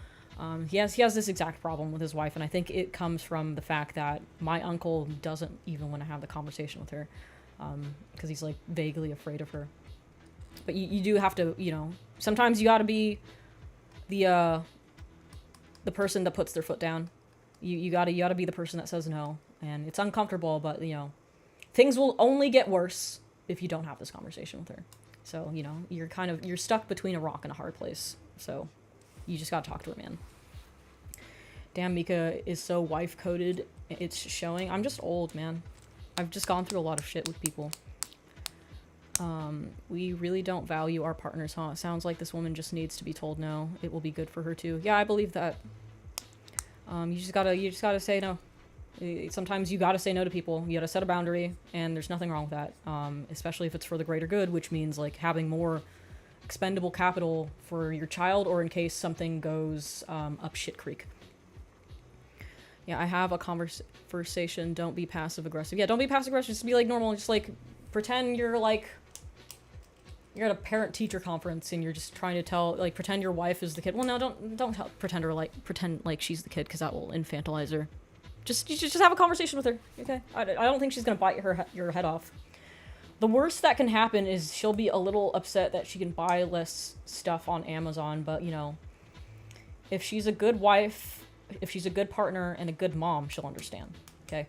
He has this exact problem with his wife, and I think it comes from the fact that my uncle doesn't even want to have the conversation with her, because he's, like, vaguely afraid of her. But you do have to, you know, sometimes you gotta be the person that puts their foot down. You gotta be the person that says no, and it's uncomfortable, but, you know, things will only get worse if you don't have this conversation with her. So, you know, you're stuck between a rock and a hard place. So you just gotta talk to her, man. Damn, Mika is so wife-coded. It's showing. I'm just old, man. I've just gone through a lot of shit with people. We really don't value our partners, huh? It sounds like this woman just needs to be told no. It will be good for her too. Yeah, I believe that. You just gotta say no. Sometimes you gotta say no to people. You gotta set a boundary, and there's nothing wrong with that. Especially if it's for the greater good, which means, like, having more expendable capital for your child, or in case something goes up shit creek. Yeah, I have a conversation. Don't be passive aggressive. Yeah, don't be passive aggressive. Just be, like, normal. Just, like, pretend you're, like, you're at a parent-teacher conference and you're just trying to tell, like, pretend your wife is the kid. Well, no, don't pretend like she's the kid, because that will infantilize her. Just have a conversation with her, okay? I don't think she's gonna bite your head off. The worst that can happen is she'll be a little upset that she can buy less stuff on Amazon, but, you know, if she's a good wife, if she's a good partner and a good mom, she'll understand, okay?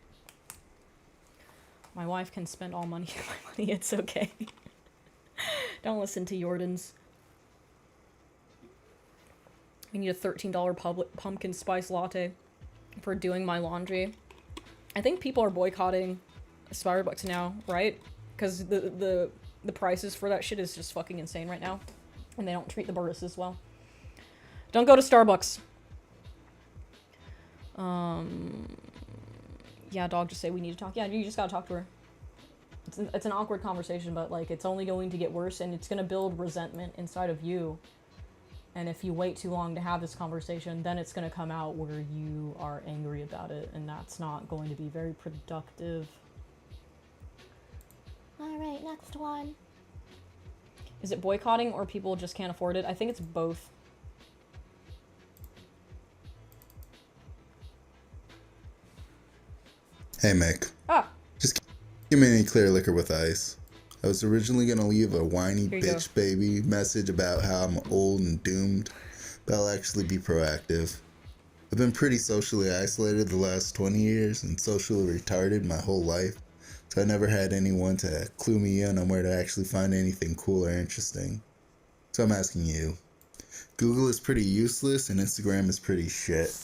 My wife can spend all my money, it's okay. Don't listen to Jordans. I need a $13 pumpkin spice latte for doing my laundry. I think people are boycotting Starbucks now, right? Because the prices for that shit is just fucking insane right now. And they don't treat the baristas well. Don't go to Starbucks. Yeah, dog, just say we need to talk. Yeah, you just gotta talk to her. It's an awkward conversation, but, like, it's only going to get worse, and it's gonna build resentment inside of you. And if you wait too long to have this conversation, then it's gonna come out where you are angry about it, and that's not going to be very productive. Alright, next one. Is it boycotting, or people just can't afford it? I think it's both. Hey, Mick. Ah. Just give me any clear liquor with ice. I was originally gonna leave a whiny Here you bitch baby message about how I'm old and doomed, but I'll actually be proactive. I've been pretty socially isolated the last 20 years and socially retarded my whole life, so I never had anyone to clue me in on where to actually find anything cool or interesting. So I'm asking you. Google is pretty useless and Instagram is pretty shit.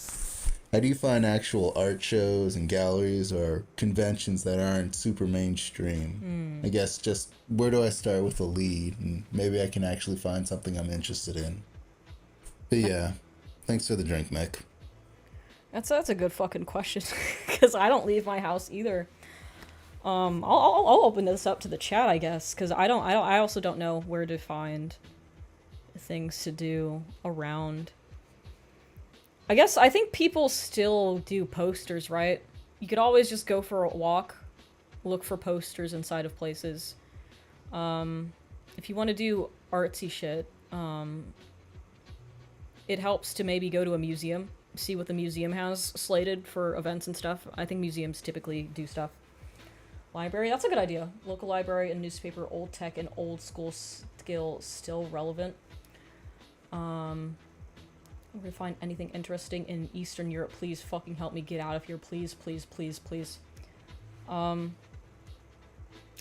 How do you find actual art shows and galleries or conventions that aren't super mainstream? I guess just where do I start with a lead, and maybe I can actually find something I'm interested in. But yeah, thanks for the drink, Mick. That's a good fucking question, because I don't leave my house either. I'll open this up to the chat, I guess, because I also don't know where to find things to do around. I think people still do posters, right? You could always just go for a walk, look for posters inside of places. If you want to do artsy shit, it helps to maybe go to a museum, see what the museum has slated for events and stuff. I think museums typically do stuff. Library, that's a good idea. Local library and newspaper, old tech and old school skill still relevant. I'm gonna find anything interesting in Eastern Europe. Please fucking help me get out of here. Please, please, please, please. I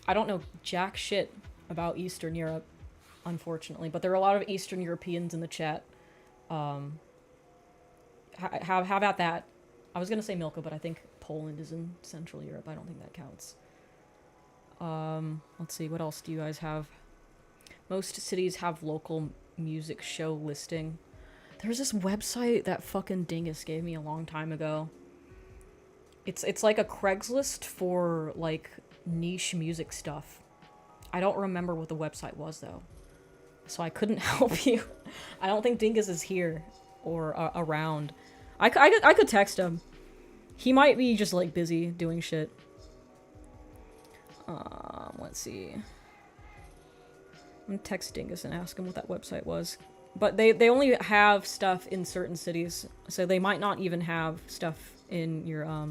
don't know jack shit about Eastern Europe, unfortunately, but there are a lot of Eastern Europeans in the chat. How about that? I was gonna say Milka, but I think Poland is in Central Europe. I don't think that counts. Let's see, what else do you guys have? Most cities have local music show listing. There's this website that fucking Dingus gave me a long time ago. It's like a Craigslist for, like, niche music stuff. I don't remember what the website was, though. So I couldn't help you. I don't think Dingus is here or around. I could text him. He might be just, like, busy doing shit. Let's see. I'm gonna text Dingus and ask him what that website was. But they only have stuff in certain cities, so they might not even have stuff in your,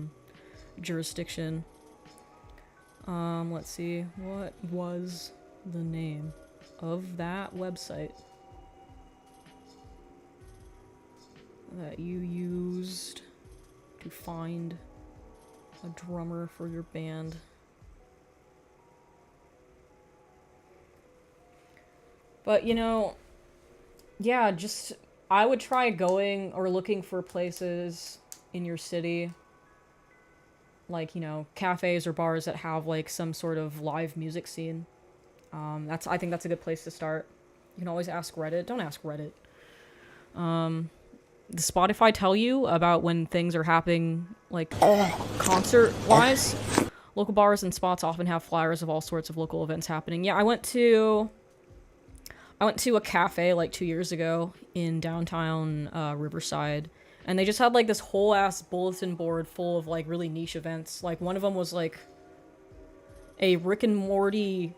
jurisdiction. Let's see. What was the name of that website that you used to find a drummer for your band? But, you know, yeah, just, I would try going or looking for places in your city, like, you know, cafes or bars that have, like, some sort of live music scene. I think that's a good place to start. You can always ask Reddit. Don't ask Reddit. Does Spotify tell you about when things are happening, like, concert-wise? Local bars and spots often have flyers of all sorts of local events happening. Yeah, I went to a cafe like 2 years ago in downtown Riverside, and they just had like this whole ass bulletin board full of like really niche events. Like one of them was like a Rick and Morty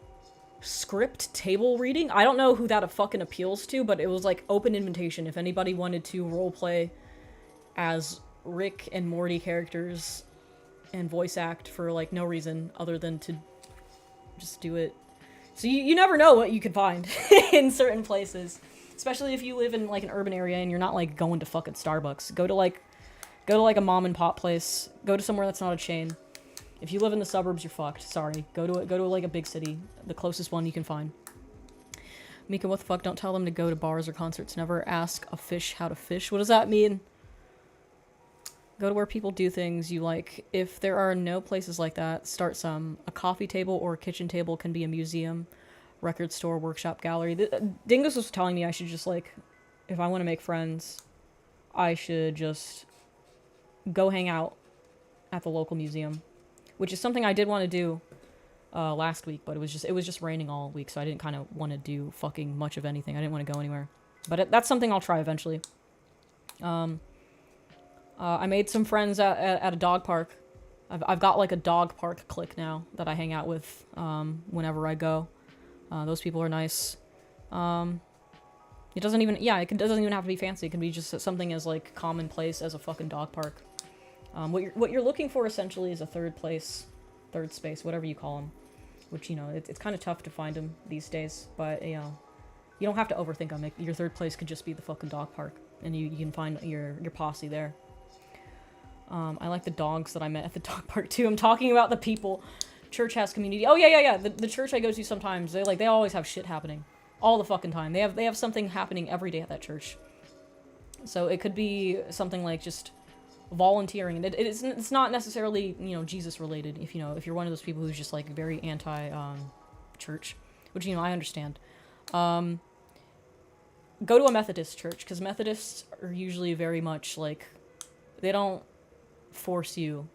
script table reading. I don't know who that fucking appeals to, but it was like open invitation if anybody wanted to roleplay as Rick and Morty characters and voice act for like no reason other than to just do it. So you never know what you could find in certain places, especially if you live in like an urban area and you're not like going to fucking Starbucks. Go to like a mom and pop place. Go to somewhere that's not a chain. If you live in the suburbs, you're fucked. Sorry. Go to like a big city, the closest one you can find. Mika, what the fuck? Don't tell them to go to bars or concerts. Never ask a fish how to fish. What does that mean? Go to where people do things you like. If there are no places like that, start some. A coffee table or a kitchen table can be a museum, record store, workshop, gallery. Dingus was telling me I should just, like, if I want to make friends, I should just go hang out at the local museum, which is something I did want to do last week, but it was just raining all week, so I didn't kind of want to do fucking much of anything. I didn't want to go anywhere. But that's something I'll try eventually. I made some friends at a dog park. I've got like a dog park clique now that I hang out with whenever I go. Those people are nice. It doesn't even have to be fancy. It can be just something as like commonplace as a fucking dog park. What you're looking for essentially is a third space, whatever you call them. Which, you know, it's kind of tough to find them these days. But, you know, you don't have to overthink them. Your third place could just be the fucking dog park. And you can find your posse there. I like the dogs that I met at the dog park too. I'm talking about the people. Church has community. Oh yeah. The church I go to sometimes, they always have shit happening. All the fucking time. They have something happening every day at that church. So it could be something like just volunteering. And it's not necessarily, you know, Jesus related if you're one of those people who's just like very anti church, which, you know, I understand. Go to a Methodist church, because Methodists are usually very much like, they don't force you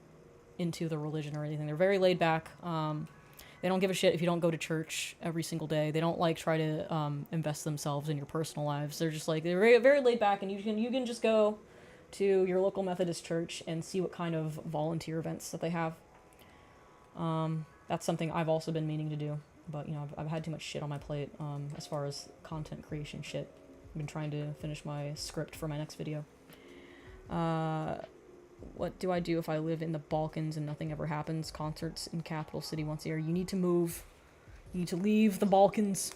into the religion or anything. They're very laid back. They don't give a shit if you don't go to church every single day. They don't like try to invest themselves in your personal lives. They're just like, they're very, very laid back, and you can just go to your local Methodist church and see what kind of volunteer events that they have. That's something I've also been meaning to do, but, you know, I've had too much shit on my plate as far as content creation shit. I've been trying to finish my script for my next video. What do I do if I live in the Balkans and nothing ever happens? Concerts in capital city once a year. You need to move. You need to leave the Balkans.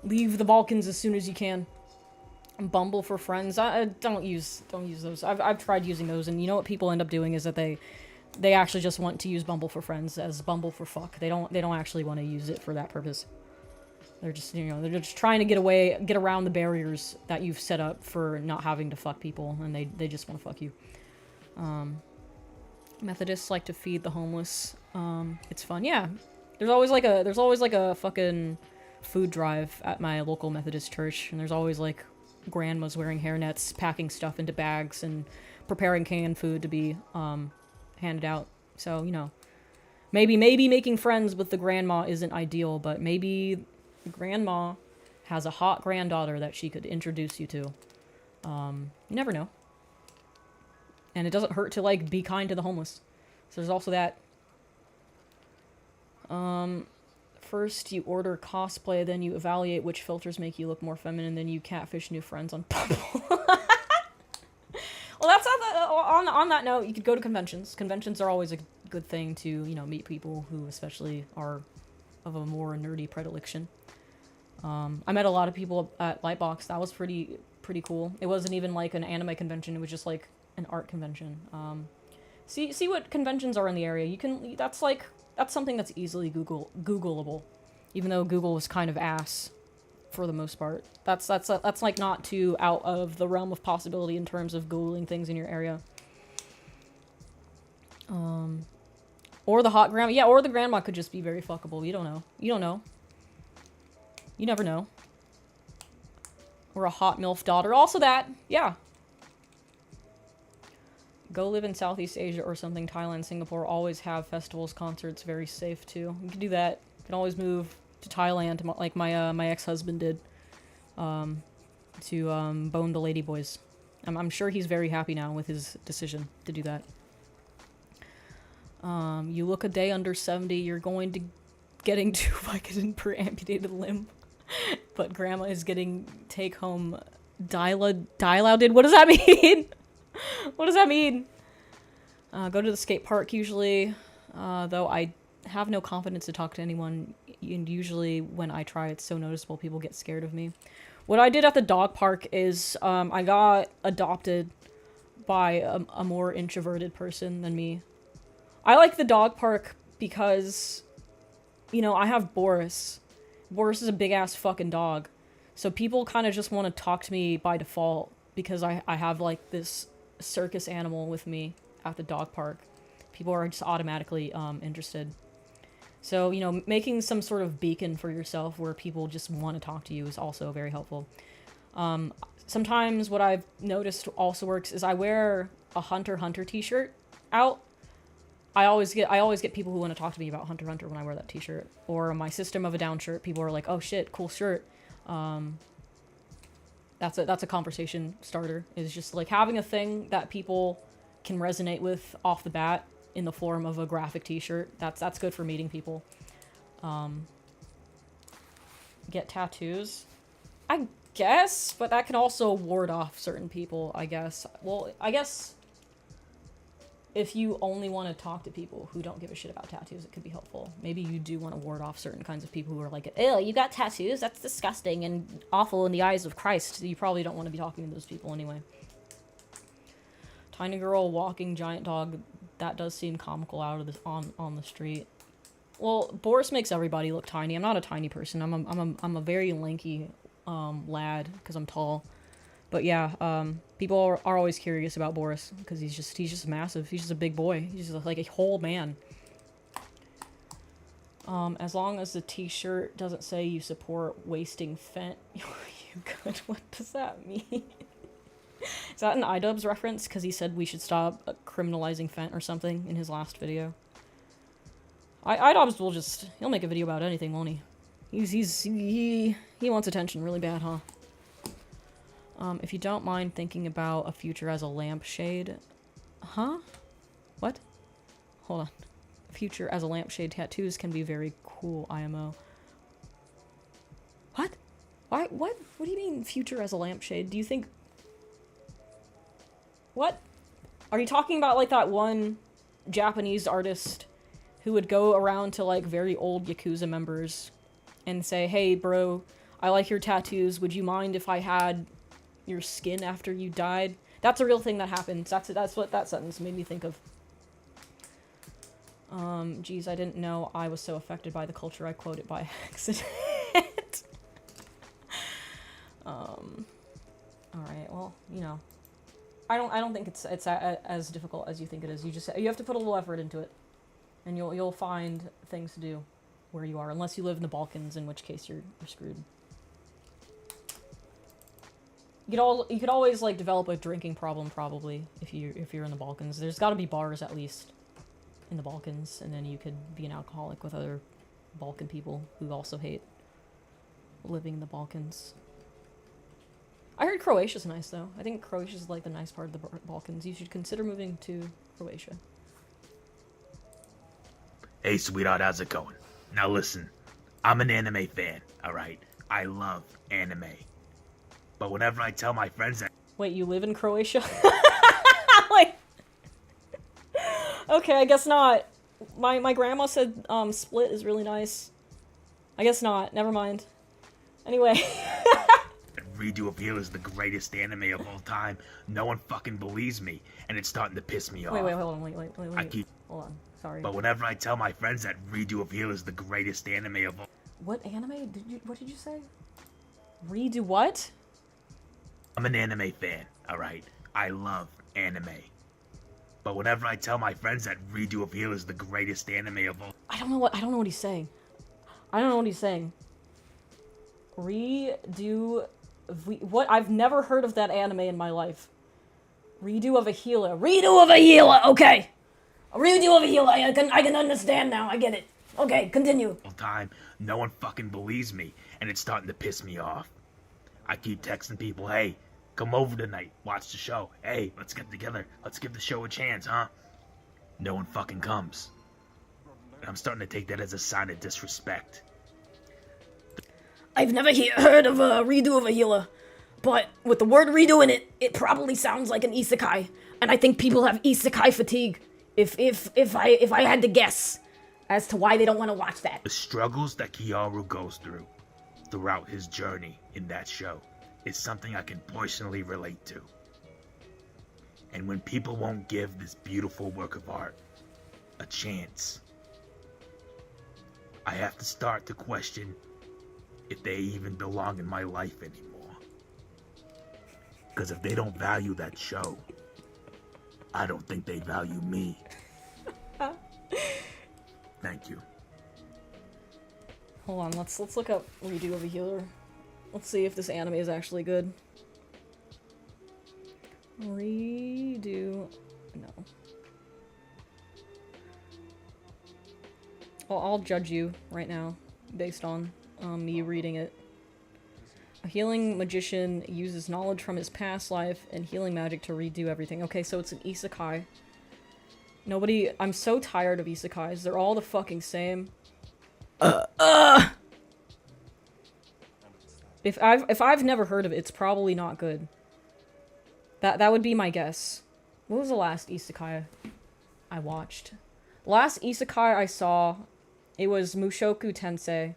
Leave the Balkans as soon as you can. Bumble for friends. Don't use those. I've tried using those, and you know what people end up doing is that they actually just want to use Bumble for friends as Bumble for fuck. They don't actually want to use it for that purpose. They're just, you know, they're just trying to get around the barriers that you've set up for not having to fuck people, and they just want to fuck you. Methodists like to feed the homeless. It's fun. Yeah. There's always like a fucking food drive at my local Methodist church, and there's always like grandmas wearing hairnets, packing stuff into bags, and preparing canned food to be handed out. So, you know, maybe making friends with the grandma isn't ideal, but maybe the grandma has a hot granddaughter that she could introduce you to. You never know. And it doesn't hurt to, like, be kind to the homeless. So there's also that. First you order cosplay, then you evaluate which filters make you look more feminine, then you catfish new friends on Bumble. Well, that's on that note, you could go to conventions. Conventions are always a good thing to, you know, meet people who especially are of a more nerdy predilection. I met a lot of people at Lightbox. That was pretty cool. It wasn't even like an anime convention. It was just like an art convention. See what conventions are in the area. You can, that's something that's easily Googleable, even though Google was kind of ass for the most part. That's like not too out of the realm of possibility in terms of Googling things in your area. Or the hot grandma. Yeah, or the grandma could just be very fuckable. You don't know. You don't know. You never know. Or a hot MILF daughter. Also that. Yeah. Go live in Southeast Asia or something. Thailand, Singapore always have festivals, concerts, very safe too. You can do that. You can always move to Thailand, like my ex-husband did, to bone the ladyboys. I'm sure he's very happy now with his decision to do that. You look a day under 70, you're going to getting 2 Vicodin per amputated limb, but grandma is getting take-home dilaudid. What does that mean? What does that mean? Go to the skate park usually, though I have no confidence to talk to anyone, and usually when I try it's so noticeable people get scared of me. What I did at the dog park is I got adopted by a more introverted person than me. I like the dog park because, you know, I have Boris. Boris is a big-ass fucking dog. So people kind of just want to talk to me by default because I have, like, this circus animal with me at the dog park. People are just automatically interested. So, you know, making some sort of beacon for yourself where people just want to talk to you is also very helpful. Sometimes what I've noticed also works is I wear a Hunter x Hunter t-shirt out. I always get people who want to talk to me about Hunter x Hunter when I wear that t-shirt. Or my System of a Down shirt. People are like, oh shit, cool shirt. That's a conversation starter. Is just like having a thing that people can resonate with off the bat in the form of a graphic t-shirt. That's good for meeting people. Get tattoos? I guess, but that can also ward off certain people, I guess. Well, I guess if you only want to talk to people who don't give a shit about tattoos, it could be helpful. Maybe you do want to ward off certain kinds of people who are like, ew, you got tattoos? That's disgusting and awful in the eyes of Christ. You probably don't want to be talking to those people anyway. Tiny girl walking giant dog. That does seem comical out of this on the street. Well, Boris makes everybody look tiny. I'm not a tiny person. I'm a very lanky lad because I'm tall. But yeah, people are always curious about Boris because he's just massive. He's just a big boy. He's just like a whole man. As long as the t-shirt doesn't say you support wasting fent, you good. What does that mean? Is that an iDubbbz reference? Because he said we should stop criminalizing fent or something in his last video. iDubbbz will he'll make a video about anything, won't he? He wants attention really bad, huh? If you don't mind thinking about a future as a lampshade... Huh? What? Hold on. Future as a lampshade tattoos can be very cool, IMO. What? Why? What? What do you mean, future as a lampshade? Do you think... What? Are you talking about, like, that one Japanese artist who would go around to, like, very old Yakuza members and say, hey, bro, I like your tattoos. Would you mind if I had your skin after you died? That's a real thing that happens. That's what that sentence made me think of. Geez, I didn't know I was so affected by the culture I quoted by accident. Alright, well, you know. I don't think it's as difficult as you think it is. You have to put a little effort into it. And you'll find things to do where you are, unless you live in the Balkans, in which case you're screwed. You could always, like, develop a drinking problem, probably, if you're in the Balkans. There's got to be bars, at least, in the Balkans, and then you could be an alcoholic with other Balkan people who also hate living in the Balkans. I heard Croatia's nice, though. I think Croatia's, like, the nice part of the Balkans. You should consider moving to Croatia. Hey, sweetheart, how's it going? Now listen, I'm an anime fan, alright? I love anime. But whenever I tell my friends that— Wait, you live in Croatia? Like, okay, I guess not. My grandma said Split is really nice. I guess not. Never mind. Anyway. Redo of Heal is the greatest anime of all time, no one fucking believes me, and it's starting to piss me off. Wait, hold on, wait. Hold on, sorry. But whenever I tell my friends that Redo of Heal is the greatest anime of all— What anime? What did you say? Redo what? I'm an anime fan, alright? I love anime. But whenever I tell my friends that Redo of Heal is the greatest anime of all— I don't know what he's saying. I don't know what he's saying. What? I've never heard of that anime in my life. Redo of a Healer. Redo of a Healer, okay! A redo of a Healer, I can understand now, I get it. Okay, continue. Time, no one fucking believes me, and it's starting to piss me off. I keep texting people, hey, come over tonight, watch the show. Hey, let's get together, let's give the show a chance, huh? No one fucking comes. And I'm starting to take that as a sign of disrespect. I've never heard of a redo of a healer, but with the word redo in it, it probably sounds like an isekai, and I think people have isekai fatigue. If I had to guess as to why they don't want to watch that. The struggles that Kiaru goes through throughout his journey in that show is something I can personally relate to. And when people won't give this beautiful work of art a chance, I have to start to question if they even belong in my life anymore. Because if they don't value that show, I don't think they value me. Thank you. Hold on, let's look up Redo of a Healer. Let's see if this anime is actually good. Redo... no. Well, I'll judge you right now, based on me reading it. A healing magician uses knowledge from his past life and healing magic to redo everything. Okay, so it's an isekai. I'm so tired of isekais. They're all the fucking same. If I've never heard of it, it's probably not good. That would be my guess. What was the last isekai I watched? The last isekai I saw, it was Mushoku Tensei.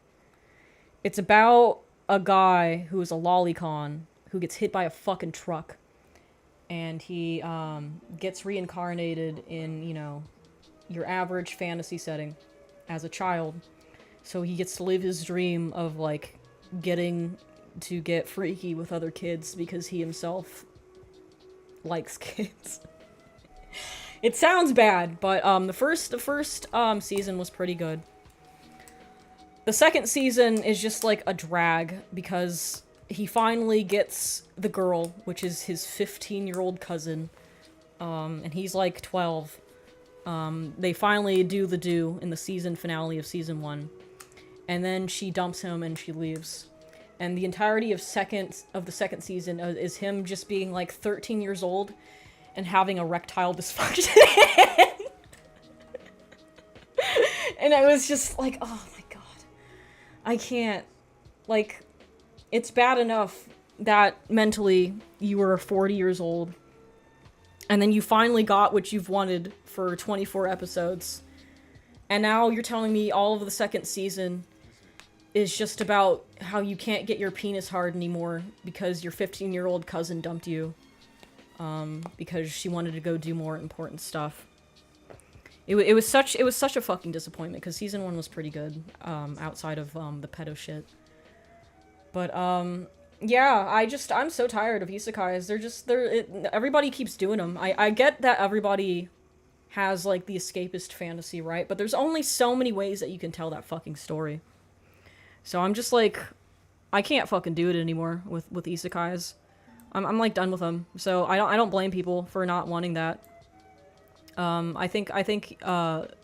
It's about a guy who is a lolicon who gets hit by a fucking truck. And he gets reincarnated in, you know, your average fantasy setting as a child. So he gets to live his dream of, like, getting to get freaky with other kids because he himself likes kids. It sounds bad, but the first season was pretty good. The second season is just like a drag because he finally gets the girl, which is his 15-year-old cousin, and he's like 12. They finally do the do in the season finale of season 1, and then she dumps him and she leaves. And the entirety of the second season is him just being like 13 years old and having erectile dysfunction. And I was just like, oh my god. I can't. Like, it's bad enough that mentally you were 40 years old And then you finally got what you've wanted for 24 episodes. And now you're telling me all of the second season is just about how you can't get your penis hard anymore because your 15-year-old cousin dumped you. Because she wanted to go do more important stuff. It was such a fucking disappointment because season 1 was pretty good, outside of the pedo shit. But yeah, I'm so tired of isekais. Everybody keeps doing them. I get that everybody has like the escapist fantasy, right? But there's only so many ways that you can tell that fucking story. So I'm just like, I can't fucking do it anymore with isekais. I'm like done with them. So I don't blame people for not wanting that. I think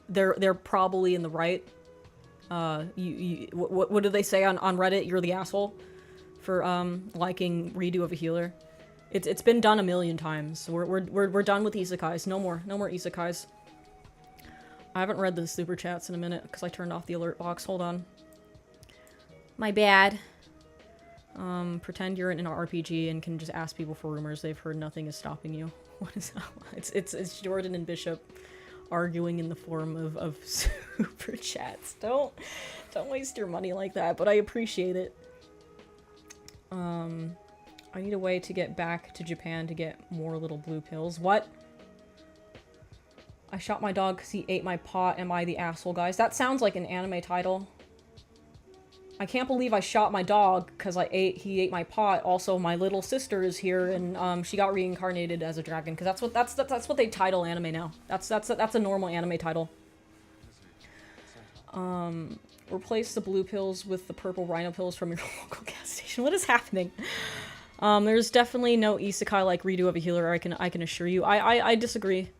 they're probably in the right. What do they say on Reddit? You're the asshole for liking Redo of a Healer. It's been done a million times. We're done with isekais. No more isekais. I haven't read the super chats in a minute because I turned off the alert box. Hold on. My bad. Pretend you're in an RPG and can just ask people for rumors they've heard. Nothing is stopping you. What is that? It's Jordan and Bishop arguing in the form of super chats. Don't waste your money like that, but I appreciate it. I need a way to get back to Japan to get more little blue pills. What? I shot my dog because he ate my pot. Am I the asshole, guys? That sounds like an anime title. I can't believe I shot my dog because he ate my pot. Also, my little sister is here, and she got reincarnated as a dragon. Because that's what they title anime now. That's a normal anime title. Replace the blue pills with the purple rhino pills from your local gas station. What is happening? There's definitely no isekai like Redo of a Healer. I can assure you. I disagree.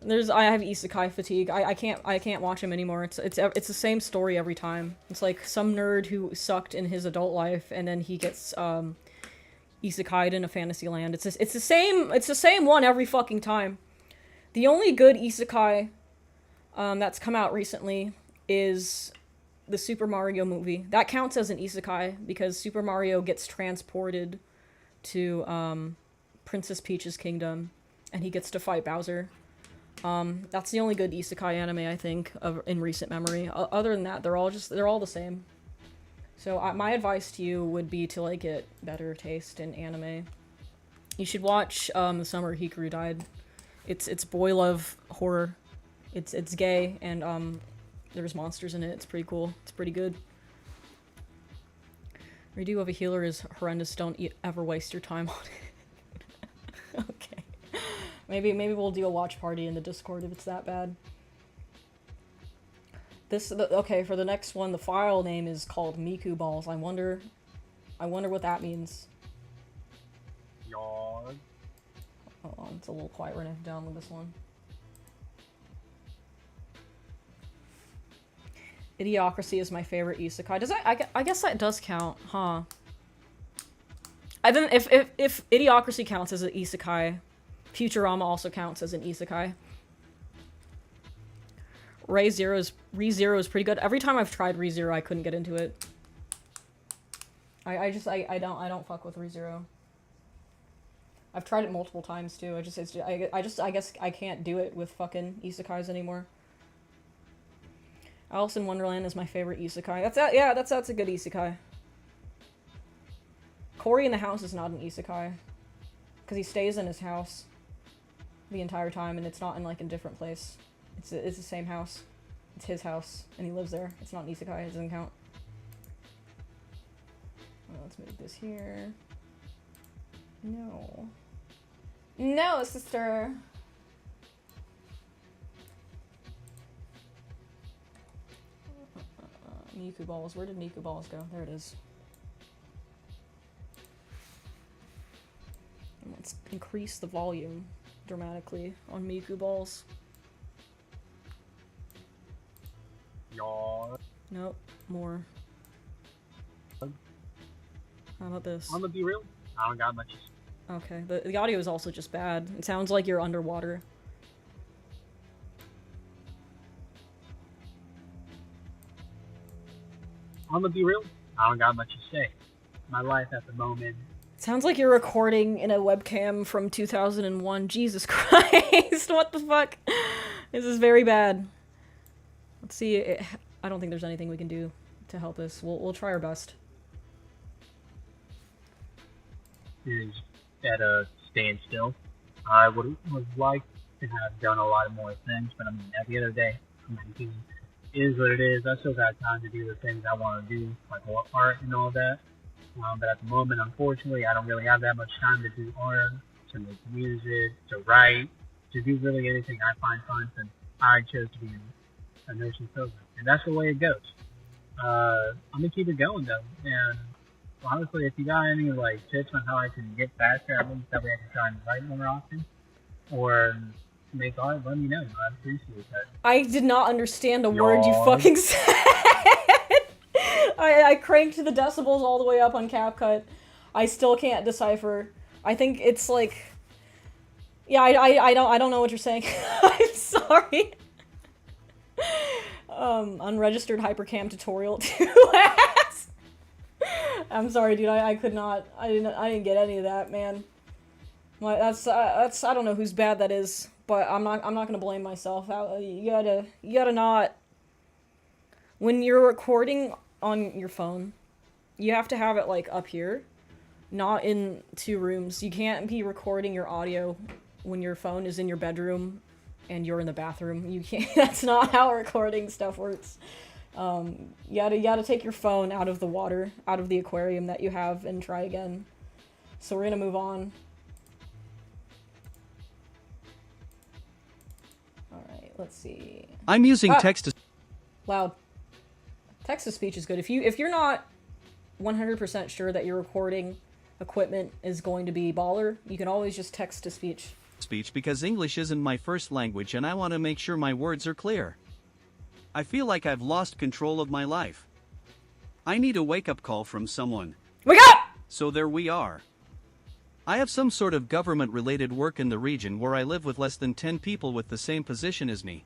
I have isekai fatigue. I can't watch him anymore. It's the same story every time. It's like some nerd who sucked in his adult life and then he gets isekai'd in a fantasy land. It's the same one every fucking time. The only good isekai that's come out recently is the Super Mario movie. That counts as an isekai because Super Mario gets transported to Princess Peach's kingdom and he gets to fight Bowser. That's the only good isekai anime I think in recent memory. Other than that, they're all the same. So my advice to you would be to like get better taste in anime. You should watch The Summer Hikaru Died. It's boy love horror. It's gay and there's monsters in it. It's pretty cool. It's pretty good. Redo of a Healer is horrendous. Don't ever waste your time on it. Okay. Maybe we'll do a watch party in the Discord if it's that bad. Okay, for the next one, the file name is called Miku Balls. I wonder what that means. Yawn. Hold on, it's a little quiet. We're gonna have to download this one. Idiocracy is my favorite isekai. Does that? I guess that does count, huh? I then if Idiocracy counts as an isekai, Futurama also counts as an isekai. ReZero is pretty good. Every time I've tried ReZero, I couldn't get into it. I don't fuck with ReZero. I've tried it multiple times too. I guess I can't do it with fucking isekais anymore. Alice in Wonderland is my favorite isekai. That's a good isekai. Cory in the House is not an isekai. Because he stays in his house the entire time and it's not in like a different place. It's the same house. It's his house and he lives there. It's not an isekai, it doesn't count. Well, let's move this here. No. No, sister! Miku Balls. Where did Miku Balls go? There it is. And let's increase the volume dramatically on Miku Balls. Yawn. Nope, more. How about this? I'm gonna be real. I don't got much. Okay, the audio is also just bad. It sounds like you're underwater. I'm gonna be real. I don't got much to say. My life at the moment Sounds like you're recording in a webcam from 2001. Jesus Christ, what the fuck? This is very bad. Let's see. I don't think there's anything we can do to help us. We'll try our best. Is at a standstill. I would like to have done a lot more things, but I mean, at the end of the day, it is what it is. I still got time to do the things I want to do, like art and all that. But at the moment, unfortunately, I don't really have that much time to do art, to make music, to write, to do really anything I find fun. And I chose to be a nursing program, and that's the way it goes. I'm gonna keep it going though, and honestly, if you got any like tips on how I can get faster, at least that way I can try and write more often, or make art, let me know. I appreciate that. I did not understand a word you fucking said. I cranked the decibels all the way up on CapCut. I still can't decipher. I think it's like, yeah, I don't know what you're saying. I'm sorry. Unregistered hypercam tutorial 2 ass. I'm sorry, dude. I could not. I didn't get any of that, man. That's I don't know whose bad that is, but I'm not gonna blame myself. You gotta not. When you're recording on your phone, you have to have it like up here, not in 2 rooms. You can't be recording your audio when your phone is in your bedroom and you're in the bathroom. You can't. That's not how recording stuff works. You gotta take your phone out of the water, out of the aquarium that you have, and try again. So we're gonna move on. All right, let's see. I'm using text to loud. Text to speech is good. If you're not 100% sure that your recording equipment is going to be baller, you can always just text to speech. because English isn't my first language and I want to make sure my words are clear. I feel like I've lost control of my life. I need a wake-up call from someone. Wake up! So there we are. I have some sort of government-related work in the region where I live with less than 10 people with the same position as me.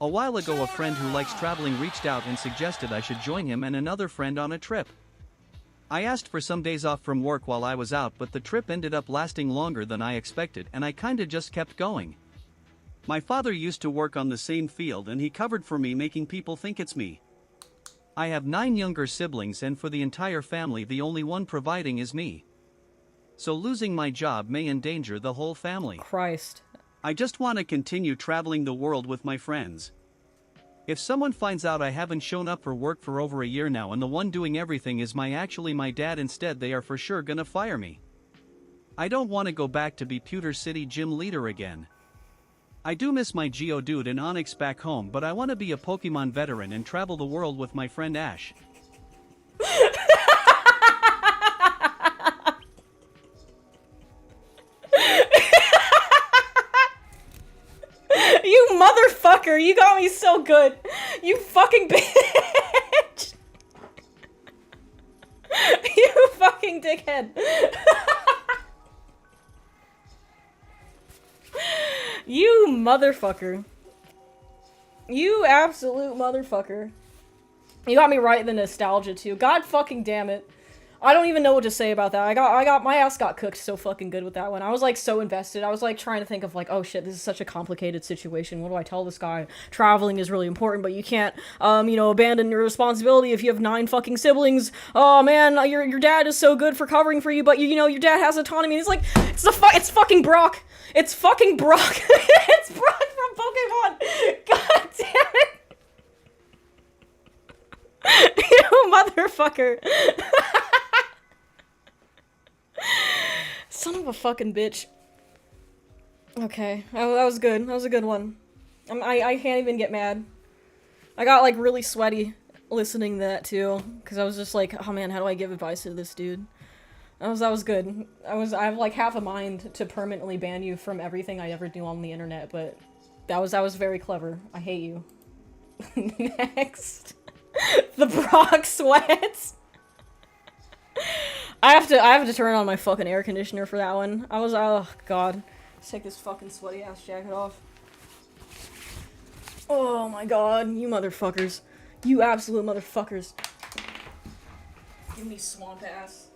A while ago, a friend who likes traveling reached out and suggested I should join him and another friend on a trip. I asked for some days off from work while I was out, but the trip ended up lasting longer than I expected and I kinda just kept going. My father used to work on the same field and he covered for me, making people think it's me. I have 9 younger siblings and for the entire family the only one providing is me. So losing my job may endanger the whole family. Christ. I just want to continue traveling the world with my friends. If someone finds out I haven't shown up for work for over a year now and the one doing everything is my dad instead, they are for sure gonna fire me. I don't want to go back to be Pewter City gym leader again. I do miss my Geodude and Onyx back home, but I want to be a Pokemon veteran and travel the world with my friend Ash. You motherfucker, you got me so good. You fucking bitch. You fucking dickhead. You motherfucker. You absolute motherfucker. You got me right in the nostalgia too. God fucking damn it. I don't even know what to say about that. I got my ass got cooked so fucking good with that one. I was like so invested. I was like trying to think of like, oh shit, this is such a complicated situation. What do I tell this guy? Traveling is really important, but you can't, abandon your responsibility if you have 9 fucking siblings. Oh man, your dad is so good for covering for you, but your dad has autonomy. And it's like, it's fucking Brock. It's fucking Brock. It's Brock from Pokemon. God damn it. You motherfucker. Son of a fucking bitch. Okay, that was good. That was a good one. I can't even get mad. I got like really sweaty listening to that too, because I was just like, oh man, how do I give advice to this dude? That was good. I have like half a mind to permanently ban you from everything I ever do on the internet, but that was very clever. I hate you. Next. The Brock sweats. I have to turn on my fucking air conditioner for that one. Oh god. Let's take this fucking sweaty ass jacket off. Oh my god, you motherfuckers. You absolute motherfuckers. Give me swamp ass.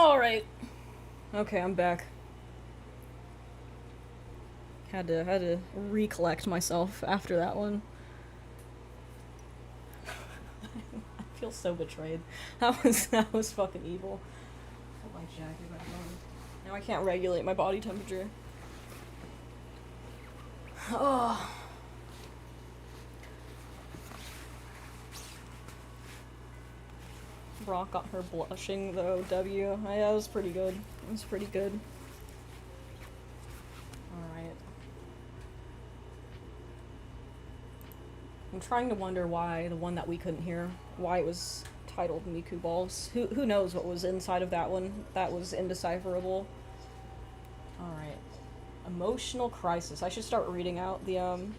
Alright. Okay, I'm back. Had to recollect myself after that one. I feel so betrayed. That was fucking evil. Put my jacket back on. Now I can't regulate my body temperature. Oh. Brock got her blushing though, W. Yeah, it was pretty good. It was pretty good. Alright. I'm trying to wonder why the one that we couldn't hear, why it was titled Miku Balls. Who knows what was inside of that one? That was indecipherable. Alright. Emotional crisis. I should start reading out the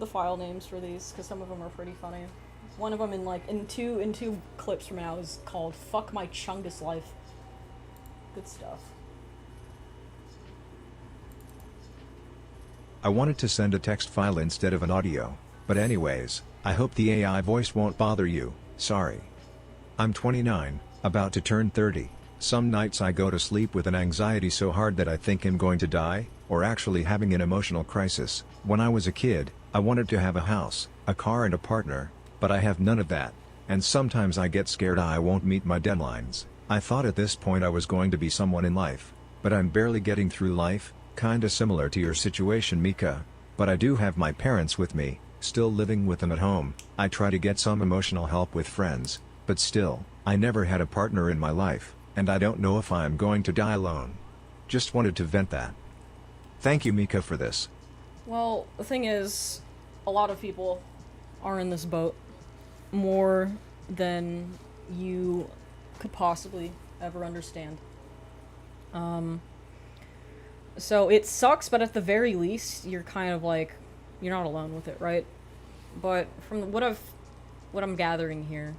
file names for these, because some of them are pretty funny. One of them in two clips from now is called "Fuck My Chungus Life." Good stuff. I wanted to send a text file instead of an audio, but anyways, I hope the AI voice won't bother you. Sorry. I'm 29, about to turn 30. Some nights I go to sleep with an anxiety so hard that I think I'm going to die, or actually having an emotional crisis. When I was a kid, I wanted to have a house, a car and a partner, but I have none of that, and sometimes I get scared I won't meet my deadlines. I thought at this point I was going to be someone in life, but I'm barely getting through life, kinda similar to your situation, Mika, but I do have my parents with me, still living with them at home. I try to get some emotional help with friends, but still, I never had a partner in my life, and I don't know if I'm going to die alone. Just wanted to vent that. Thank you, Mika, for this. Well, the thing is, a lot of people are in this boat. More than you could possibly ever understand. So it sucks, but at the very least, you're kind of like, you're not alone with it, right? But from what I'm gathering here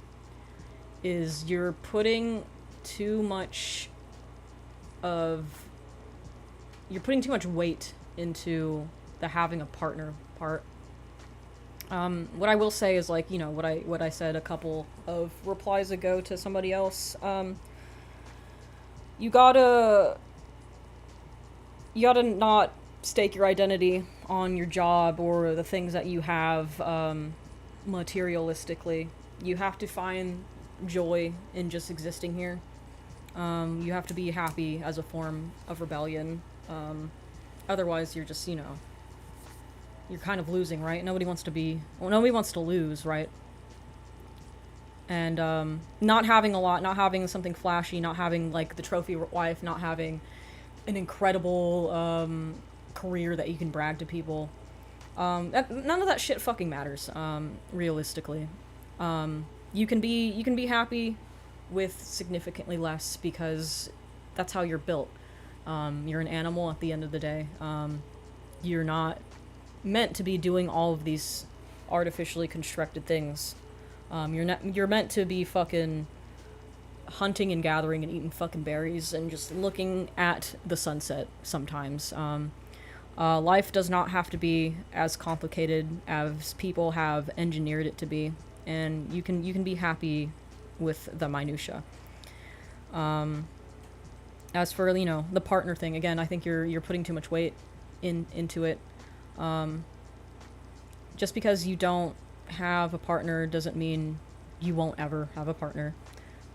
is you're putting too much weight into the having a partner part. What I will say is, like, you know, what I said a couple of replies ago to somebody else. You gotta not stake your identity on your job or the things that you have materialistically. You have to find joy in just existing here. You have to be happy as a form of rebellion. Otherwise, you're just, you know, you're kind of losing, right? Nobody wants to lose, right? And not having a lot, not having something flashy, not having, like, the trophy wife, not having an incredible career that you can brag to people. None of that shit fucking matters, realistically. You can be happy with significantly less because that's how you're built. You're an animal at the end of the day. You're not meant to be doing all of these artificially constructed things. You're meant to be fucking hunting and gathering and eating fucking berries and just looking at the sunset sometimes. Life does not have to be as complicated as people have engineered it to be, and you can be happy with the minutia. As for, you know, the partner thing, again, I think you're putting too much weight into it. Just because you don't have a partner doesn't mean you won't ever have a partner.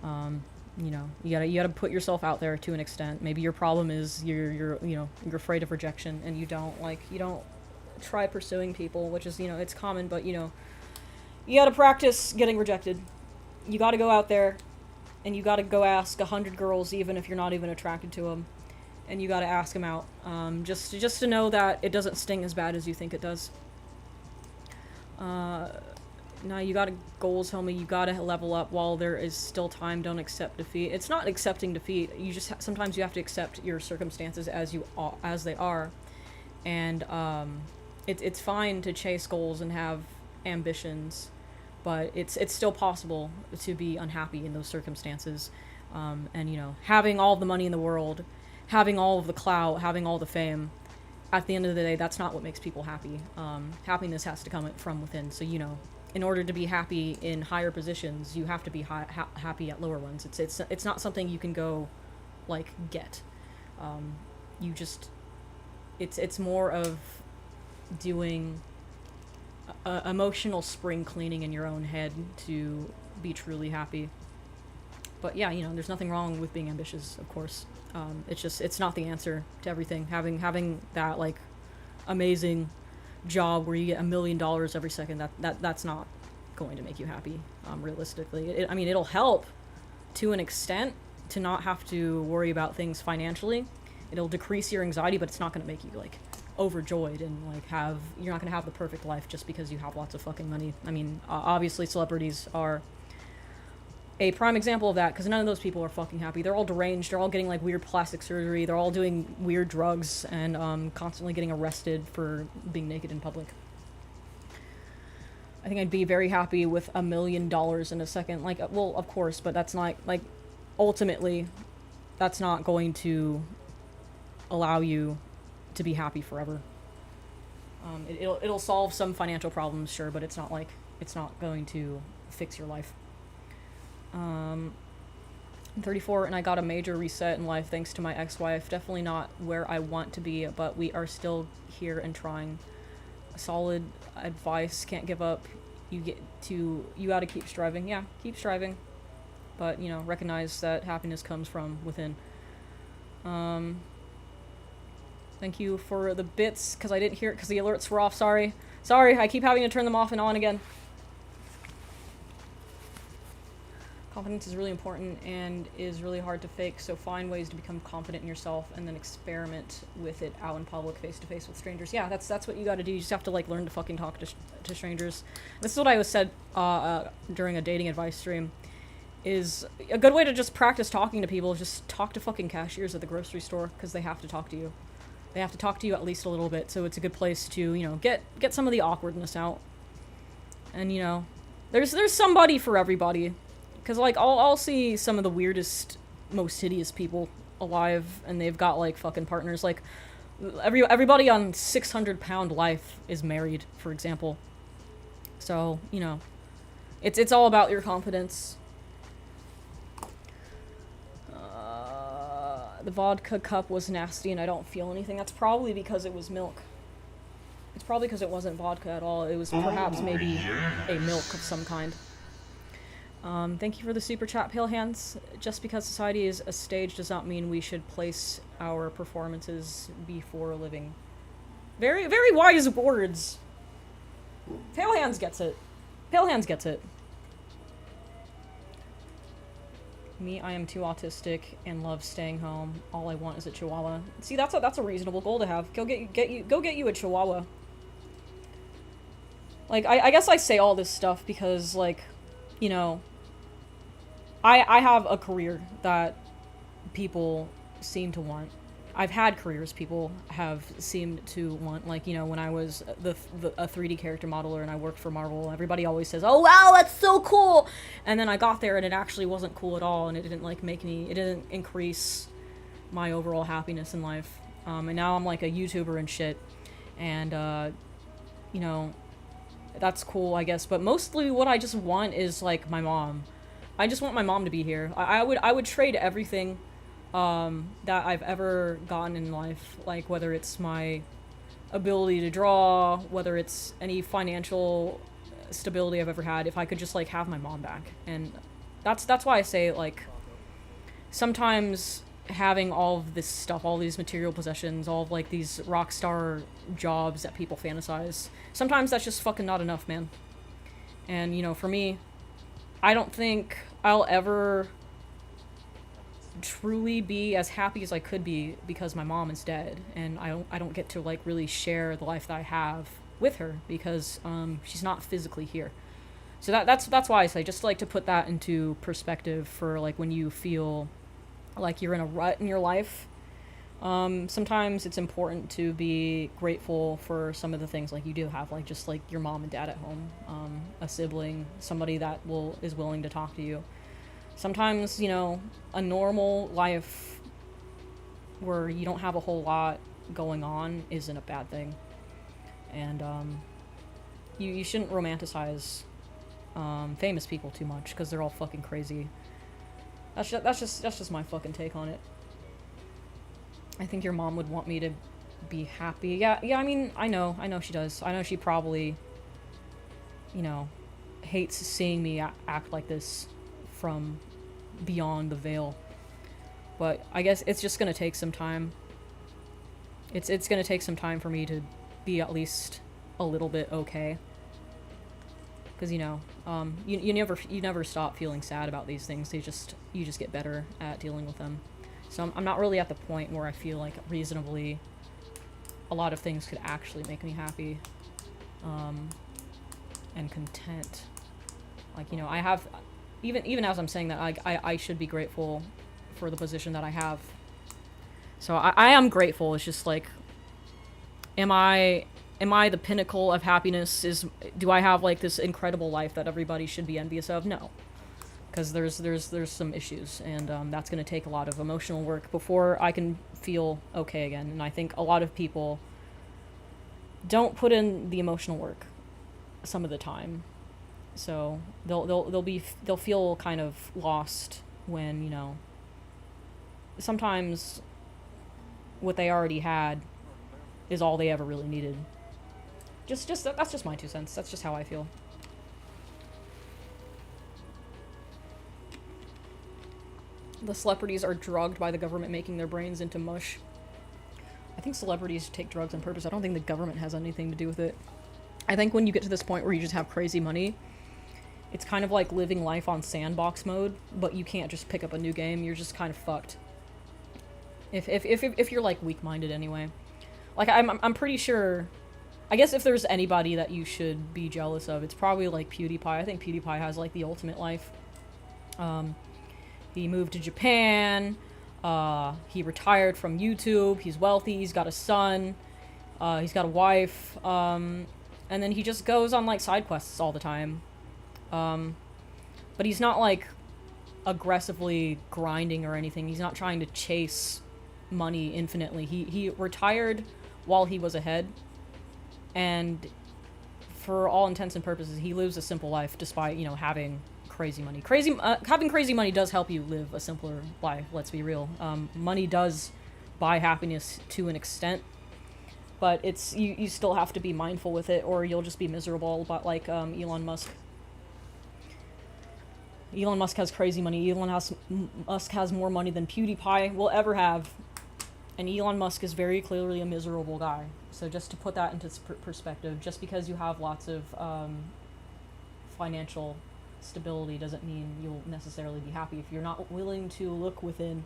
You know, you gotta put yourself out there to an extent. Maybe your problem is you're afraid of rejection and you don't try pursuing people, which is, you know, it's common, but, you know, you gotta practice getting rejected. You gotta go out there and you gotta go ask 100 girls, even if you're not even attracted to them, and you gotta ask them out, just to know that it doesn't sting as bad as you think it does. Now you gotta goals, homie. You gotta level up while there is still time. Don't accept defeat. It's not accepting defeat. You just sometimes you have to accept your circumstances as they are, and it's fine to chase goals and have ambitions, but it's still possible to be unhappy in those circumstances. And, you know, having all the money in the world, having all of the clout, having all the fame, at the end of the day, that's not what makes people happy. Happiness has to come from within. So, you know, in order to be happy in higher positions, you have to be happy at lower ones. It's not something you can go, like, get. You just, it's more of doing emotional spring cleaning in your own head to be truly happy. But yeah, there's nothing wrong with being ambitious, of course. It's not the answer to everything. Having that, like, amazing job where you get $1 million every second, that's not going to make you happy, realistically. It'll help to an extent to not have to worry about things financially. It'll decrease your anxiety, but it's not going to make you, like, overjoyed and, like, you're not going to have the perfect life just because you have lots of fucking money. Obviously celebrities are a prime example of that, because none of those people are fucking happy. They're all deranged, they're all getting, like, weird plastic surgery, they're all doing weird drugs, and constantly getting arrested for being naked in public. I think I'd be very happy with $1 million in a second. Like, well, of course, but that's not, like, ultimately, that's not going to allow you to be happy forever. It'll solve some financial problems, sure, but it's not going to fix your life. I'm 34 and I got a major reset in life thanks to my ex-wife. Definitely not where I want to be, but we are still here and trying. Solid advice, can't give up. You gotta keep striving. Yeah, keep striving. But, recognize that happiness comes from within. Thank you for the bits, because I didn't hear it because the alerts were off. Sorry, I keep having to turn them off and on again. Confidence is really important and is really hard to fake, so find ways to become confident in yourself and then experiment with it out in public, face-to-face with strangers. Yeah, that's what you gotta do. You just have to, like, learn to fucking talk to strangers. This is what I was said during a dating advice stream, is a good way to just practice talking to people is just talk to fucking cashiers at the grocery store, because they have to talk to you. They have to talk to you at least a little bit, so it's a good place to, get some of the awkwardness out. And, there's somebody for everybody. Because, like, I'll see some of the weirdest, most hideous people alive, and they've got, like, fucking partners. Like, everybody on 600-pound life is married, for example. So, it's all about your confidence. The vodka cup was nasty and I don't feel anything. That's probably because it was milk. It's probably because it wasn't vodka at all. It was perhaps maybe a milk of some kind. Thank you for the super chat, Pale Hands. Just because society is a stage does not mean we should place our performances before a living. Very, very wise words. Pale Hands gets it. Pale Hands gets it. Me, I am too autistic and love staying home. All I want is a chihuahua. See, that's a reasonable goal to have. Go get you a chihuahua. Like, I guess I say all this stuff because, like, I have a career that people seem to want. I've had careers people have seemed to want. Like, when I was a 3D character modeler and I worked for Marvel, everybody always says, "Oh wow, that's so cool!" And then I got there and it actually wasn't cool at all, and it didn't, like, it didn't increase my overall happiness in life. And now I'm, like, a YouTuber and shit, and that's cool, I guess. But mostly what I just want is, like, my mom. I just want my mom to be here. I would trade everything that I've ever gotten in life, like whether it's my ability to draw, whether it's any financial stability I've ever had, if I could just, like, have my mom back. And that's why I say, like, sometimes having all of this stuff, all these material possessions, all of, like, these rock star jobs that people fantasize, sometimes that's just fucking not enough, man. And, for me, I don't think I'll ever truly be as happy as I could be because my mom is dead, and I don't get to, like, really share the life that I have with her because she's not physically here. So that's why I say, just, like, to put that into perspective for, like, when you feel like you're in a rut in your life. Sometimes it's important to be grateful for some of the things, like, you do have, like, just, like, your mom and dad at home, a sibling, somebody that is willing to talk to you. Sometimes, a normal life where you don't have a whole lot going on isn't a bad thing. And, you shouldn't romanticize famous people too much because they're all fucking crazy. That's just my fucking take on it. I think your mom would want me to be happy. Yeah, I mean, I know she does. I know she probably, you know, hates seeing me act like this from beyond the veil. But I guess it's just gonna take some time. It's gonna take some time for me to be at least a little bit okay. Because you know, you never stop feeling sad about these things. You just get better at dealing with them. So I'm not really at the point where I feel like reasonably a lot of things could actually make me happy and content. Like, you know, I have even as I'm saying that, I should be grateful for the position that I have. So I am grateful. It's just like, am I the pinnacle of happiness? Do I have like this incredible life that everybody should be envious of? No. Because there's some issues, and that's going to take a lot of emotional work before I can feel okay again. And I think a lot of people don't put in the emotional work some of the time, so they'll feel kind of lost when, you know, sometimes what they already had is all they ever really needed. Just that's just my 2 cents. That's just how I feel. The celebrities are drugged by the government, making their brains into mush. I think celebrities take drugs on purpose. I don't think the government has anything to do with it. I think when you get to this point where you just have crazy money, it's kind of like living life on sandbox mode, but you can't just pick up a new game. You're just kind of fucked. If you're like weak-minded anyway. Like I'm pretty sure. I guess if there's anybody that you should be jealous of, it's probably like PewDiePie. I think PewDiePie has like the ultimate life. He moved to Japan, he retired from YouTube, he's wealthy, he's got a son, he's got a wife, and then he just goes on, like, side quests all the time. But he's not, like, aggressively grinding or anything. He's not trying to chase money infinitely. He retired while he was ahead, and for all intents and purposes, he lives a simple life despite, you know, having crazy money. Having crazy money does help you live a simpler life, let's be real. Money does buy happiness to an extent, but it's you still have to be mindful with it, or you'll just be miserable. But like Elon Musk has crazy money. Elon Musk has more money than PewDiePie will ever have, and Elon Musk is very clearly a miserable guy. So just to put that into perspective, just because you have lots of financial stability doesn't mean you'll necessarily be happy if you're not willing to look within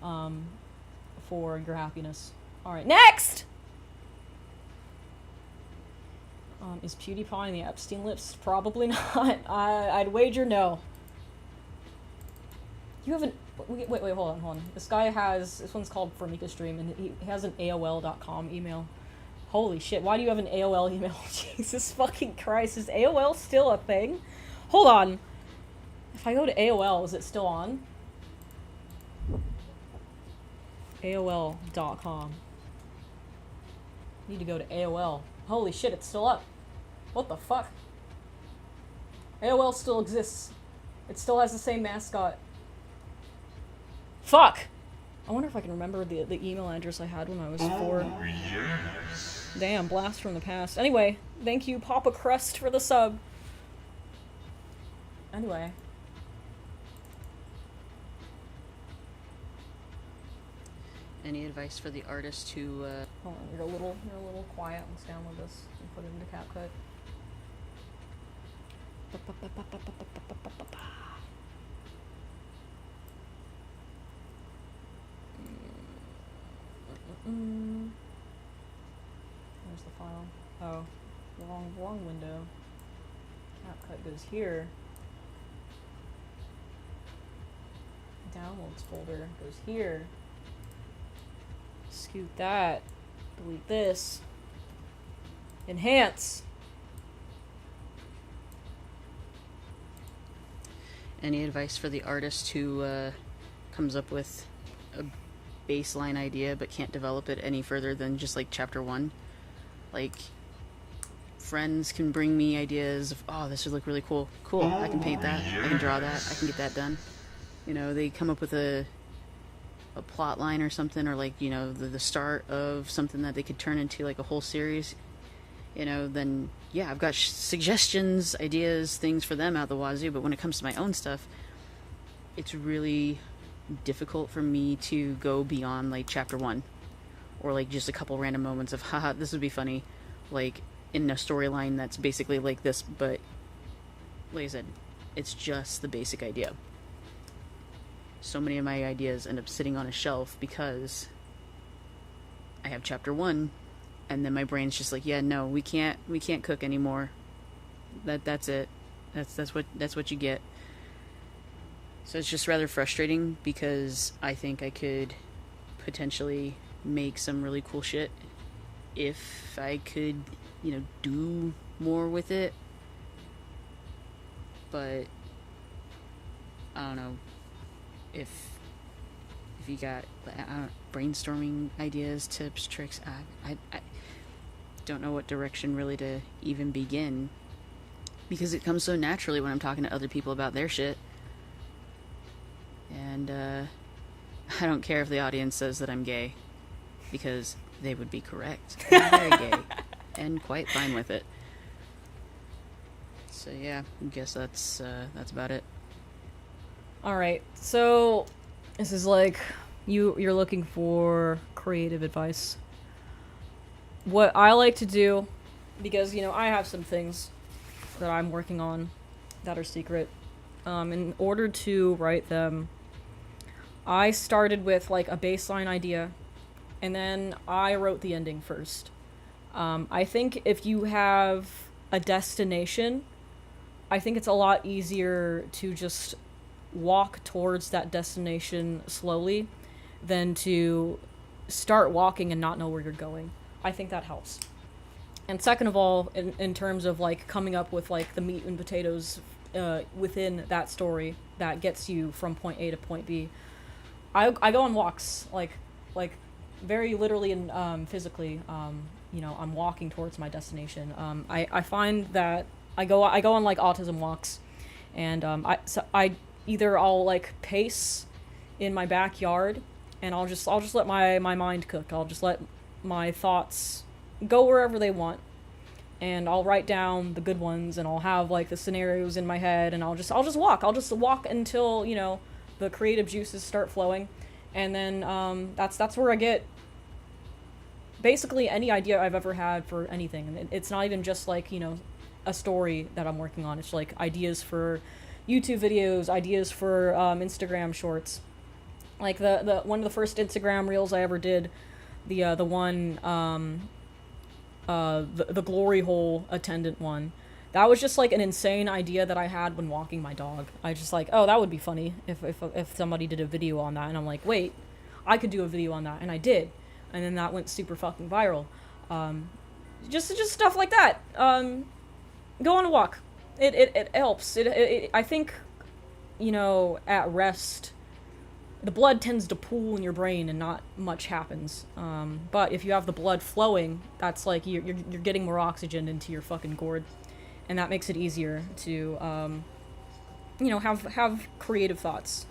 for your happiness. Alright, next! Is PewDiePie in the Epstein list? Probably not. I'd wager no. You haven't... Wait, hold on. This one's called Formika Stream, and he has an AOL.com email. Holy shit, why do you have an AOL email? Jesus fucking Christ, is AOL still a thing? Hold on. If I go to AOL, is it still on? AOL.com. Need to go to AOL. Holy shit, it's still up. What the fuck? AOL still exists. It still has the same mascot. Fuck! I wonder if I can remember the email address I had when I was 4. Oh, yes. Damn, blast from the past. Anyway, thank you, Papa Crust, for the sub. Anyway. Any advice for the artist who, Hold on, you're a little quiet. Let's download this and put it into CapCut. Where's the file? Oh, wrong window. CapCut goes here. Downloads folder goes here. Scoot that. Delete this. Enhance. any advice for the artist who comes up with a baseline idea but can't develop it any further than just like chapter 1? Like, friends can bring me ideas of, oh, this would look really cool. Cool, I can paint that, I can draw that, I can get that done. You know, they come up with a plot line or something, or like, you know, the start of something that they could turn into like a whole series. You know, then yeah, I've got suggestions, ideas, things for them out the wazoo. But when it comes to my own stuff, it's really difficult for me to go beyond like chapter 1, or like just a couple random moments of, haha, this would be funny, like in a storyline that's basically like this. But like I said, it's just the basic idea. So many of my ideas end up sitting on a shelf because I have chapter 1, and then my brain's just like, yeah, no, we can't cook anymore. That's it. That's what you get. So it's just rather frustrating, because I think I could potentially make some really cool shit if I could, you know, do more with it. But I don't know if you got brainstorming ideas, tips, tricks. I don't know what direction really to even begin, because it comes so naturally when I'm talking to other people about their shit. And I don't care if the audience says that I'm gay, because they would be correct. I'm very gay and quite fine with it. So yeah, I guess that's about it. All right, so this is like you're looking for creative advice. What I like to do, because, you know, I have some things that I'm working on that are secret. In order to write them, I started with like a baseline idea, and then I wrote the ending first. I think if you have a destination, I think it's a lot easier to just walk towards that destination slowly than to start walking and not know where you're going. I think that helps. And second of all, in terms of like coming up with like the meat and potatoes within that story that gets you from point A to point B, I go on walks, like very literally and physically. You know, I'm walking towards my destination. I find that I go on like autism walks, and I'll like pace in my backyard, and I'll just let my mind cook. I'll just let my thoughts go wherever they want, and I'll write down the good ones, and I'll have like the scenarios in my head, and I'll just walk. I'll just walk until, you know, the creative juices start flowing, and then that's where I get basically any idea I've ever had for anything. And it's not even just like, you know, a story that I'm working on. It's like ideas for YouTube videos, ideas for Instagram shorts. Like the one of the first Instagram reels I ever did, the glory hole attendant one. That was just like an insane idea that I had when walking my dog. I just like, oh, that would be funny if somebody did a video on that. And I'm like, wait, I could do a video on that, and I did, and then that went super fucking viral. Just stuff like that. Go on a walk. It helps. I think, you know, at rest, the blood tends to pool in your brain and not much happens. But if you have the blood flowing, that's like you're getting more oxygen into your fucking gourd, and that makes it easier to, you know, have creative thoughts.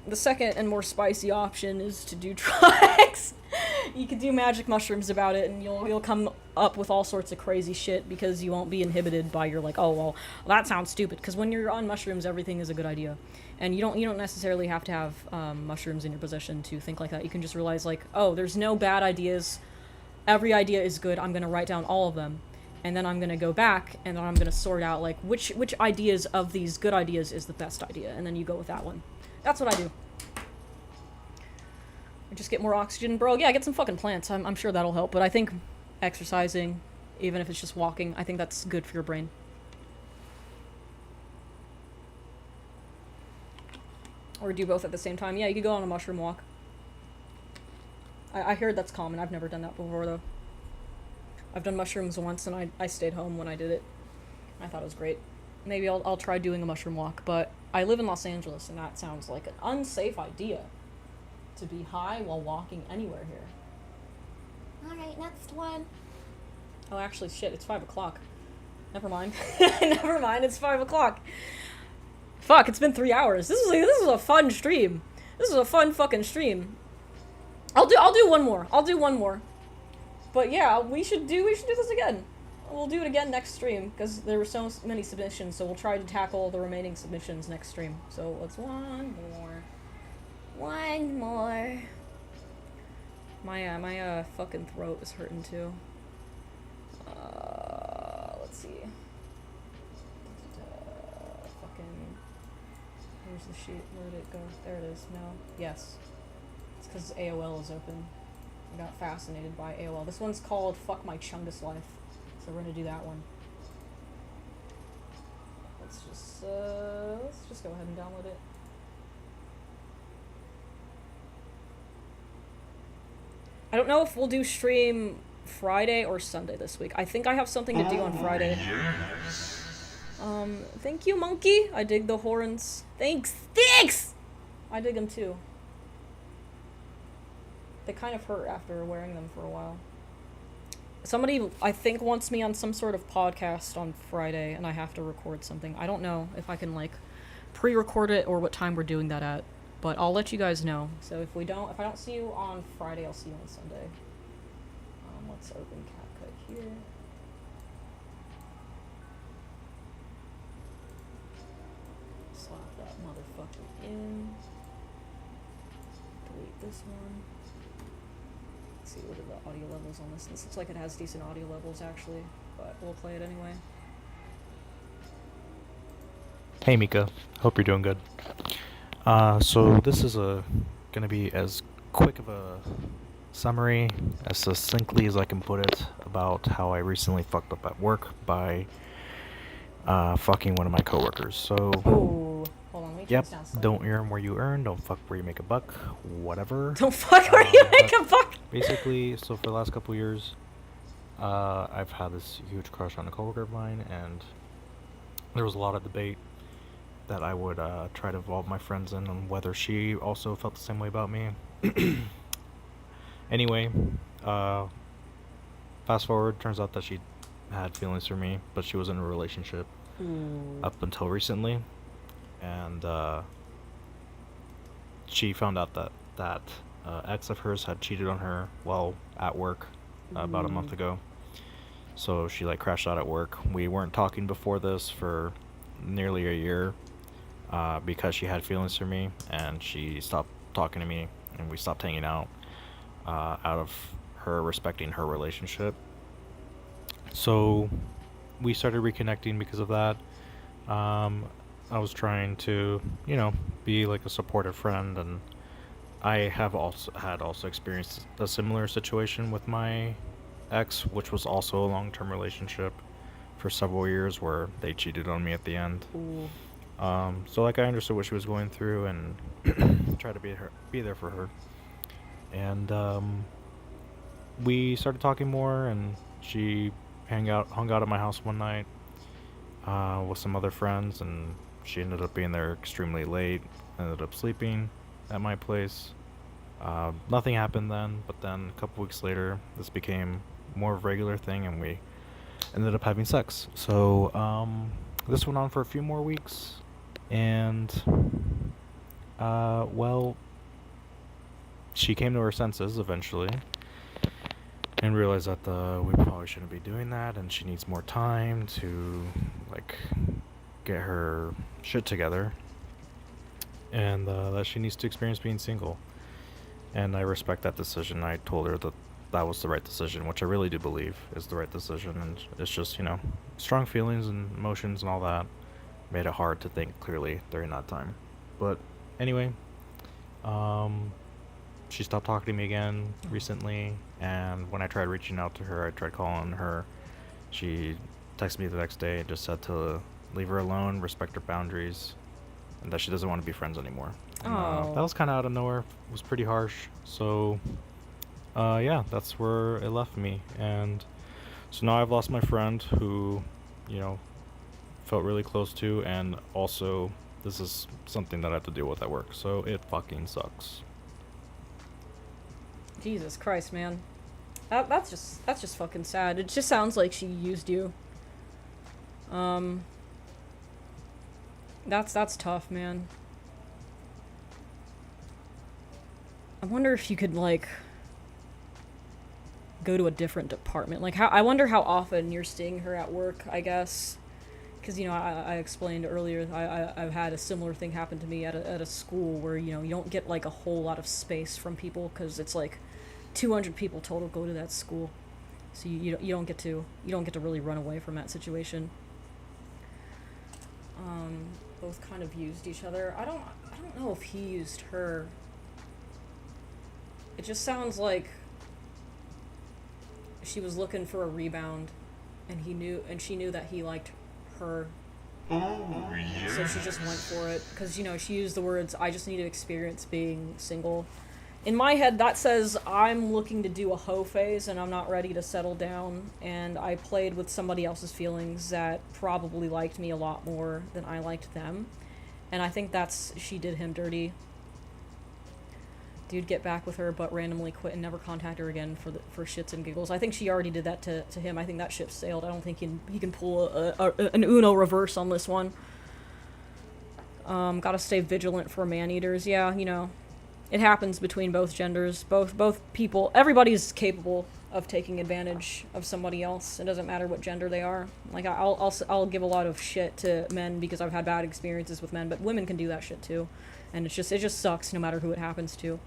The second and more spicy option is to do drugs. You can do magic mushrooms about it, and you'll come up with all sorts of crazy shit, because you won't be inhibited by your like, oh well, that sounds stupid. Because when you're on mushrooms, everything is a good idea, and you don't necessarily have to have mushrooms in your possession to think like that. You can just realize like, oh, there's no bad ideas. Every idea is good. I'm gonna write down all of them, and then I'm gonna go back and then I'm gonna sort out like which ideas of these good ideas is the best idea, and then you go with that one. That's what I do. I just get more oxygen, bro. Yeah, get some fucking plants. I'm sure that'll help. But I think exercising, even if it's just walking, I think that's good for your brain. Or do both at the same time. Yeah, you could go on a mushroom walk. I heard that's common. I've never done that before, though. I've done mushrooms once, and I stayed home when I did it. I thought it was great. Maybe I'll try doing a mushroom walk, but I live in Los Angeles, and that sounds like an unsafe idea to be high while walking anywhere here. Alright, next one. Oh, actually, shit, it's 5 o'clock. Never mind. Never mind, it's 5 o'clock. Fuck, it's been 3 hours. This is a fun stream. This is a fun fucking stream. I'll do one more. I'll do one more. But yeah, we should do this again. We'll do it again next stream, because there were so many submissions, so we'll try to tackle the remaining submissions next stream. So let's one more. One more. My fucking throat is hurting too. Let's see. Fucking. Where's the sheet? Where did it go? There it is. No. Yes. It's because AOL is open. I got fascinated by AOL. This one's called Fuck My Chungus Life. So we're gonna do that one. Let's just go ahead and download it. I don't know if we'll do stream Friday or Sunday this week. I think I have something to do on Friday. Thank you, monkey. I dig the horns. Thanks. I dig them too. They kind of hurt after wearing them for a while. Somebody, I think, wants me on some sort of podcast on Friday, and I have to record something. I don't know if I can, like, pre-record it or what time we're doing that at, but I'll let you guys know. So if I don't see you on Friday, I'll see you on Sunday. Let's open CapCut here. Slap that motherfucker in. Delete this one. See what are the audio levels on this. This looks like it has decent audio levels actually, but we'll play it anyway. Hey Mika, hope you're doing good. So this is gonna be as quick of a summary, as succinctly as I can put it, about how I recently fucked up at work by fucking one of my coworkers. So, ooh, hold on, yep, don't earn where you earn, don't fuck where you make a buck, whatever. Don't fuck where you make a buck. Basically, so for the last couple years, I've had this huge crush on a coworker of mine, and there was a lot of debate that I would try to involve my friends in on whether she also felt the same way about me. Anyway, fast forward, turns out that she had feelings for me, but she was in a relationship up until recently, and she found out that ex of hers had cheated on her while at work about a month ago. So she like crashed out at work. We weren't talking before this for nearly a year because she had feelings for me, and she stopped talking to me, and we stopped hanging out out of her respecting her relationship. So we started reconnecting because of that. I was trying to, be like a supportive friend, and I have also experienced a similar situation with my ex, which was also a long-term relationship for several years where they cheated on me at the end. So like I understood what she was going through and tried to be there for her. And we started talking more, and she hung out at my house one night with some other friends, and she ended up being there extremely late, ended up sleeping at my place. Nothing happened then, but then a couple weeks later, this became more of a regular thing, and we ended up having sex. So this went on for a few more weeks, and well, she came to her senses eventually and realized that we probably shouldn't be doing that, and she needs more time to like get her shit together, and that she needs to experience being single. And I respect that decision. I told her that that was the right decision, which I really do believe is the right decision, and it's just, strong feelings and emotions and all that made it hard to think clearly during that time. But anyway, she stopped talking to me again recently, and when I tried reaching out to her, I tried calling her, she texted me the next day and just said to leave her alone, respect her boundaries, and that she doesn't want to be friends anymore. And, that was kind of out of nowhere. It was pretty harsh. So yeah, that's where it left me. And so now I've lost my friend who, felt really close to, and also this is something that I have to deal with at work, so it fucking sucks. Jesus Christ, man. That's just fucking sad. It just sounds like she used you. That's tough, man. I wonder if you could, like, go to a different department. Like, I wonder how often you're seeing her at work, I guess. Because, you know, I explained earlier, I've had a similar thing happen to me at a school where, you know, you don't get, like, a whole lot of space from people because it's, like, 200 people total go to that school. So you don't get to really run away from that situation. Both kind of used each other. I don't know if he used her. It just sounds like she was looking for a rebound, and she knew that he liked her. Oh, yeah. So she just went for it because, you know, she used the words, "I just need to experience being single." In my head, that says I'm looking to do a hoe phase and I'm not ready to settle down, and I played with somebody else's feelings that probably liked me a lot more than I liked them, and I think she did him dirty. Dude get back with her but randomly quit and never contact her again for shits and giggles. I think she already did that to him. I think that ship sailed. I don't think he can pull an Uno reverse on this one. Gotta stay vigilant for man-eaters. Yeah, you know, it happens between both genders. Both people, everybody's capable of taking advantage of somebody else. It doesn't matter what gender they are. Like, I'll give a lot of shit to men because I've had bad experiences with men, but women can do that shit too. And it just sucks no matter who it happens to.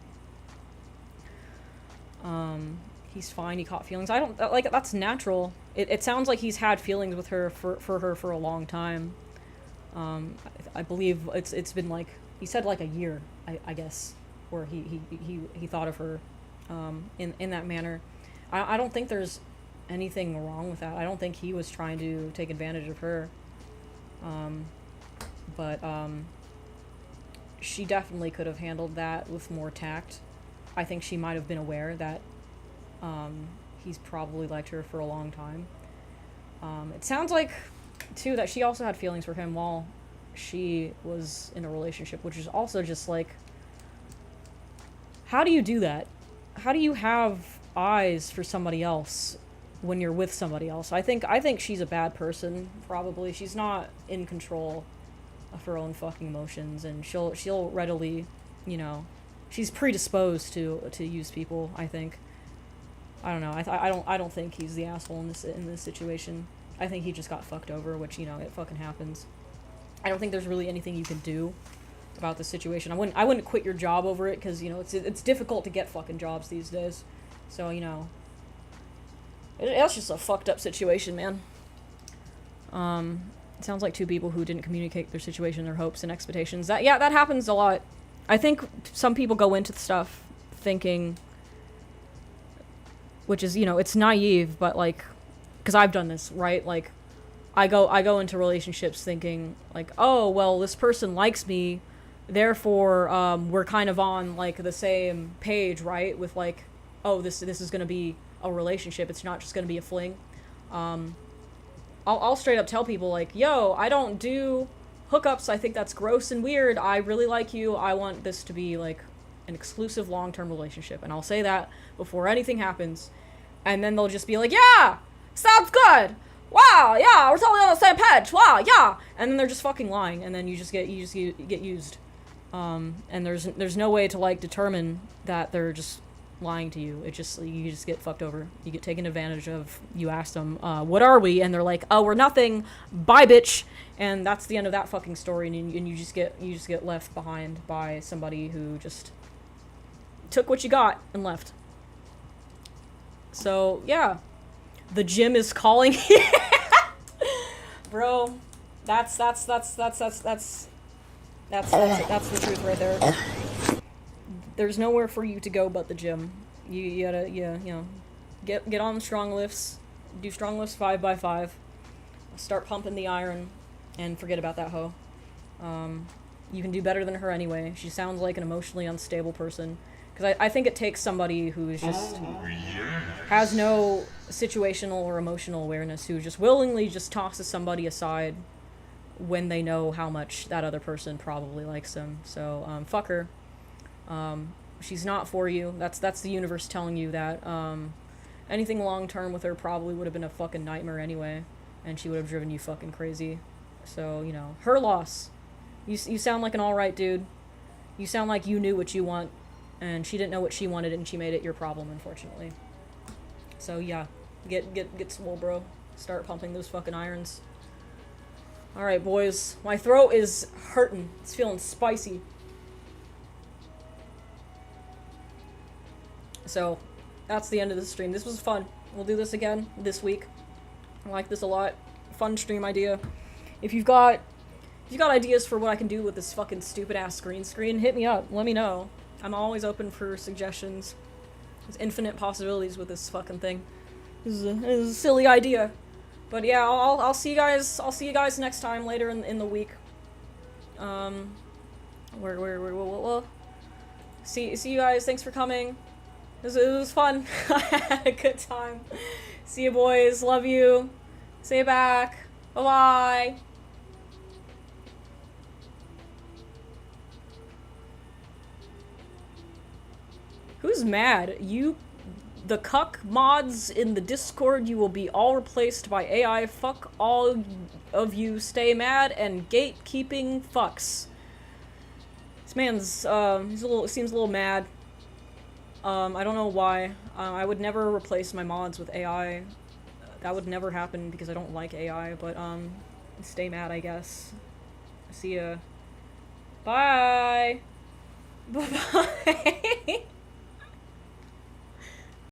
He's fine, he caught feelings. I don't, like, that's natural. It sounds like he's had feelings with her for her for a long time. I believe it's been, like, he said, like, a year, I guess, where he thought of her, in that manner. I don't think there's anything wrong with that. I don't think he was trying to take advantage of her. But she definitely could have handled that with more tact. I think she might have been aware that he's probably liked her for a long time. It sounds like, too, that she also had feelings for him while she was in a relationship, which is also just like, how do you do that? How do you have eyes for somebody else when you're with somebody else? I think she's a bad person, probably. She's not in control of her own fucking emotions, and she'll readily, you know, she's predisposed to use people, I think. I don't know. I don't think he's the asshole in this situation. I think he just got fucked over, which, you know, it fucking happens. I don't think there's really anything you can do about the situation. I wouldn't quit your job over it, because, you know, it's difficult to get fucking jobs these days. So, you know, it's just a fucked up situation, man. It sounds like two people who didn't communicate their situation, their hopes and expectations. That happens a lot. I think some people go into stuff thinking, which is, you know, it's naive, but, like, because I've done this, right? Like, I go into relationships thinking, like, oh, well, this person likes me, therefore, we're kind of on, like, the same page, right? With, like, oh, this is gonna be a relationship. It's not just gonna be a fling. I'll straight up tell people, like, yo, I don't do hookups. I think that's gross and weird. I really like you. I want this to be, like, an exclusive long-term relationship. And I'll say that before anything happens. And then they'll just be like, yeah, sounds good. Wow, yeah, we're totally on the same page. Wow, yeah. And then they're just fucking lying. And then you just get used. And there's no way to, like, determine that they're just lying to you. You just get fucked over. You get taken advantage of. You ask them, what are we? And they're like, oh, we're nothing. Bye, bitch. And that's the end of that fucking story. And you just get left behind by somebody who just took what you got and left. So yeah, the gym is calling. Bro, that's the truth right there. There's nowhere for you to go but the gym. You gotta, you know, get on the strong lifts, do strong lifts 5x5, start pumping the iron, and forget about that hoe. You can do better than her anyway. She sounds like an emotionally unstable person. Because I think it takes somebody who's just has no situational or emotional awareness, who just willingly just tosses somebody aside when they know how much that other person probably likes them. So fuck her. She's not for you. That's the universe telling you that anything long term with her probably would have been a fucking nightmare anyway, and she would have driven you fucking crazy. So, you know, her loss. You sound like an alright dude. You sound like you knew what you want, and she didn't know what she wanted, and she made it your problem, unfortunately. So yeah, get swole, bro. Start pumping those fucking irons. Alright, boys. My throat is hurting. It's feeling spicy. So, that's the end of the stream. This was fun. We'll do this again this week. I like this a lot. Fun stream idea. If you've got ideas for what I can do with this fucking stupid-ass green screen, hit me up. Let me know. I'm always open for suggestions. There's infinite possibilities with this fucking thing. This is a silly idea. But yeah, I'll see you guys. I'll see you guys next time later in the week. See you guys. Thanks for coming. It was fun. I had a good time. See you, boys. Love you. See you back. Bye bye. Who's mad? The cuck mods in the Discord, you will be all replaced by AI. Fuck all of you. Stay mad and gatekeeping fucks. This man's, seems a little mad. I don't know why. I would never replace my mods with AI. That would never happen because I don't like AI, but, stay mad, I guess. See ya. Bye! Bye-bye!